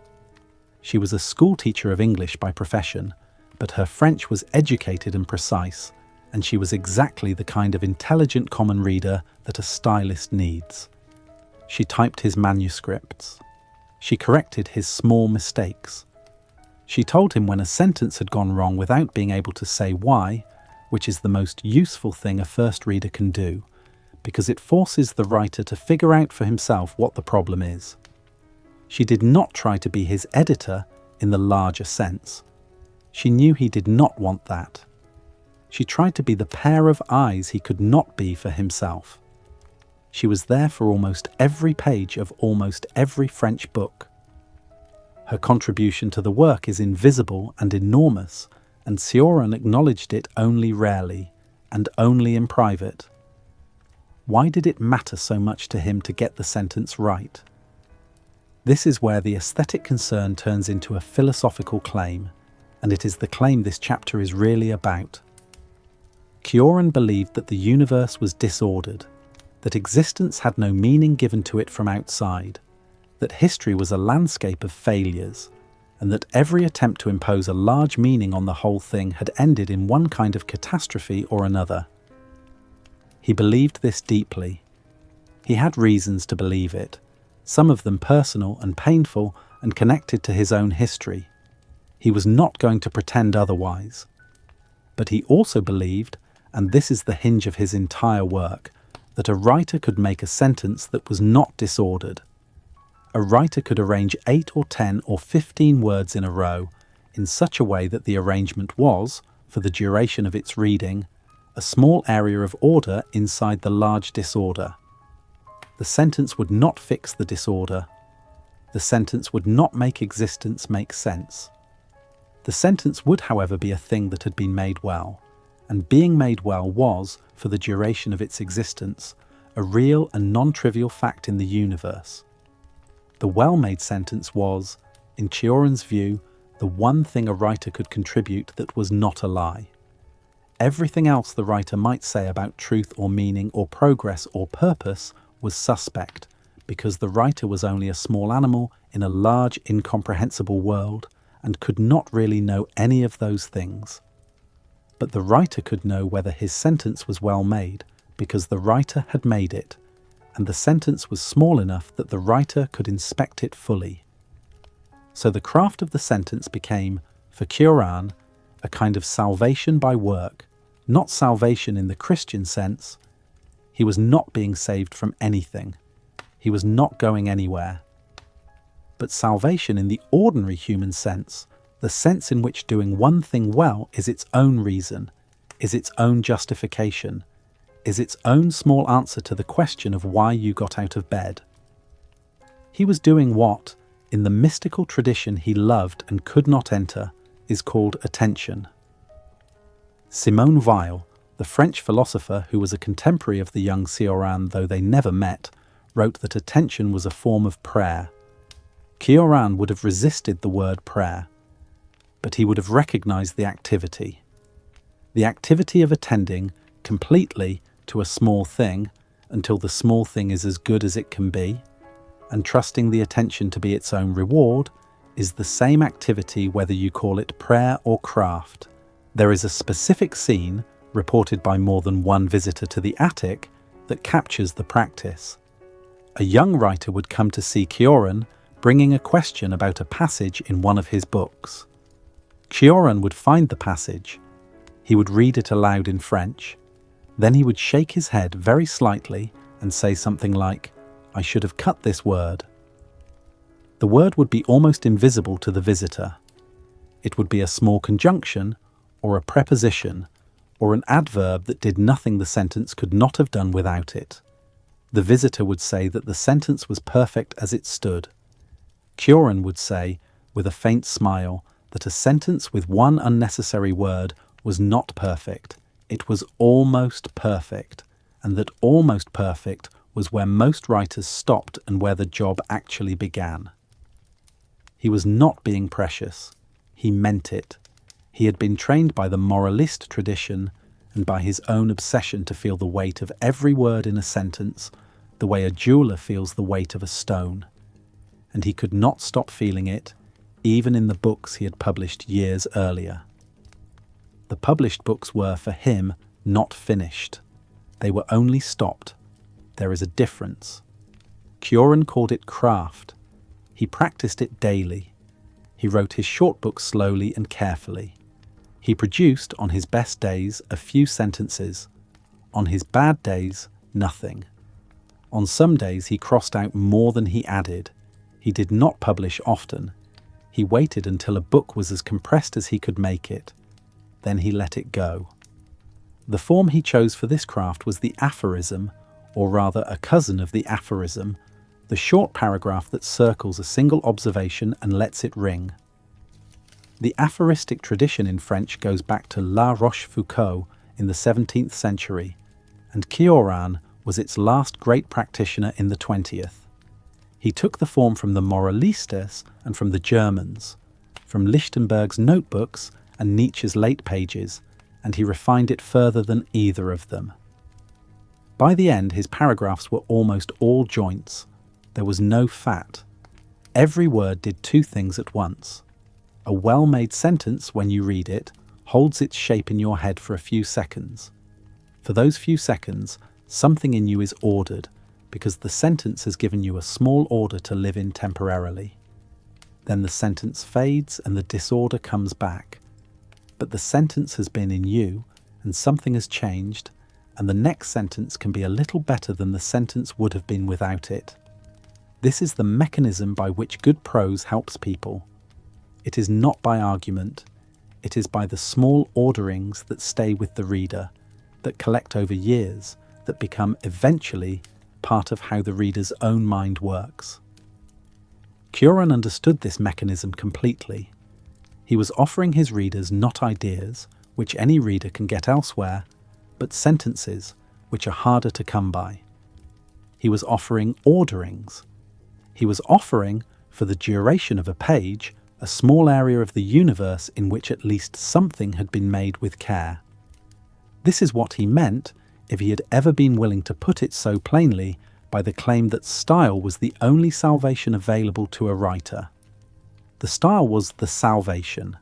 She was a schoolteacher of English by profession, but her French was educated and precise, and she was exactly the kind of intelligent common reader that a stylist needs. She typed his manuscripts. She corrected his small mistakes. She told him when a sentence had gone wrong without being able to say why, which is the most useful thing a first reader can do, because it forces the writer to figure out for himself what the problem is. She did not try to be his editor in the larger sense. She knew he did not want that. She tried to be the pair of eyes he could not be for himself. She was there for almost every page of almost every French book. Her contribution to the work is invisible and enormous, and Cioran acknowledged it only rarely, and only in private. Why did it matter so much to him to get the sentence right? This is where the aesthetic concern turns into a philosophical claim, and it is the claim this chapter is really about. Cioran believed that the universe was disordered, that existence had no meaning given to it from outside, that history was a landscape of failures, and that every attempt to impose a large meaning on the whole thing had ended in one kind of catastrophe or another. He believed this deeply. He had reasons to believe it, some of them personal and painful and connected to his own history. He was not going to pretend otherwise. But he also believed, and this is the hinge of his entire work, that a writer could make a sentence that was not disordered. A writer could arrange 8 or 10 or 15 words in a row in such a way that the arrangement was, for the duration of its reading, a small area of order inside the large disorder. The sentence would not fix the disorder. The sentence would not make existence make sense. The sentence would, however, be a thing that had been made well, and being made well was, for the duration of its existence, a real and non-trivial fact in the universe. The well-made sentence was, in Cioran's view, the one thing a writer could contribute that was not a lie. Everything else the writer might say about truth or meaning or progress or purpose was suspect, because the writer was only a small animal in a large, incomprehensible world and could not really know any of those things. But the writer could know whether his sentence was well made because the writer had made it, and the sentence was small enough that the writer could inspect it fully. So the craft of the sentence became, for Cioran, a kind of salvation by work, not salvation in the Christian sense. He was not being saved from anything. He was not going anywhere. But salvation in the ordinary human sense, the sense in which doing one thing well is its own reason, is its own justification, is its own small answer to the question of why you got out of bed. He was doing what, in the mystical tradition he loved and could not enter, is called attention. Simone Boue, the French philosopher who was a contemporary of the young Cioran though they never met, wrote that attention was a form of prayer. Cioran would have resisted the word prayer, but he would have recognized the activity. The activity of attending completely to a small thing until the small thing is as good as it can be, and trusting the attention to be its own reward, is the same activity whether you call it prayer or craft. There is a specific scene, reported by more than one visitor to the attic, that captures the practice. A young writer would come to see Cioran, bringing a question about a passage in one of his books. Cioran would find the passage. He would read it aloud in French. Then he would shake his head very slightly and say something like, "I should have cut this word." The word would be almost invisible to the visitor. It would be a small conjunction, or a preposition, or an adverb that did nothing the sentence could not have done without it. The visitor would say that the sentence was perfect as it stood. Cioran would say, with a faint smile, that a sentence with one unnecessary word was not perfect. It was almost perfect, and that almost perfect was where most writers stopped and where the job actually began. He was not being precious. He meant it. He had been trained by the moralist tradition and by his own obsession to feel the weight of every word in a sentence, the way a jeweller feels the weight of a stone. And he could not stop feeling it, even in the books he had published years earlier. The published books were, for him, not finished. They were only stopped. There is a difference. Cioran called it craft. He practiced it daily. He wrote his short books slowly and carefully. He produced, on his best days, a few sentences. On his bad days, nothing. On some days he crossed out more than he added. He did not publish often. He waited until a book was as compressed as he could make it. Then he let it go. The form he chose for this craft was the aphorism, or rather a cousin of the aphorism, the short paragraph that circles a single observation and lets it ring. The aphoristic tradition in French goes back to La Rochefoucauld in the 17th century, and Cioran was its last great practitioner in the 20th. He took the form from the Moralistes and from the Germans, from Lichtenberg's notebooks and Nietzsche's late pages, and he refined it further than either of them. By the end, his paragraphs were almost all joints. There was no fat. Every word did two things at once. A well-made sentence, when you read it, holds its shape in your head for a few seconds. For those few seconds, something in you is ordered, because the sentence has given you a small order to live in temporarily. Then the sentence fades and the disorder comes back. But the sentence has been in you, and something has changed, and the next sentence can be a little better than the sentence would have been without it. This is the mechanism by which good prose helps people. It is not by argument. It is by the small orderings that stay with the reader, that collect over years, that become eventually part of how the reader's own mind works. Cioran understood this mechanism completely. He was offering his readers not ideas, which any reader can get elsewhere, but sentences, which are harder to come by. He was offering orderings. He was offering, for the duration of a page, a small area of the universe in which at least something had been made with care. This is what he meant, if he had ever been willing to put it so plainly, by the claim that style was the only salvation available to a writer. The style was the salvation,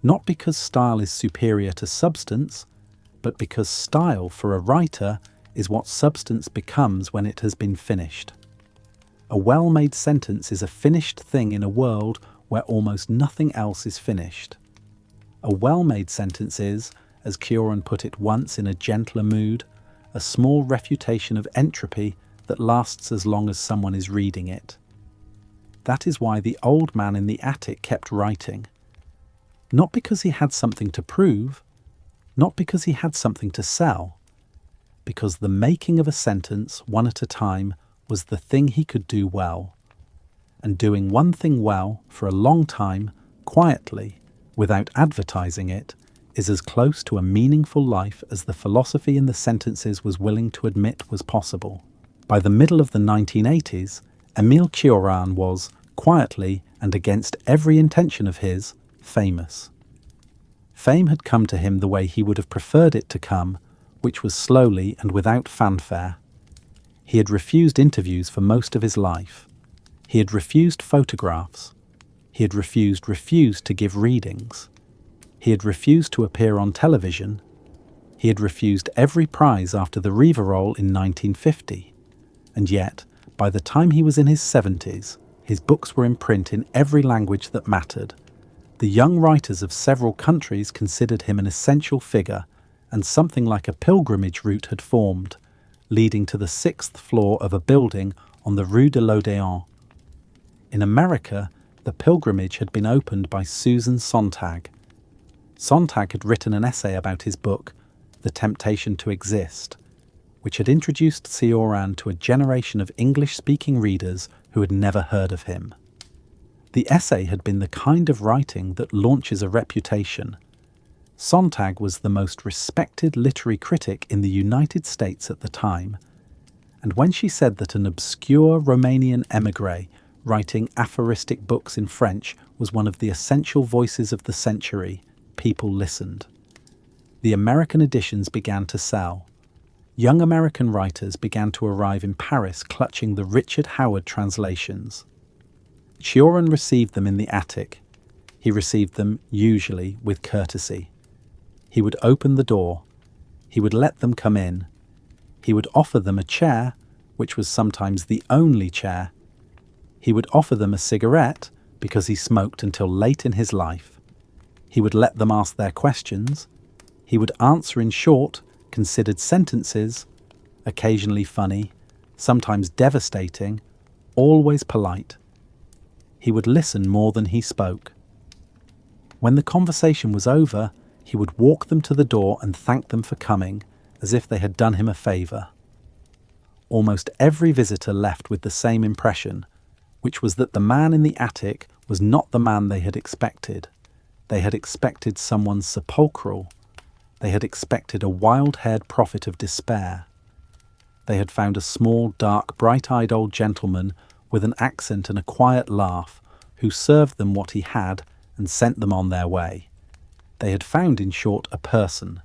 not because style is superior to substance, but because style, for a writer, is what substance becomes when it has been finished. A well-made sentence is a finished thing in a world where almost nothing else is finished. A well-made sentence is, as Cioran put it once in a gentler mood, a small refutation of entropy that lasts as long as someone is reading it. That is why the old man in the attic kept writing. Not because he had something to prove, not because he had something to sell, because the making of a sentence, one at a time, was the thing he could do well. And doing one thing well for a long time, quietly, without advertising it, is as close to a meaningful life as the philosophy in the sentences was willing to admit was possible. By the middle of the 1980s, Emil Cioran was, quietly and against every intention of his, famous. Fame had come to him the way he would have preferred it to come, which was slowly and without fanfare. He had refused interviews for most of his life. He had refused photographs. He had refused to give readings. He had refused to appear on television. He had refused every prize after the Rivarol in 1950. And yet, by the time he was in his 70s, his books were in print in every language that mattered. The young writers of several countries considered him an essential figure, and something like a pilgrimage route had formed, leading to the 6th floor of a building on the Rue de l'Odéon. In America, the pilgrimage had been opened by Susan Sontag. Sontag had written an essay about his book, The Temptation to Exist, which had introduced Cioran to a generation of English-speaking readers who had never heard of him. The essay had been the kind of writing that launches a reputation. Sontag was the most respected literary critic in the United States at the time, and when she said that an obscure Romanian émigré writing aphoristic books in French was one of the essential voices of the century, people listened. The American editions began to sell. Young American writers began to arrive in Paris clutching the Richard Howard translations. Cioran received them in the attic. He received them, usually, with courtesy. He would open the door. He would let them come in. He would offer them a chair, which was sometimes the only chair. He would offer them a cigarette, because he smoked until late in his life. He would let them ask their questions. He would answer in short, considered sentences, occasionally funny, sometimes devastating, always polite. He would listen more than he spoke. When the conversation was over, he would walk them to the door and thank them for coming, as if they had done him a favour. Almost every visitor left with the same impression, which was that the man in the attic was not the man they had expected. They had expected someone sepulchral. They had expected a wild-haired prophet of despair. They had found a small, dark, bright-eyed old gentleman with an accent and a quiet laugh, who served them what he had and sent them on their way. They had found, in short, a person.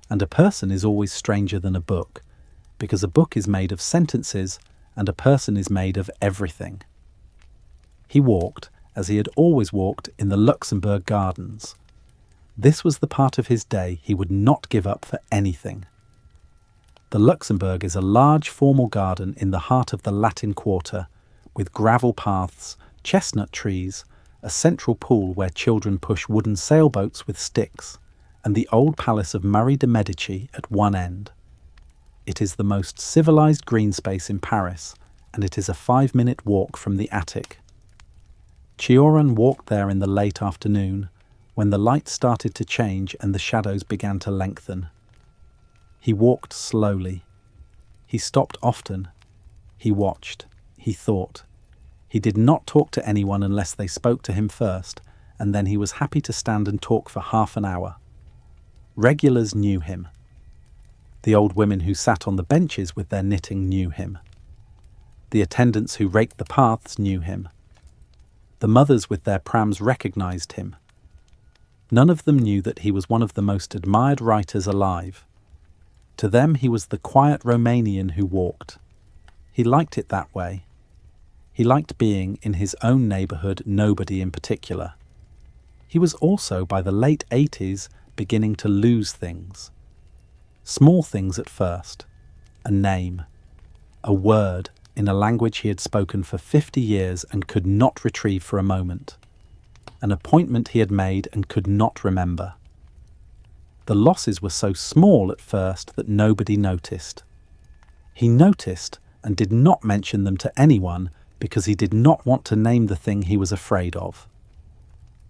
And a person is always stranger than a book, because a book is made of sentences and a person is made of everything. He walked, as he had always walked, in the Luxembourg Gardens. This was the part of his day he would not give up for anything. The Luxembourg is a large formal garden in the heart of the Latin Quarter, with gravel paths, chestnut trees, a central pool where children push wooden sailboats with sticks, and the old palace of Marie de Medici at one end. It is the most civilized green space in Paris, and it is a 5-minute walk from the attic. Cioran walked there in the late afternoon, when the light started to change and the shadows began to lengthen. He walked slowly. He stopped often. He watched. He thought. He did not talk to anyone unless they spoke to him first, and then he was happy to stand and talk for half an hour. Regulars knew him. The old women who sat on the benches with their knitting knew him. The attendants who raked the paths knew him. The mothers with their prams recognized him. None of them knew that he was one of the most admired writers alive. To them he was the quiet Romanian who walked. He liked it that way. He liked being, in his own neighbourhood, nobody in particular. He was also, by the late 80s, beginning to lose things. Small things at first. a name, a word in a language he had spoken for 50 years and could not retrieve for a moment, an appointment he had made and could not remember. The losses were so small at first that nobody noticed. He noticed and did not mention them to anyone because he did not want to name the thing he was afraid of.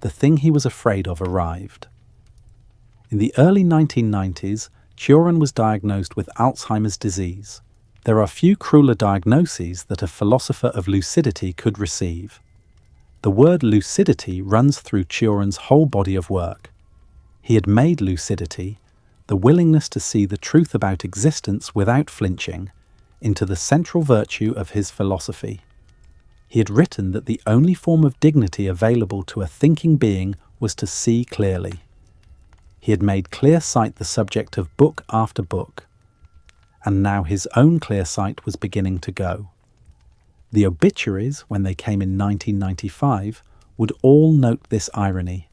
The thing he was afraid of arrived. In the early 1990s, Cioran was diagnosed with Alzheimer's disease. There are few crueler diagnoses that a philosopher of lucidity could receive. The word lucidity runs through Cioran's whole body of work. He had made lucidity, the willingness to see the truth about existence without flinching, into the central virtue of his philosophy. He had written that the only form of dignity available to a thinking being was to see clearly. He had made clear sight the subject of book after book, and now his own clear sight was beginning to go. The obituaries, when they came in 1995, would all note this irony.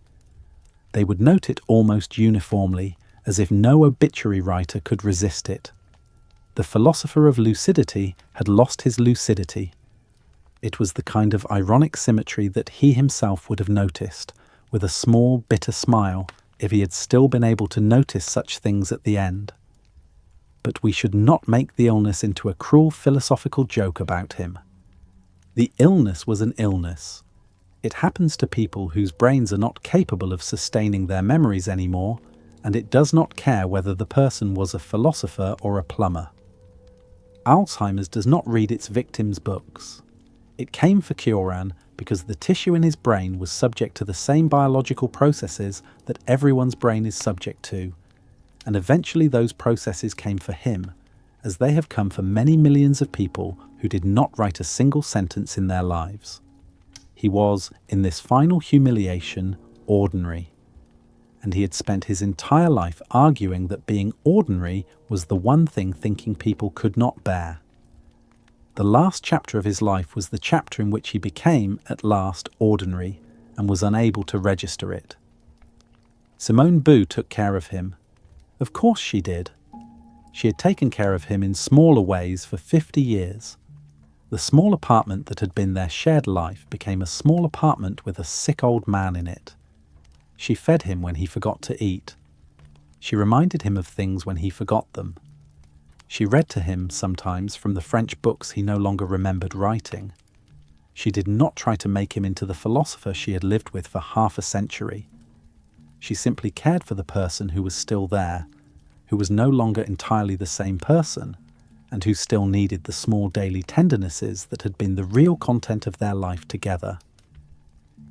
They would note it almost uniformly, as if no obituary writer could resist it. The philosopher of lucidity had lost his lucidity. It was the kind of ironic symmetry that he himself would have noticed, with a small, bitter smile, if he had still been able to notice such things at the end. But we should not make the illness into a cruel philosophical joke about him. The illness was an illness. It happens to people whose brains are not capable of sustaining their memories anymore, and it does not care whether the person was a philosopher or a plumber. Alzheimer's does not read its victims' books. It came for Cioran because the tissue in his brain was subject to the same biological processes that everyone's brain is subject to, and eventually those processes came for him, as they have come for many millions of people who did not write a single sentence in their lives. He was, in this final humiliation, ordinary, and he had spent his entire life arguing that being ordinary was the one thing thinking people could not bear. The last chapter of his life was the chapter in which he became, at last, ordinary, and was unable to register it. Simone Boue took care of him. Of course she did. She had taken care of him in smaller ways for 50 years. The small apartment that had been their shared life became a small apartment with a sick old man in it. She fed him when he forgot to eat. She reminded him of things when he forgot them. She read to him sometimes from the French books he no longer remembered writing. She did not try to make him into the philosopher she had lived with for half a century. She simply cared for the person who was still there, who was no longer entirely the same person, and who still needed the small daily tendernesses that had been the real content of their life together.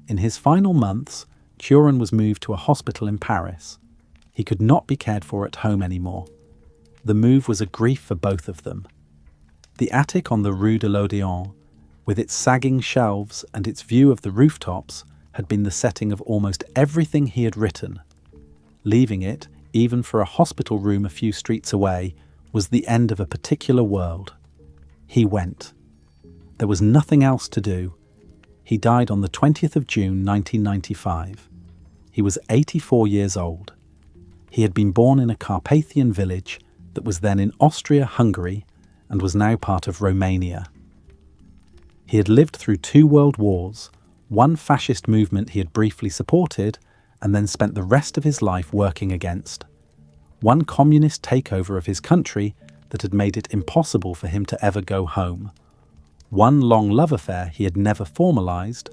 In his final months, Cioran was moved to a hospital in Paris. He could not be cared for at home anymore. The move was a grief for both of them. The attic on the Rue de l'Odéon, with its sagging shelves and its view of the rooftops, had been the setting of almost everything he had written. Leaving it, even for a hospital room a few streets away, was the end of a particular world. He went. There was nothing else to do. He died on the 20th of June 1995. He was 84 years old. He had been born in a Carpathian village that was then in Austria-Hungary and was now part of Romania. He had lived through 2 world wars, one fascist movement he had briefly supported and then spent the rest of his life working against, one communist takeover of his country that had made it impossible for him to ever go home, one long love affair he had never formalized,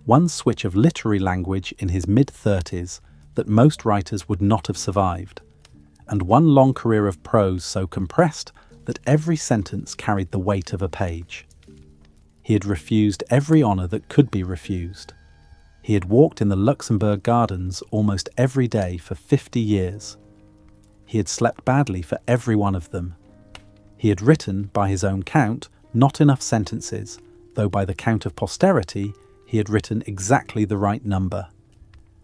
one switch of literary language in his mid-30s that most writers would not have survived, and one long career of prose so compressed that every sentence carried the weight of a page. He had refused every honour that could be refused. He had walked in the Luxembourg Gardens almost every day for 50 years. He had slept badly for every one of them. He had written, by his own count, not enough sentences, though by the count of posterity, he had written exactly the right number.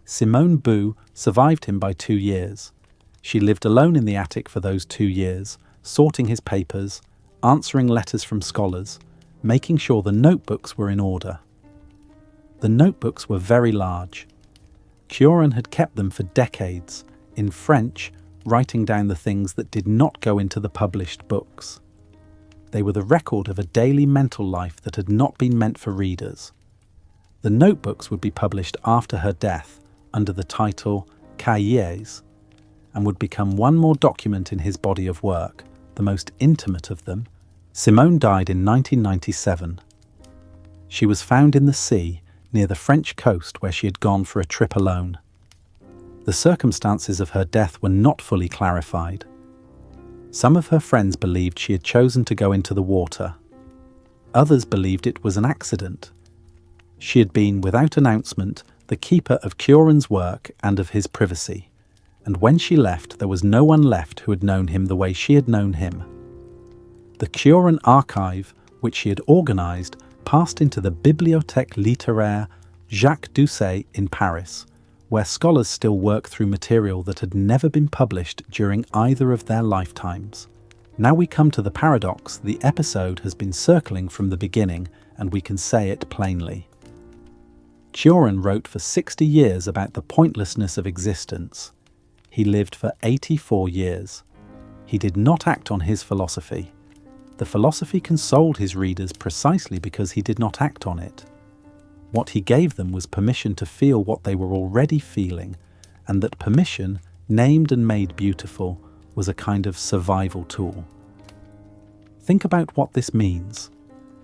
Simone Boue survived him by 2 years. She lived alone in the attic for those 2 years, sorting his papers, answering letters from scholars, making sure the notebooks were in order. The notebooks were very large. Cioran had kept them for decades, in French, writing down the things that did not go into the published books. They were the record of a daily mental life that had not been meant for readers. The notebooks would be published after her death under the title Cahiers, and would become one more document in his body of work, the most intimate of them. Simone died in 1997. She was found in the sea near the French coast where she had gone for a trip alone. The circumstances of her death were not fully clarified. Some of her friends believed she had chosen to go into the water. Others believed it was an accident. She had been, without announcement, the keeper of Cioran's work and of his privacy, and when she left there was no one left who had known him the way she had known him. The Cioran archive, which she had organised, passed into the Bibliothèque littéraire Jacques Doucet in Paris, where scholars still work through material that had never been published during either of their lifetimes. Now we come to the paradox. The episode has been circling from the beginning, and we can say it plainly. Cioran wrote for 60 years about the pointlessness of existence. He lived for 84 years. He did not act on his philosophy. The philosophy consoled his readers precisely because he did not act on it. What he gave them was permission to feel what they were already feeling, and that permission, named and made beautiful, was a kind of survival tool. Think about what this means.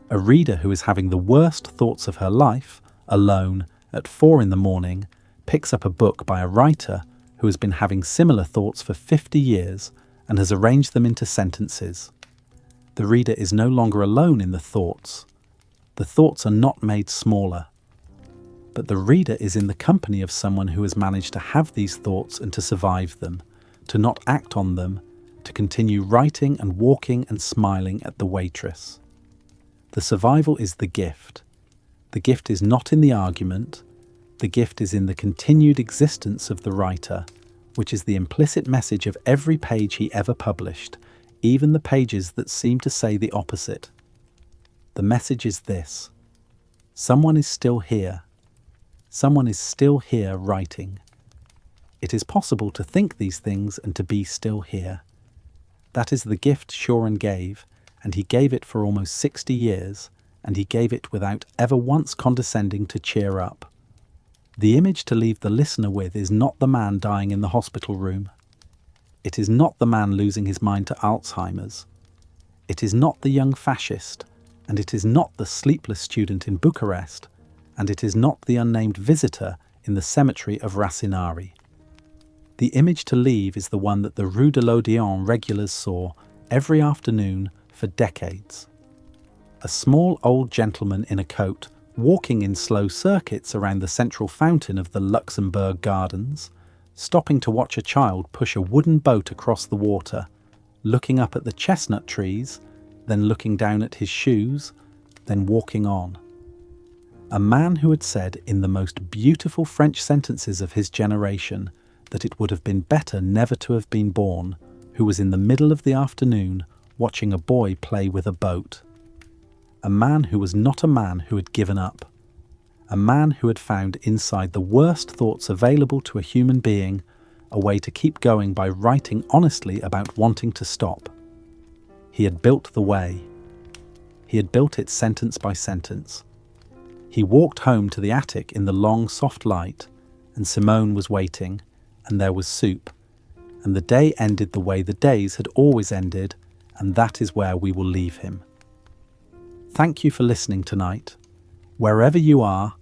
A reader who is having the worst thoughts of her life, alone, at 4 a.m, picks up a book by a writer who has been having similar thoughts for 50 years and has arranged them into sentences. The reader is no longer alone in the thoughts. The thoughts are not made smaller. But the reader is in the company of someone who has managed to have these thoughts and to survive them, to not act on them, to continue writing and walking and smiling at the waitress. The survival is the gift. The gift is not in the argument. The gift is in the continued existence of the writer, which is the implicit message of every page he ever published, even the pages that seem to say the opposite. The message is this: someone is still here. Someone is still here writing. It is possible to think these things and to be still here. That is the gift Cioran gave, and he gave it for almost 60 years, and he gave it without ever once condescending to cheer up. The image to leave the listener with is not the man dying in the hospital room. It is not the man losing his mind to Alzheimer's. It is not the young fascist, and it is not the sleepless student in Bucharest, and it is not the unnamed visitor in the cemetery of Racinari. The image to leave is the one that the Rue de l'Odéon regulars saw every afternoon for decades. A small old gentleman in a coat, walking in slow circuits around the central fountain of the Luxembourg Gardens, stopping to watch a child push a wooden boat across the water, looking up at the chestnut trees, then looking down at his shoes, then walking on. A man who had said in the most beautiful French sentences of his generation that it would have been better never to have been born, who was in the middle of the afternoon watching a boy play with a boat. A man who was not a man who had given up. A man who had found inside the worst thoughts available to a human being a way to keep going by writing honestly about wanting to stop. He had built the way. He had built it sentence by sentence. He walked home to the attic in the long soft light, and Simone was waiting, and there was soup, and the day ended the way the days had always ended, and that is where we will leave him. Thank you for listening tonight. Wherever you are,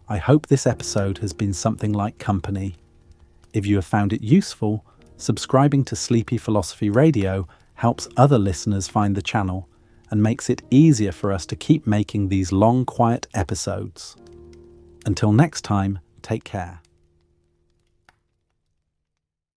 I hope this episode has been something like company. If you have found it useful, subscribing to Sleepy Philosophy Radio helps other listeners find the channel and makes it easier for us to keep making these long, quiet episodes. Until next time, take care.